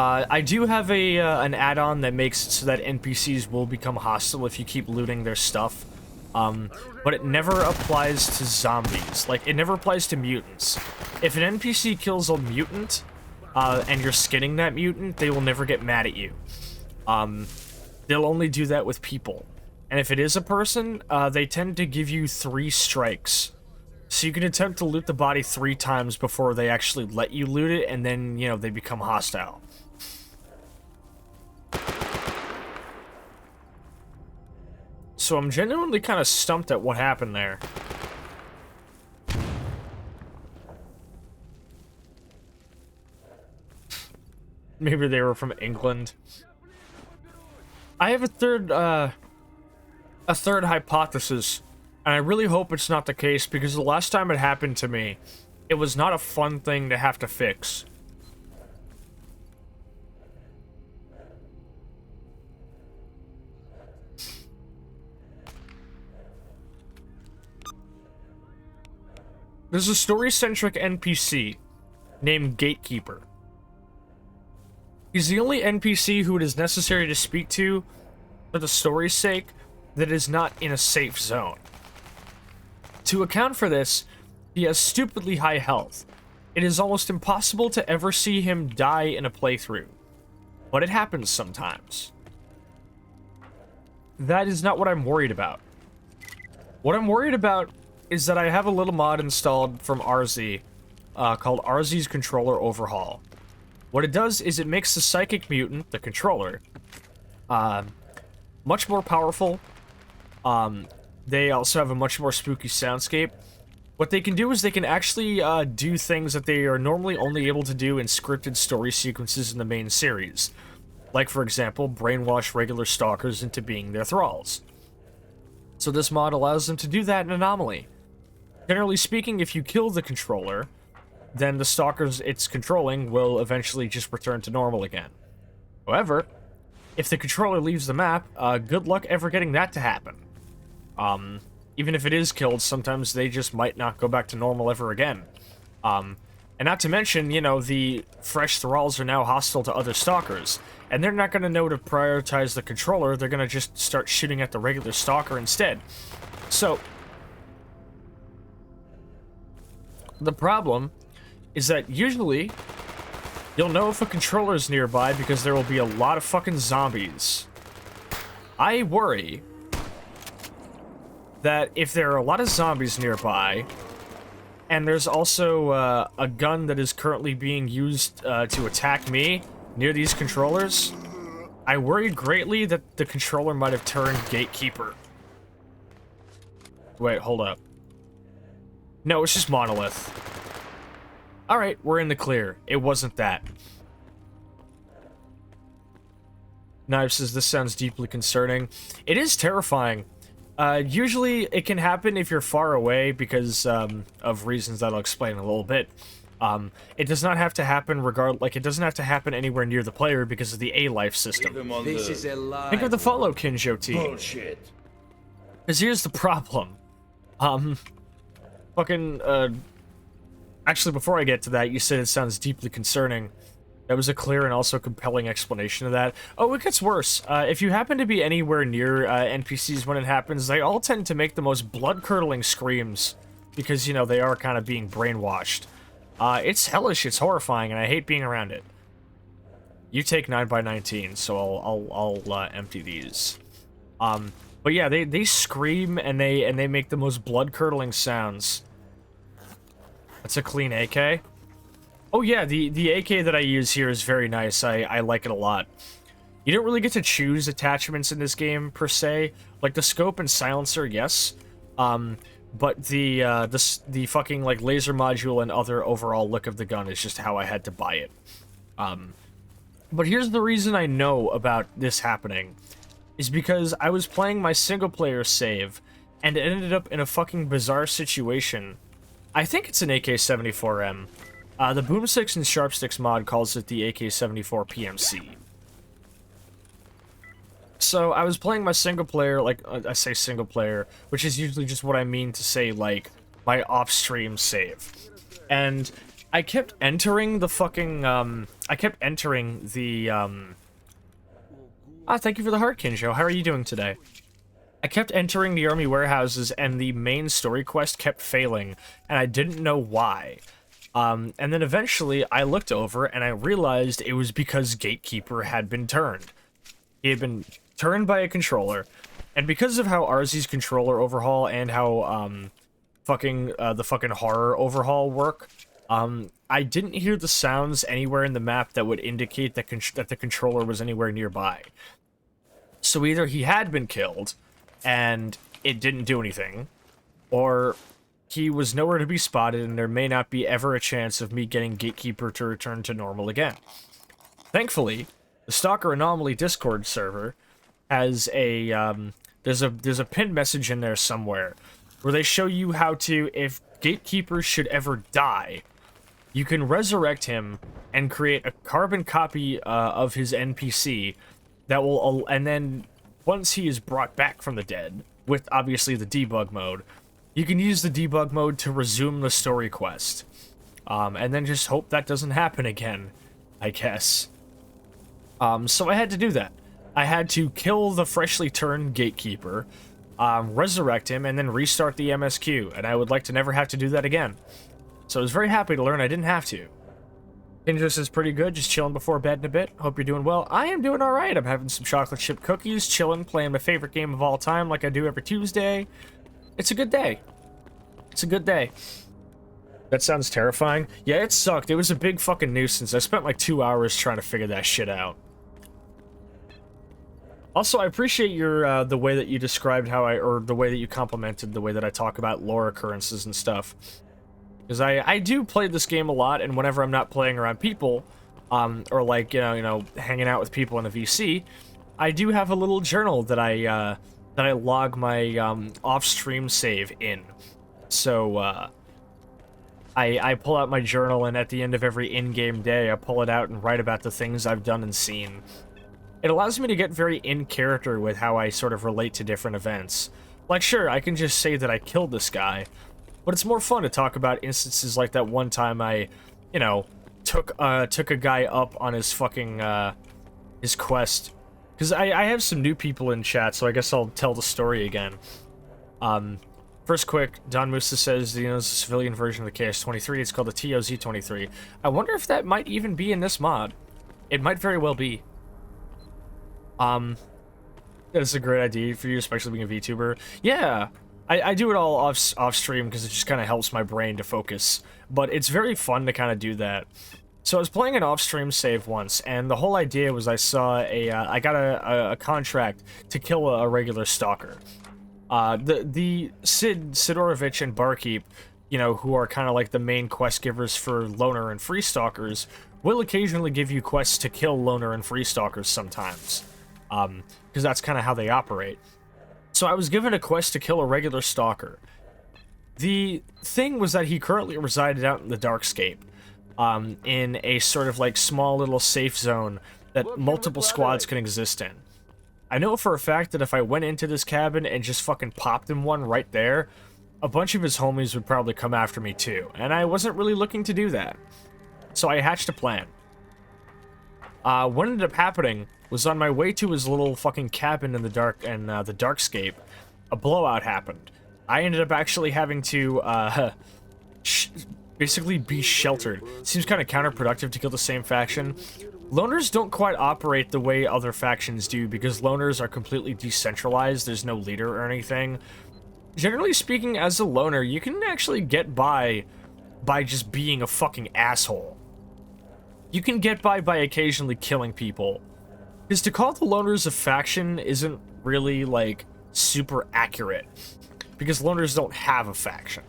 Speaker 2: I do have an add-on that makes it so that NPCs will become hostile if you keep looting their stuff. But it never applies to zombies. Like, it never applies to mutants. If an NPC kills a mutant, and you're skinning that mutant, they will never get mad at you. They'll only do that with people. And if it is a person, they tend to give you 3 strikes. So you can attempt to loot the body 3 times before they actually let you loot it, and then, you know, they become hostile. So I'm genuinely kind of stumped at what happened there. Maybe they were from England. I have a third hypothesis, and I really hope it's not the case, because the last time it happened to me, it was not a fun thing to have to fix. There's a story-centric NPC named Gatekeeper. He's the only NPC who it is necessary to speak to for the story's sake that is not in a safe zone. To account for this, he has stupidly high health. It is almost impossible to ever see him die in a playthrough, but it happens sometimes. That is not what I'm worried about. What I'm worried about is that I have a little mod installed from RZ called RZ's Controller Overhaul. What it does is it makes the Psychic Mutant, the controller, much more powerful. They also have a much more spooky soundscape. What they can do is they can actually do things that they are normally only able to do in scripted story sequences in the main series. Like, for example, brainwash regular stalkers into being their thralls. So this mod allows them to do that in Anomaly. Generally speaking, if you kill the controller, then the stalkers it's controlling will eventually just return to normal again. However, if the controller leaves the map, good luck ever getting that to happen. Even if it is killed, sometimes they just might not go back to normal ever again. And not to mention, you know, the fresh thralls are now hostile to other stalkers. And they're not going to know to prioritize the controller, they're going to just start shooting at the regular stalker instead. So, the problem is that usually, you'll know if a controller's nearby because there will be a lot of fucking zombies. I worry that if there are a lot of zombies nearby, and there's also a gun that is currently being used to attack me near these controllers, I worry greatly that the controller might have turned Gatekeeper. Wait, hold up. No, it's just Monolith. Alright, we're in the clear. It wasn't that. Knives says, this sounds deeply concerning. It is terrifying. Usually it can happen if you're far away because of reasons that I'll explain in a little bit. It does not have to happen it doesn't have to happen anywhere near the player because of the A-life system.
Speaker 3: This is a lie.
Speaker 2: Think of the follow Kinjo T.
Speaker 4: Bullshit.
Speaker 2: Because here's the problem. Actually, before I get to that, you said it sounds deeply concerning. That was a clear and also compelling explanation of that. Oh, it gets worse. If you happen to be anywhere near NPCs when it happens, they all tend to make the most blood-curdling screams. Because, you know, they are kind of being brainwashed. It's hellish, it's horrifying, and I hate being around it. You take 9x19, so I'll empty these. But yeah, they scream and they make the most blood-curdling sounds. That's a clean AK. Oh yeah, the AK that I use here is very nice. I like it a lot. You don't really get to choose attachments in this game, per se. Like, the scope and silencer, yes. But the fucking, like, laser module and other overall look of the gun is just how I had to buy it. But here's the reason I know about this happening. Is because I was playing my single-player save, and it ended up in a fucking bizarre situation. I think it's an AK-74M. The Boomsticks and Sharpsticks mod calls it the AK-74 PMC. So, I was playing my single-player, like, I say single-player, which is usually just what I mean to say, like, my off-stream save. And I kept entering the fucking, thank you for the heart, Kinjo. How are you doing today? I kept entering the army warehouses, and the main story quest kept failing, and I didn't know why. And then eventually, I looked over, and I realized it was because Gatekeeper had been turned. He had been turned by a controller, and because of how RZ's controller overhaul and how, the fucking horror overhaul work, I didn't hear the sounds anywhere in the map that would indicate that the controller was anywhere nearby. So either he had been killed, and it didn't do anything, or he was nowhere to be spotted, and there may not be ever a chance of me getting Gatekeeper to return to normal again. Thankfully, the Stalker Anomaly Discord server has a, there's a pinned message in there somewhere, where they show you how to, if Gatekeeper should ever die, you can resurrect him and create a carbon copy of his NPC that will, and then once he is brought back from the dead, with obviously the debug mode, you can use the debug mode to resume the story quest. And then just hope that doesn't happen again, I guess. So I had to do that. I had to kill the freshly turned Gatekeeper, resurrect him, and then restart the MSQ, and I would like to never have to do that again. So I was very happy to learn I didn't have to. Kinjo is pretty good, just chilling before bed in a bit. Hope you're doing well. I am doing alright. I'm having some chocolate chip cookies, chilling, playing my favorite game of all time like I do every Tuesday. It's a good day. It's a good day. That sounds terrifying. Yeah, it sucked. It was a big fucking nuisance. I spent like 2 hours trying to figure that shit out. Also, I appreciate your, the way that you described or the way that you complimented the way that I talk about lore occurrences and stuff. Because I do play this game a lot, and whenever I'm not playing around people, or like, you know, hanging out with people in a VC, I do have a little journal that I log my, off-stream save in. So, I pull out my journal, and at the end of every in-game day, I pull it out and write about the things I've done and seen. It allows me to get very in character with how I sort of relate to different events. Like, sure, I can just say that I killed this guy, but it's more fun to talk about instances like that one time I you know, took a guy up on his fucking his quest. Because I have some new people in chat, so I guess I'll tell the story again. First quick, Don Musa says, you know, it's a civilian version of the KS-23. It's called the TOZ-23. I wonder if that might even be in this mod. It might very well be. That's a great idea for you, especially being a VTuber. Yeah, I do it all off stream because it just kind of helps my brain to focus. But it's very fun to kind of do that. So I was playing an off-stream save once, and the whole idea was I saw I got a contract to kill a regular stalker. The Sidorovich and Barkeep, you know, who are kind of like the main quest givers for loner and free stalkers, will occasionally give you quests to kill loner and free stalkers sometimes. Because that's kind of how they operate. So I was given a quest to kill a regular stalker. The thing was that he currently resided out in the Darkscape, in a sort of like small little safe zone that multiple squads can exist in. I know for a fact that if I went into this cabin and just fucking popped him one right there, a bunch of his homies would probably come after me too, and I wasn't really looking to do that. So I hatched a plan. What ended up happening was on my way to his little fucking cabin in the dark and the Darkscape, a blowout happened. I ended up actually having to basically be sheltered. Seems kind of counterproductive to kill the same faction. Loners don't quite operate the way other factions do because loners are completely decentralized. There's no leader or anything. Generally speaking, as a loner, you can actually get by just being a fucking asshole. You can get by occasionally killing people. Because to call the loners a faction isn't really, like, super accurate. Because loners don't have a faction.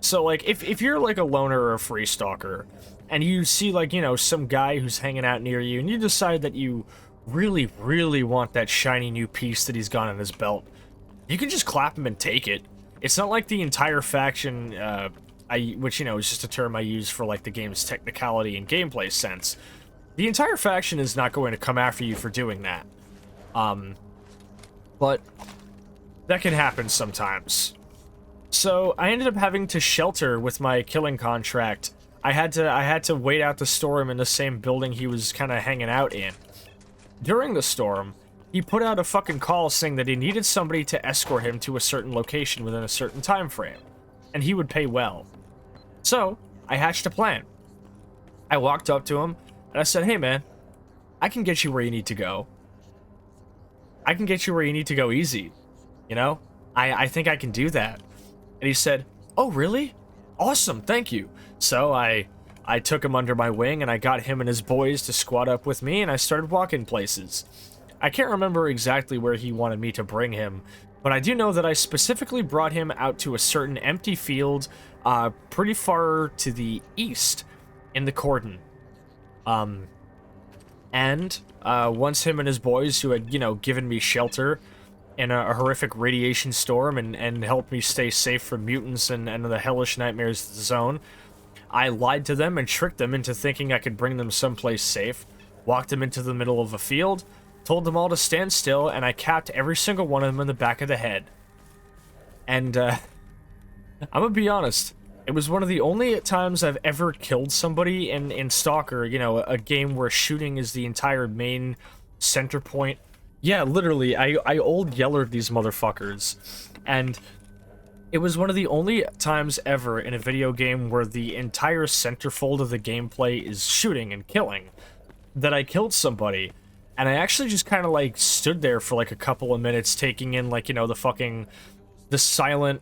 Speaker 2: So, like, if you're, like, a loner or a free stalker, and you see, like, you know, some guy who's hanging out near you, and you decide that you really, really want that shiny new piece that he's got on his belt, you can just clap him and take it. It's not like the entire faction, which, you know, is just a term I use for, like, the game's technicality and gameplay sense. The entire faction is not going to come after you for doing that. But that can happen sometimes. So I ended up having to shelter with my killing contract. I had to wait out the storm in the same building he was kind of hanging out in. During the storm, he put out a fucking call saying that he needed somebody to escort him to a certain location within a certain time frame, and he would pay well. So I hatched a plan. I walked up to him and I said, "Hey man, I can get you where you need to go. I can get you where you need to go easy. You know? I think I can do that." And he said, "Oh really? Awesome, thank you." So I took him under my wing and I got him and his boys to squad up with me and I started walking places. I can't remember exactly where he wanted me to bring him, but I do know that I specifically brought him out to a certain empty field pretty far to the east in the cordon. Once him and his boys, who had, you know, given me shelter in a horrific radiation storm and helped me stay safe from mutants and the hellish nightmares of the zone, I lied to them and tricked them into thinking I could bring them someplace safe, walked them into the middle of a field, told them all to stand still, and I capped every single one of them in the back of the head. And, I'm gonna be honest, it was one of the only times I've ever killed somebody in Stalker, you know, a game where shooting is the entire main center point. Yeah, literally, I old yellered these motherfuckers, and it was one of the only times ever in a video game where the entire centerfold of the gameplay is shooting and killing that I killed somebody. And I actually just kind of, like, stood there for, like, a couple of minutes taking in, like, you know, the silent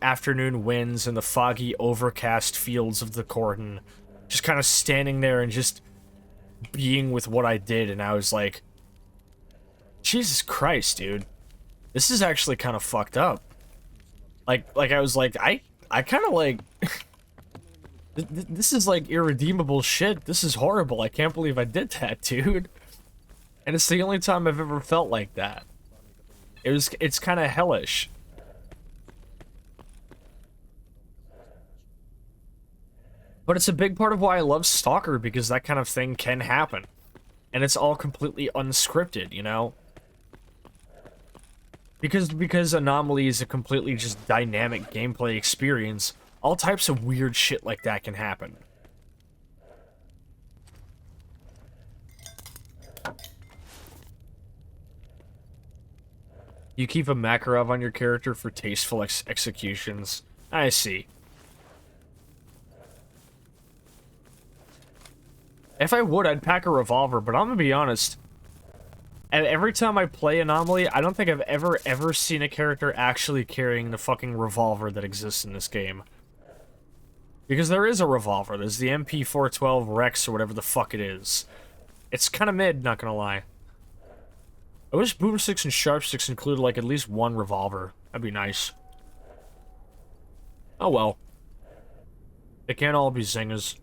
Speaker 2: afternoon winds and the foggy, overcast fields of the cordon. Just kind of standing there and just being with what I did. And I was like, Jesus Christ, dude. This is actually kind of fucked up. Like I was like, I kind of, like... This is, like, irredeemable shit. This is horrible. I can't believe I did that, dude. And it's the only time I've ever felt like that. It's kind of hellish. But it's a big part of why I love Stalker, because that kind of thing can happen. And it's all completely unscripted, you know? Because Anomaly is a completely just dynamic gameplay experience, All types of weird shit like that can happen. You keep a Makarov on your character for tasteful executions. I see. If I would, I'd pack a revolver, but I'm gonna be honest. And every time I play Anomaly, I don't think I've ever seen a character actually carrying the fucking revolver that exists in this game. Because there is a revolver. There's the MP412 Rex or whatever the fuck it is. It's kind of mid, not gonna lie. I wish boomsticks and sharpsticks included, like, at least one revolver. That'd be nice. Oh well. They can't all be zingers.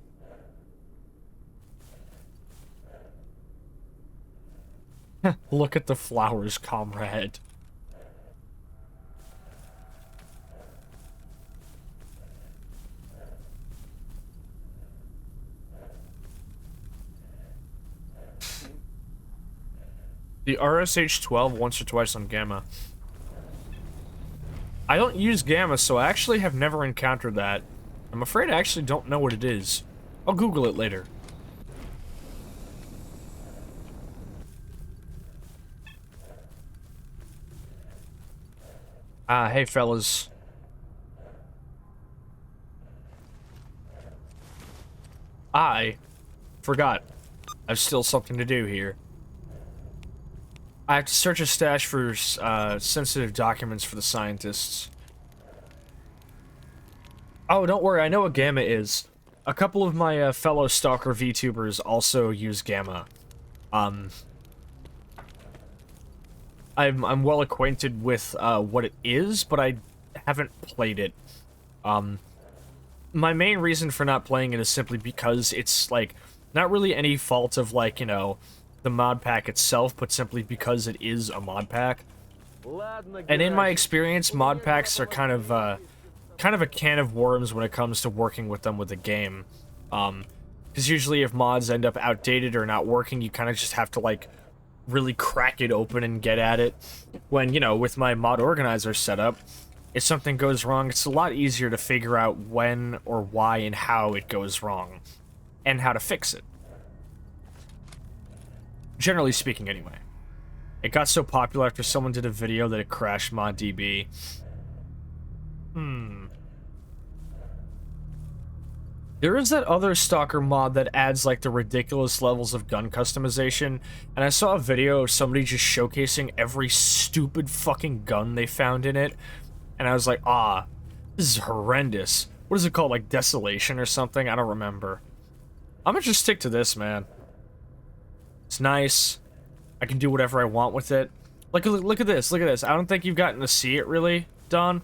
Speaker 2: Look at the flowers, comrade. The RSH-12 once or twice on Gamma. I don't use Gamma, so I actually have never encountered that. I'm afraid I actually don't know what it is. I'll Google it later. Hey fellas. I forgot. I've still something to do here. I have to search a stash for sensitive documents for the scientists. Oh, don't worry, I know what Gamma is. A couple of my fellow Stalker VTubers also use Gamma. I'm well acquainted with what it is, but I haven't played it. My main reason for not playing it is simply because it's, like, not really any fault of, like, you know, the mod pack itself, but simply because it is a mod pack. And in my experience, mod packs are kind of a can of worms when it comes to working with them with the game. Because usually if mods end up outdated or not working, you kind of just have to, like, really crack it open and get at it. When, you know, with my mod organizer setup, if something goes wrong, it's a lot easier to figure out when or why and how it goes wrong, and how to fix it. Generally speaking, anyway. It got so popular after someone did a video that it crashed ModDB. There is that other Stalker mod that adds, like, the ridiculous levels of gun customization, and I saw a video of somebody just showcasing every stupid fucking gun they found in it, and I was like, this is horrendous. What is it called, like, Desolation or something? I don't remember. I'm gonna just stick to this, man. It's nice. I can do whatever I want with it. Look at this, look at this. I don't think you've gotten to see it, really, Don,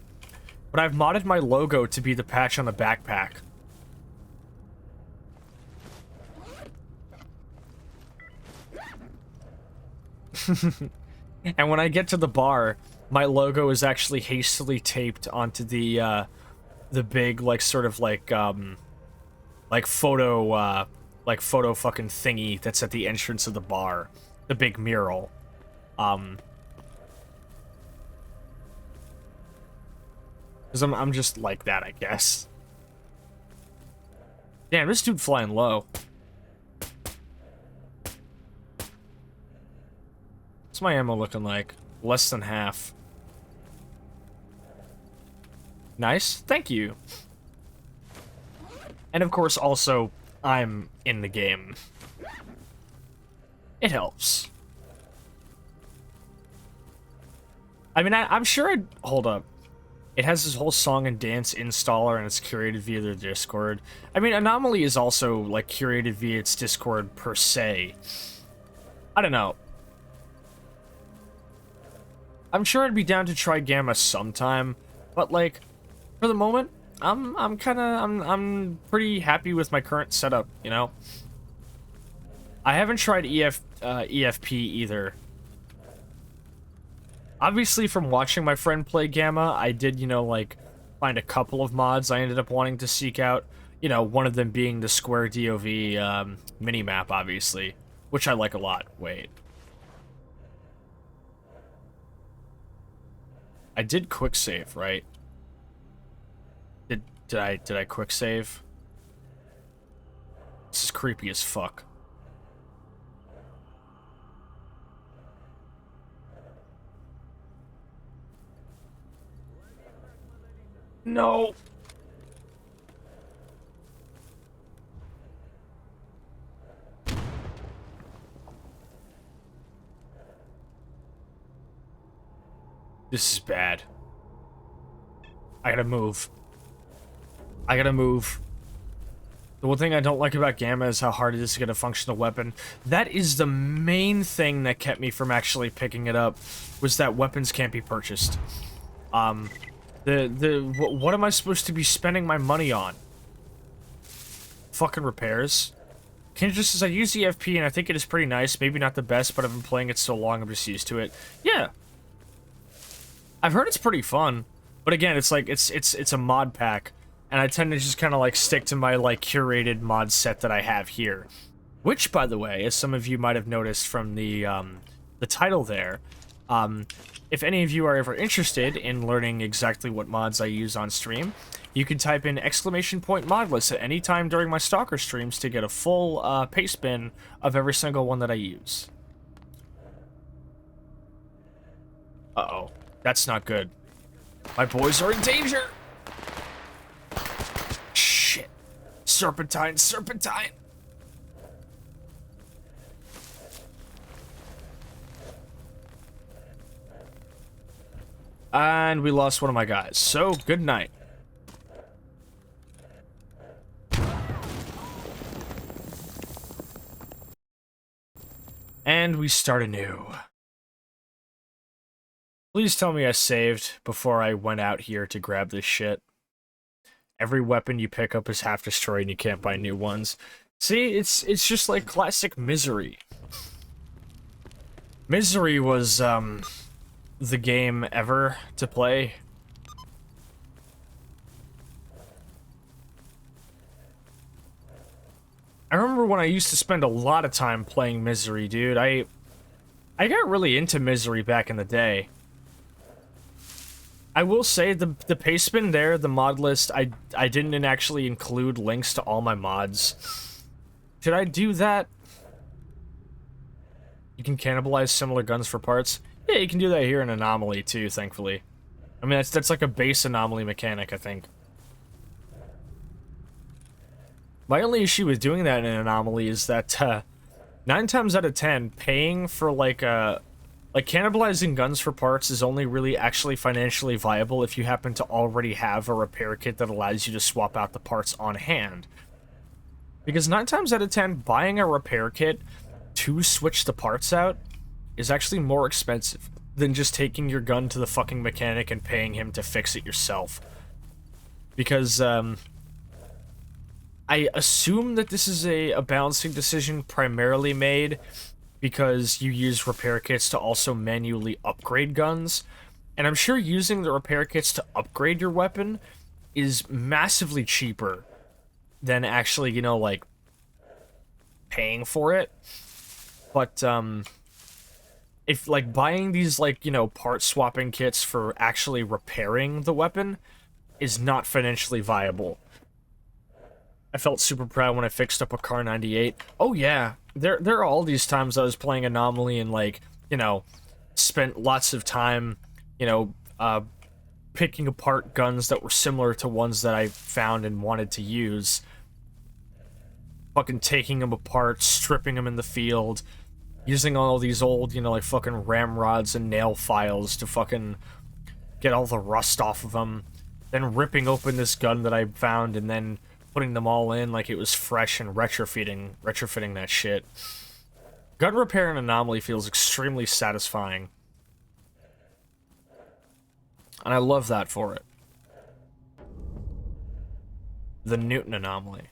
Speaker 2: but I've modded my logo to be the patch on the backpack. And when I get to the bar, my logo is actually hastily taped onto the big, like, sort of like photo fucking thingy that's at the entrance of the bar. The big mural. Because I'm just like that, I guess. Damn, this dude flying low. What's my ammo looking like? Less than half. Nice, thank you. And of course, also, I'm in the game. It helps. I mean, I'm sure I'd... Hold up. It has this whole song and dance installer, and it's curated via their Discord. I mean, Anomaly is also, like, curated via its Discord per se. I don't know. I'm sure I'd be down to try Gamma sometime, but, like, for the moment, I'm pretty happy with my current setup, you know? I haven't tried EFP either. Obviously, from watching my friend play Gamma, I did, you know, like, find a couple of mods I ended up wanting to seek out. You know, one of them being the Square DOV minimap, obviously, which I like a lot. Wait. I did quick save, right? Did I quick save? This is creepy as fuck. No. This is bad. I gotta move. I gotta move. The one thing I don't like about Gamma is how hard it is to get a functional weapon. That is the main thing that kept me from actually picking it up, was that weapons can't be purchased. What am I supposed to be spending my money on? Fucking repairs. Can just as I use the FP and I think it is pretty nice, maybe not the best, but I've been playing it so long I'm just used to it. Yeah. I've heard it's pretty fun, but again, it's like it's a mod pack, and I tend to just kind of like stick to my like curated mod set that I have here. Which, by the way, as some of you might have noticed from the title there, if any of you are ever interested in learning exactly what mods I use on stream, you can type in !mod list at any time during my Stalker streams to get a full paste bin of every single one that I use. Uh-oh. That's not good. My boys are in danger! Shit. Serpentine, serpentine! And we lost one of my guys, so good night. And we start anew. Please tell me I saved before I went out here to grab this shit. Every weapon you pick up is half destroyed and you can't buy new ones. See, it's just like classic Misery. Misery was, the game ever to play. I remember when I used to spend a lot of time playing Misery, dude. I got really into Misery back in the day. I will say the paste bin there, the mod list, I didn't actually include links to all my mods. Should I do that? You can cannibalize similar guns for parts. Yeah, you can do that here in Anomaly too, thankfully. I mean, that's like a base Anomaly mechanic, I think. My only issue with doing that in Anomaly is that 9 times out of 10, paying for like cannibalizing guns for parts is only really actually financially viable if you happen to already have a repair kit that allows you to swap out the parts on hand. Because 9 times out of 10, buying a repair kit to switch the parts out is actually more expensive than just taking your gun to the fucking mechanic and paying him to fix it yourself. Because, I assume that this is a balancing decision primarily made because you use repair kits to also manually upgrade guns. And I'm sure using the repair kits to upgrade your weapon is massively cheaper than actually, you know, like, paying for it. But, if, like, buying these, like, you know, part swapping kits for actually repairing the weapon is not financially viable. I felt super proud when I fixed up a Car 98. Oh yeah, there are all these times I was playing Anomaly and, like, you know, spent lots of time, you know, picking apart guns that were similar to ones that I found and wanted to use. Fucking taking them apart, stripping them in the field, using all these old, you know, like, fucking ramrods and nail files to fucking get all the rust off of them. Then ripping open this gun that I found and then putting them all in like it was fresh and retrofitting that shit. Gun repair in Anomaly feels extremely satisfying. And I love that for it. The Newton Anomaly.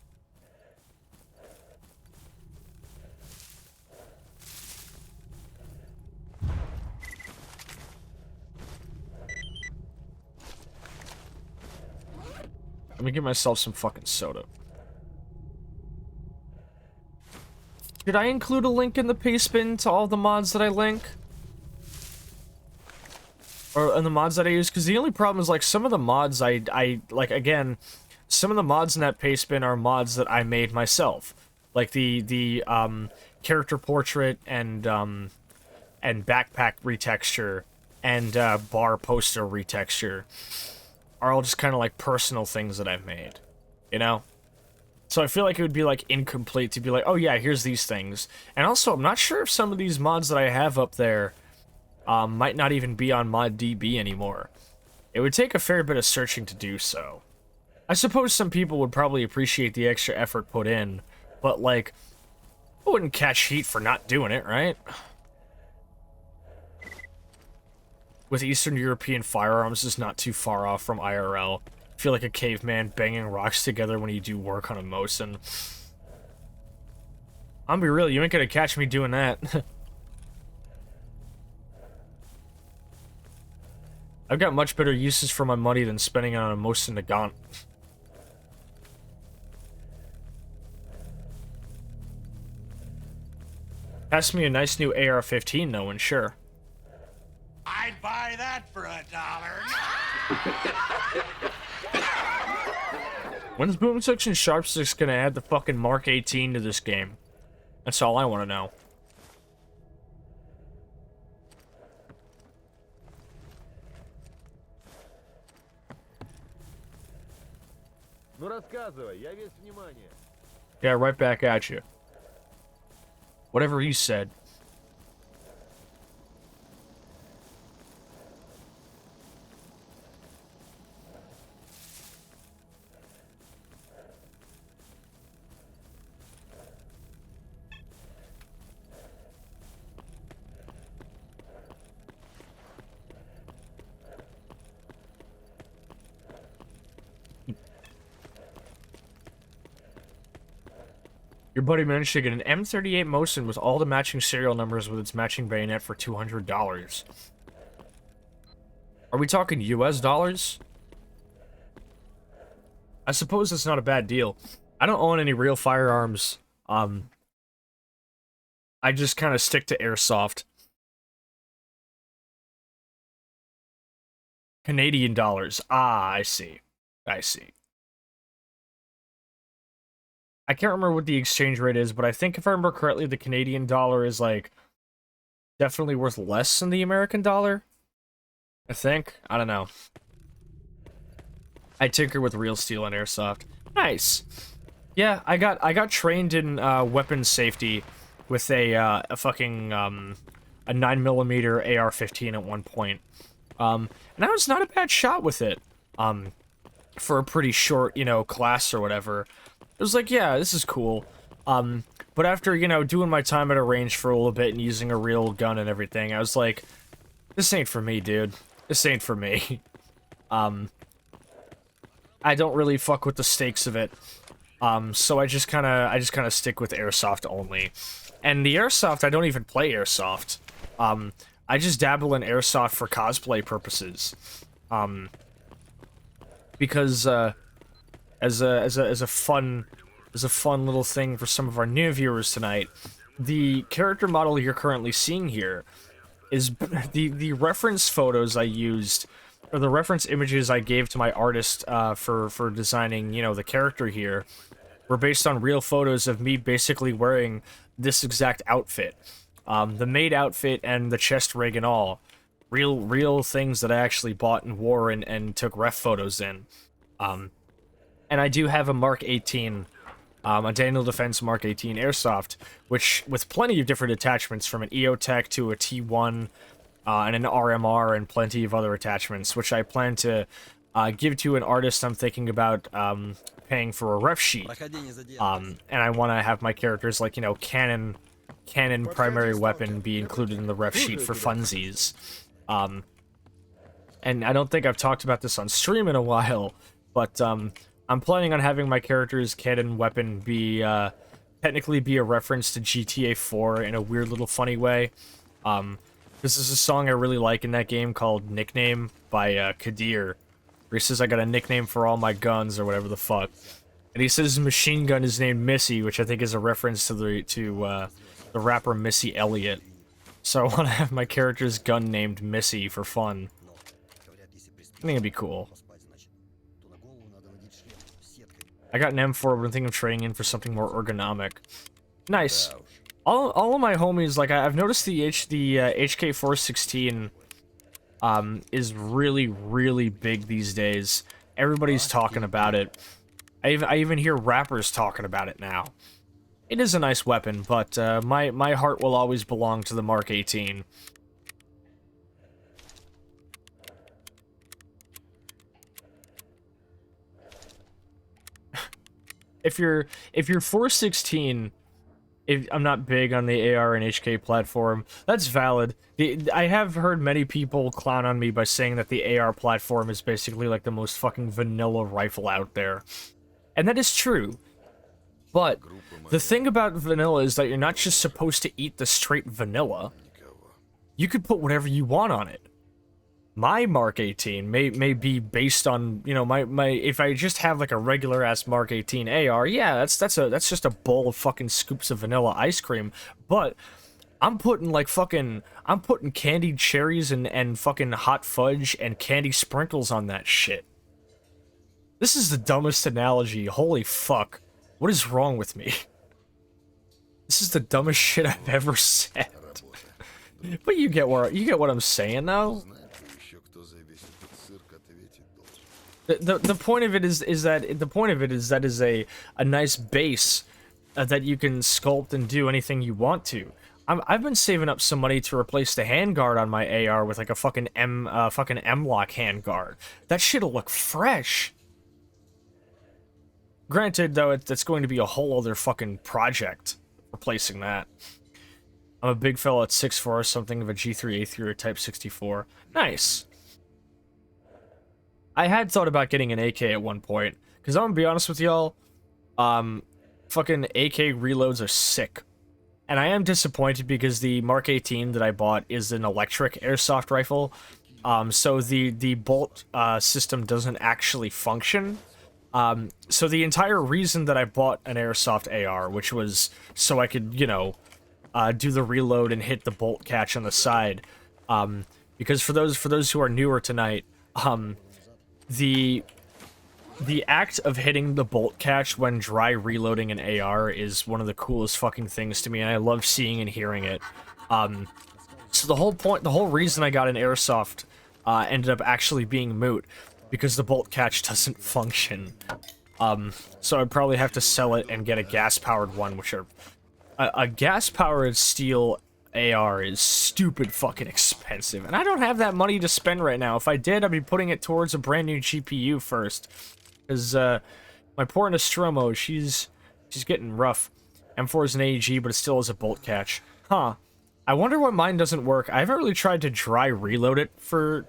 Speaker 2: Let me give myself some fucking soda. Should I include a link in the paste bin to all the mods that I link? Or in the mods that I use? Because the only problem is, like, some of the mods I like, again, some of the mods in that paste bin are mods that I made myself. Like the character portrait and backpack retexture and bar poster retexture are all just kind of like personal things that I've made, you know? So I feel like it would be like incomplete to be like, oh yeah, here's these things. And also, I'm not sure if some of these mods that I have up there might not even be on ModDB anymore. It would take a fair bit of searching to do so. I suppose some people would probably appreciate the extra effort put in, but like, I wouldn't catch heat for not doing it, right? With Eastern European firearms is not too far off from IRL. I feel like a caveman banging rocks together when you do work on a Mosin. I'll be real, you ain't gonna catch me doing that. I've got much better uses for my money than spending it on a Mosin Nagant. Pass me a nice new AR-15 though, and sure.
Speaker 3: I'd buy that for $1.
Speaker 2: When's Boomsticks and Sharpsticks gonna add the fucking Mark 18 to this game? That's all I want to know.
Speaker 1: Ну рассказывай, я весь внимание.
Speaker 2: Yeah, right back at you. Whatever you said. Your buddy managed to get an M38 Mosin with all the matching serial numbers with its matching bayonet for $200. Are we talking US dollars? I suppose it's not a bad deal. I don't own any real firearms. I just kind of stick to airsoft. Canadian dollars. Ah, I see. I see. I can't remember what the exchange rate is, but I think if I remember correctly, the Canadian dollar is, like, definitely worth less than the American dollar. I think. I don't know. I tinker with real steel and airsoft. Nice. Yeah, I got trained in weapons safety with a fucking a 9mm AR-15 at one point. And I was not a bad shot with it. For a pretty short, you know, class or whatever. It was like, yeah, this is cool. But after, you know, doing my time at a range for a little bit and using a real gun and everything, I was like, this ain't for me, dude. This ain't for me. I don't really fuck with the stakes of it. So I just kind of stick with airsoft only. And the airsoft, I don't even play airsoft. I just dabble in airsoft for cosplay purposes. Because as a fun little thing for some of our new viewers tonight, the character model you're currently seeing here is the reference photos I used, or the reference images I gave to my artist for designing, you know, the character here, were based on real photos of me basically wearing this exact outfit. The maid outfit and the chest rig and all. Real things that I actually bought and wore and took ref photos in. And I do have a Mark 18, a Daniel Defense Mark 18 Airsoft, which, with plenty of different attachments, from an EOTech to a T1, and an RMR, and plenty of other attachments, which I plan to give to an artist I'm thinking about paying for a ref sheet. And I want to have my characters, like, you know, cannon primary weapon be included in the ref sheet for funsies. And I don't think I've talked about this on stream in a while, but I'm planning on having my character's cannon weapon be, technically be a reference to GTA 4 in a weird little funny way. This is a song I really like in that game called Nickname by Kadir, where he says I got a nickname for all my guns or whatever the fuck. And he says his machine gun is named Missy, which I think is a reference to the rapper Missy Elliott. So I want to have my character's gun named Missy for fun. I think it'd be cool. I got an M4, but I'm thinking of trading in for something more ergonomic. Nice.
Speaker 4: Да уж.
Speaker 2: All of my homies, like I've noticed the HK416 is really big these days. Everybody's talking about it. I even hear rappers talking about it now. It is a nice weapon, but my heart will always belong to the Mark 18. If you're 416, if I'm not big on the AR and HK platform, that's valid. I have heard many people clown on me by saying that the AR platform is basically like the most fucking vanilla rifle out there. And that is true. But the thing about vanilla is that you're not just supposed to eat the straight vanilla. You could put whatever you want on it. My Mark 18 may be based on, you know, my if I just have like a regular ass Mark 18 AR, yeah, that's just a bowl of fucking scoops of vanilla ice cream. But I'm putting candied cherries and fucking hot fudge and candy sprinkles on that shit. This is the dumbest analogy. Holy fuck. What is wrong with me? This is the dumbest shit I've ever said. But you get what I'm saying though. The point of it is that is a nice base that you can sculpt and do anything you want to. I've been saving up some money to replace the handguard on my AR with like a fucking M-lock handguard. That shit'll look fresh. Granted, though, that's going to be a whole other fucking project, replacing that. I'm a big fella at 6'4", something of a G3A3 or Type 64. Nice. I had thought about getting an AK at one point, because I'm gonna be honest with y'all, fucking AK reloads are sick. And I am disappointed because the Mark 18 that I bought is an electric airsoft rifle, so the bolt system doesn't actually function. So the entire reason that I bought an airsoft AR, which was so I could, you know, do the reload and hit the bolt catch on the side, because for those who are newer tonight, the act of hitting the bolt catch when dry reloading an AR is one of the coolest fucking things to me, and I love seeing and hearing it. So the whole reason I got an airsoft ended up actually being moot, because the bolt catch doesn't function. So I'd probably have to sell it and get a gas-powered one, which are... A gas-powered steel AR is stupid fucking expensive, and I don't have that money to spend right now. If I did, I'd be putting it towards a brand new GPU first. Because, my poor Nostromo, she's getting rough. M4 is an AEG, but it still has a bolt catch. Huh. I wonder why mine doesn't work. I haven't really tried to dry reload it per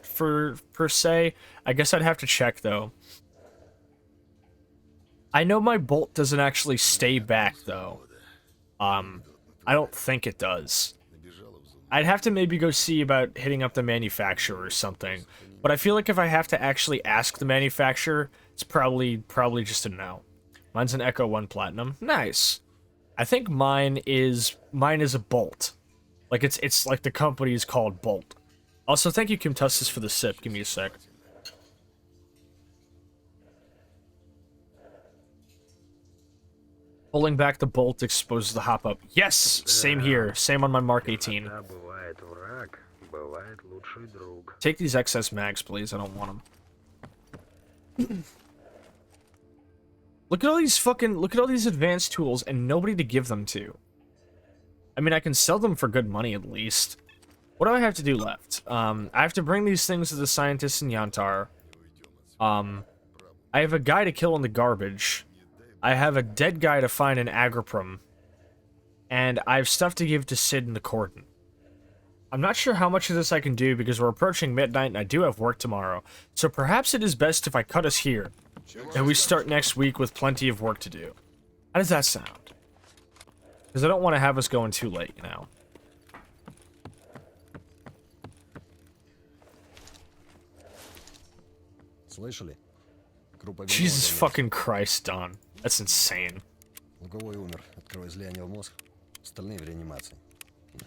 Speaker 2: se. I guess I'd have to check, though. I know my bolt doesn't actually stay back, though. I don't think it does. I'd have to maybe go see about hitting up the manufacturer or something. But I feel like if I have to actually ask the manufacturer, it's probably just a no. Mine's an Echo 1 Platinum. Nice. I think mine is a Bolt. Like it's like the company is called Bolt. Also, thank you, Kim Tussis, for the sip. Give me a sec. Pulling back the bolt exposes the hop up. Yes, same here. Same on my Mark 18.
Speaker 1: Когда бывает враг, бывает лучший друг.
Speaker 2: Take these excess mags, please. I don't want them. Look at all these advanced tools and nobody to give them to. I mean, I can sell them for good money at least. What do I have to do left? I have to bring these things to the scientists in Yantar. I have a guy to kill in the garbage. I have a dead guy to find in Agriprum. And I have stuff to give to Sid in the Cordon. I'm not sure how much of this I can do because we're approaching midnight and I do have work tomorrow. So perhaps it is best if I cut us here. And we start next week with plenty of work to do. How does that sound? Because I don't want to have us going too late, you know.
Speaker 4: Слышали? Группа
Speaker 2: Jesus fucking Christ, Don. That's insane.
Speaker 4: Луговой умер от кровоизлияния в мозг. Остальные в реанимации.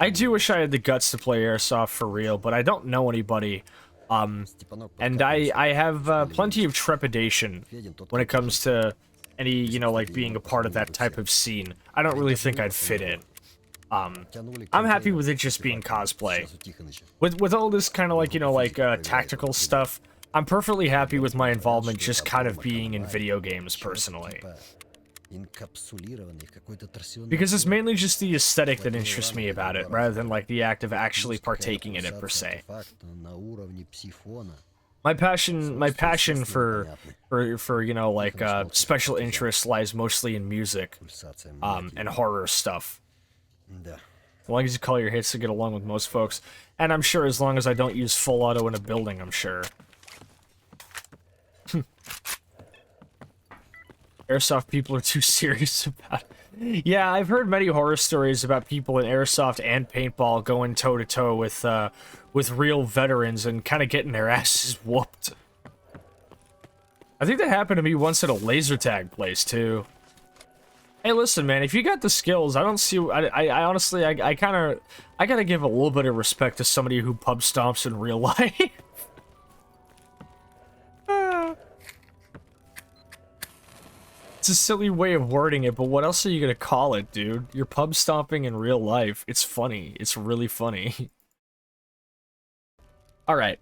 Speaker 2: I do wish I had the guts to play Airsoft for real, but I don't know anybody. And I have plenty of trepidation when it comes to you know, like being a part of that type of scene. I don't really think I'd fit in. I'm happy with it just being cosplay. With all this kind of like, you know, like tactical stuff, I'm perfectly happy with my involvement just kind of being in video games personally. Because it's mainly just the aesthetic that interests me about it, rather than like the act of actually partaking in it per se. My passion for you know, like special interests lies mostly in music, and horror stuff. As long as you call your hits to get along with most folks, and I'm sure as long as I don't use full auto in a building, I'm sure. Airsoft people are too serious about it. Yeah, I've heard many horror stories about people in airsoft and paintball going toe to toe with real veterans and kind of getting their asses whooped. I think that happened to me once at a laser tag place too. Hey, listen, man, if you got the skills, I don't see. I honestly, I gotta give a little bit of respect to somebody who pub stomps in real life. It's a silly way of wording it, but what else are you gonna call it, dude? You're pub stomping in real life. It's funny. It's really funny. Alright.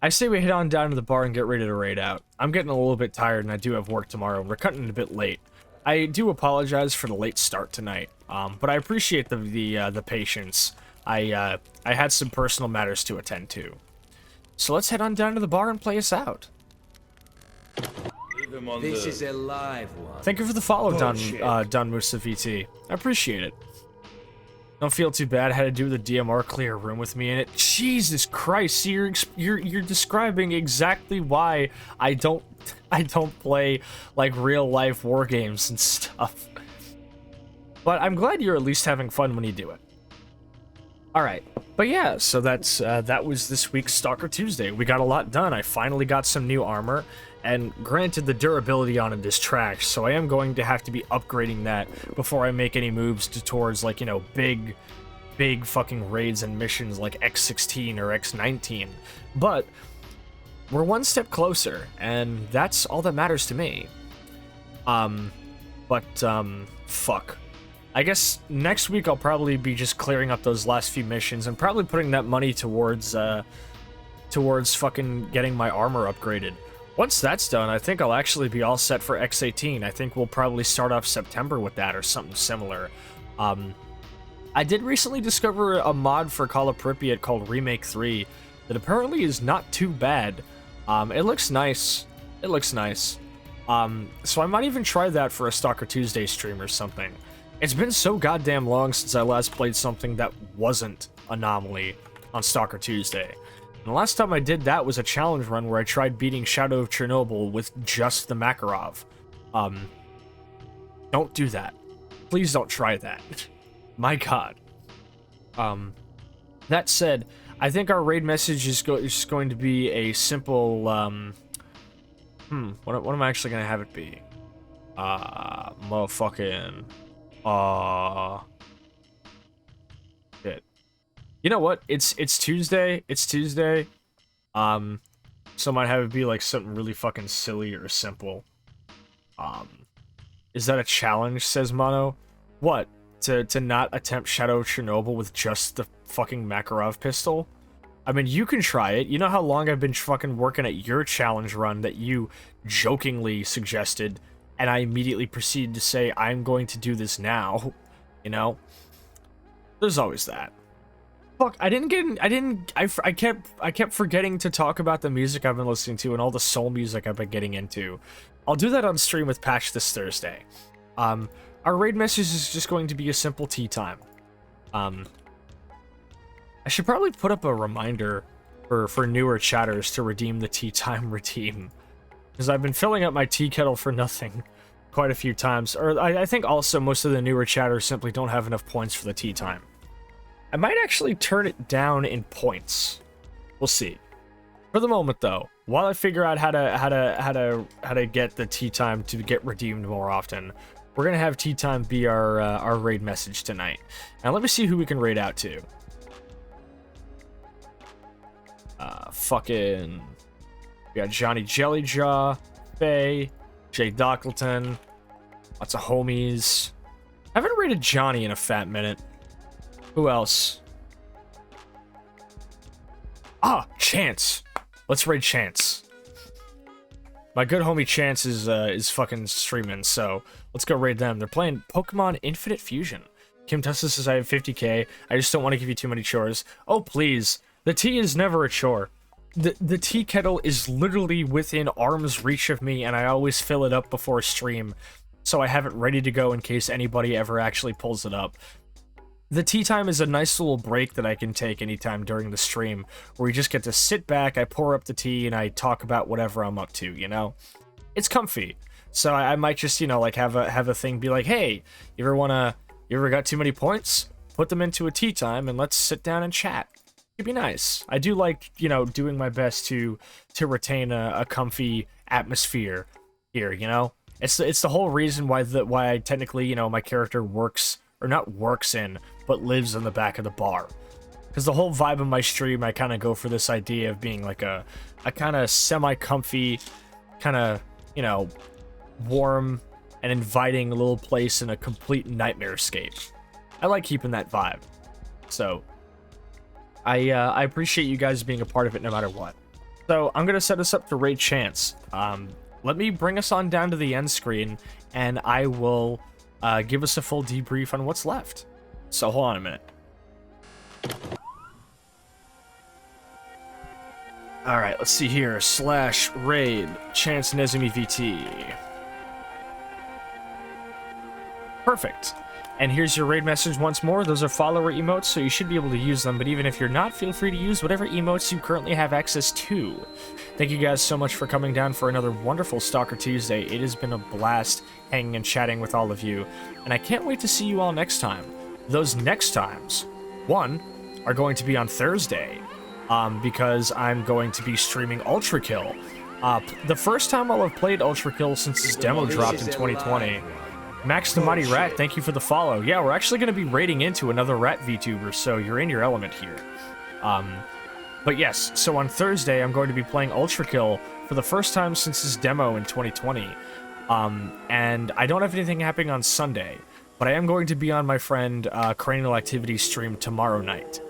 Speaker 2: I say we head on down to the bar and get ready to raid out. I'm getting a little bit tired and I do have work tomorrow. We're cutting it a bit late. I do apologize for the late start tonight, but I appreciate the patience. I had some personal matters to attend to. So let's head on down to the bar and play us out.
Speaker 3: This is a live one.
Speaker 2: Thank you for the follow, Don Musa VT. I appreciate it. Don't feel too bad. I had to do the DMR clear room with me in it. Jesus Christ! See, you're describing exactly why I don't play like real life war games and stuff. But I'm glad you're at least having fun when you do it. All right, but yeah, so that was this week's Stalker Tuesday. We got a lot done. I finally got some new armor. And granted, the durability on it is trash, so I am going to have to be upgrading that before I make any moves towards, like, you know, big fucking raids and missions like X16 or X19. But we're one step closer, and that's all that matters to me. Fuck. I guess next week I'll probably be just clearing up those last few missions and probably putting that money towards fucking getting my armor upgraded. Once that's done, I think I'll actually be all set for X18. I think we'll probably start off September with that or something similar. I did recently discover a mod for Call of Pripyat called Remake 3 that apparently is not too bad. It looks nice. It looks nice. So I might even try that for a Stalker Tuesday stream or something. It's been so goddamn long since I last played something that wasn't Anomaly on Stalker Tuesday. And the last time I did that was a challenge run where I tried beating Shadow of Chernobyl with just the Makarov. Don't do that. Please don't try that. My god. That said, I think our raid message is going to be a simple, what am I actually going to have it be? Motherfucking, shit. You know what? It's Tuesday. It's Tuesday. So I might have it be like something really fucking silly or simple. Is that a challenge? Says Mono. What? To not attempt Shadow of Chernobyl with just the fucking Makarov pistol? I mean, you can try it. You know how long I've been fucking working at your challenge run that you jokingly suggested, and I immediately proceeded to say I'm going to do this now. You know? There's always that. Fuck, I kept forgetting to talk about the music I've been listening to and all the soul music I've been getting into. I'll do that on stream with Patch this Thursday. Our raid message is just going to be a simple tea time. I should probably put up a reminder for newer chatters to redeem the tea time redeem. Because I've been filling up my tea kettle for nothing quite a few times. Or I think also most of the newer chatters simply don't have enough points for the tea time. I might actually turn it down in points. We'll see. For the moment, though, while I figure out how to get the tea time to get redeemed more often, we're gonna have tea time be our raid message tonight. Now let me see who we can raid out to. We got Johnny Jellyjaw, Faye, Jay Dockleton. Lots of homies. Haven't rated Johnny in a fat minute. Who else? Ah, Chance. Let's raid Chance. My good homie Chance is fucking streaming, so let's go raid them. They're playing Pokemon Infinite Fusion. Kim Tussa says I have 50k. I just don't want to give you too many chores. Oh, please. The tea is never a chore. The tea kettle is literally within arm's reach of me, and I always fill it up before a stream, so I have it ready to go in case anybody ever actually pulls it up. The tea time is a nice little break that I can take anytime during the stream, where we just get to sit back, I pour up the tea, and I talk about whatever I'm up to, you know? It's comfy. So I might just, you know, like have a thing be like, hey, you ever got too many points? Put them into a tea time and let's sit down and chat. It'd be nice. I do like, you know, doing my best to retain a comfy atmosphere here, you know? It's the whole reason why I technically, you know, my character works, or not works in, but lives in the back of the bar. Because the whole vibe of my stream, I kind of go for this idea of being like a kind of semi-comfy, kind of, you know, warm and inviting little place in a complete nightmare escape. I like keeping that vibe. So, I appreciate you guys being a part of it no matter what. So, I'm going to set us up to raid Chance. Let me bring us on down to the end screen, and I will give us a full debrief on what's left. So hold on a minute. Alright, let's see here. /raid Chance Nezumi VT. Perfect. And here's your raid message once more. Those are follower emotes, so you should be able to use them. But even if you're not, feel free to use whatever emotes you currently have access to. Thank you guys so much for coming down for another wonderful Stalker Tuesday. It has been a blast hanging and chatting with all of you. And I can't wait to see you all next time. Those next times, one, are going to be on Thursday. Because I'm going to be streaming Ultra Kill. The first time I'll have played Ultra Kill since this demo dropped in 2020. Max the Mighty Rat, thank you for the follow. Yeah, we're actually going to be raiding into another rat VTuber, so you're in your element here. But yes, so on Thursday, I'm going to be playing Ultra Kill for the first time since this demo in 2020. And I don't have anything happening on Sunday, but I am going to be on my friend Cranial Activity stream tomorrow night.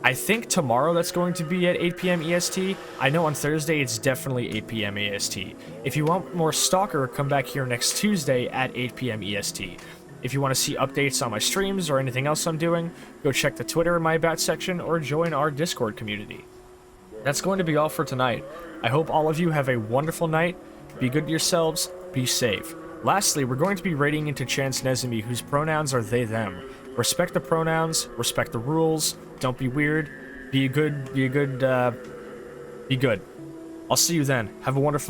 Speaker 2: I think tomorrow that's going to be at 8 p.m. EST. I know on Thursday it's definitely 8 p.m. EST. If you want more Stalker, come back here next Tuesday at 8 p.m. EST. If you want to see updates on my streams or anything else I'm doing, go check the Twitter in my About section or join our Discord community. That's going to be all for tonight. I hope all of you have a wonderful night. Be good to yourselves. Be safe. Lastly, we're going to be raiding into Chance Nezumi, whose pronouns are they, them. Respect the pronouns, respect the rules, don't be weird, be good. I'll see you then. Have a wonderful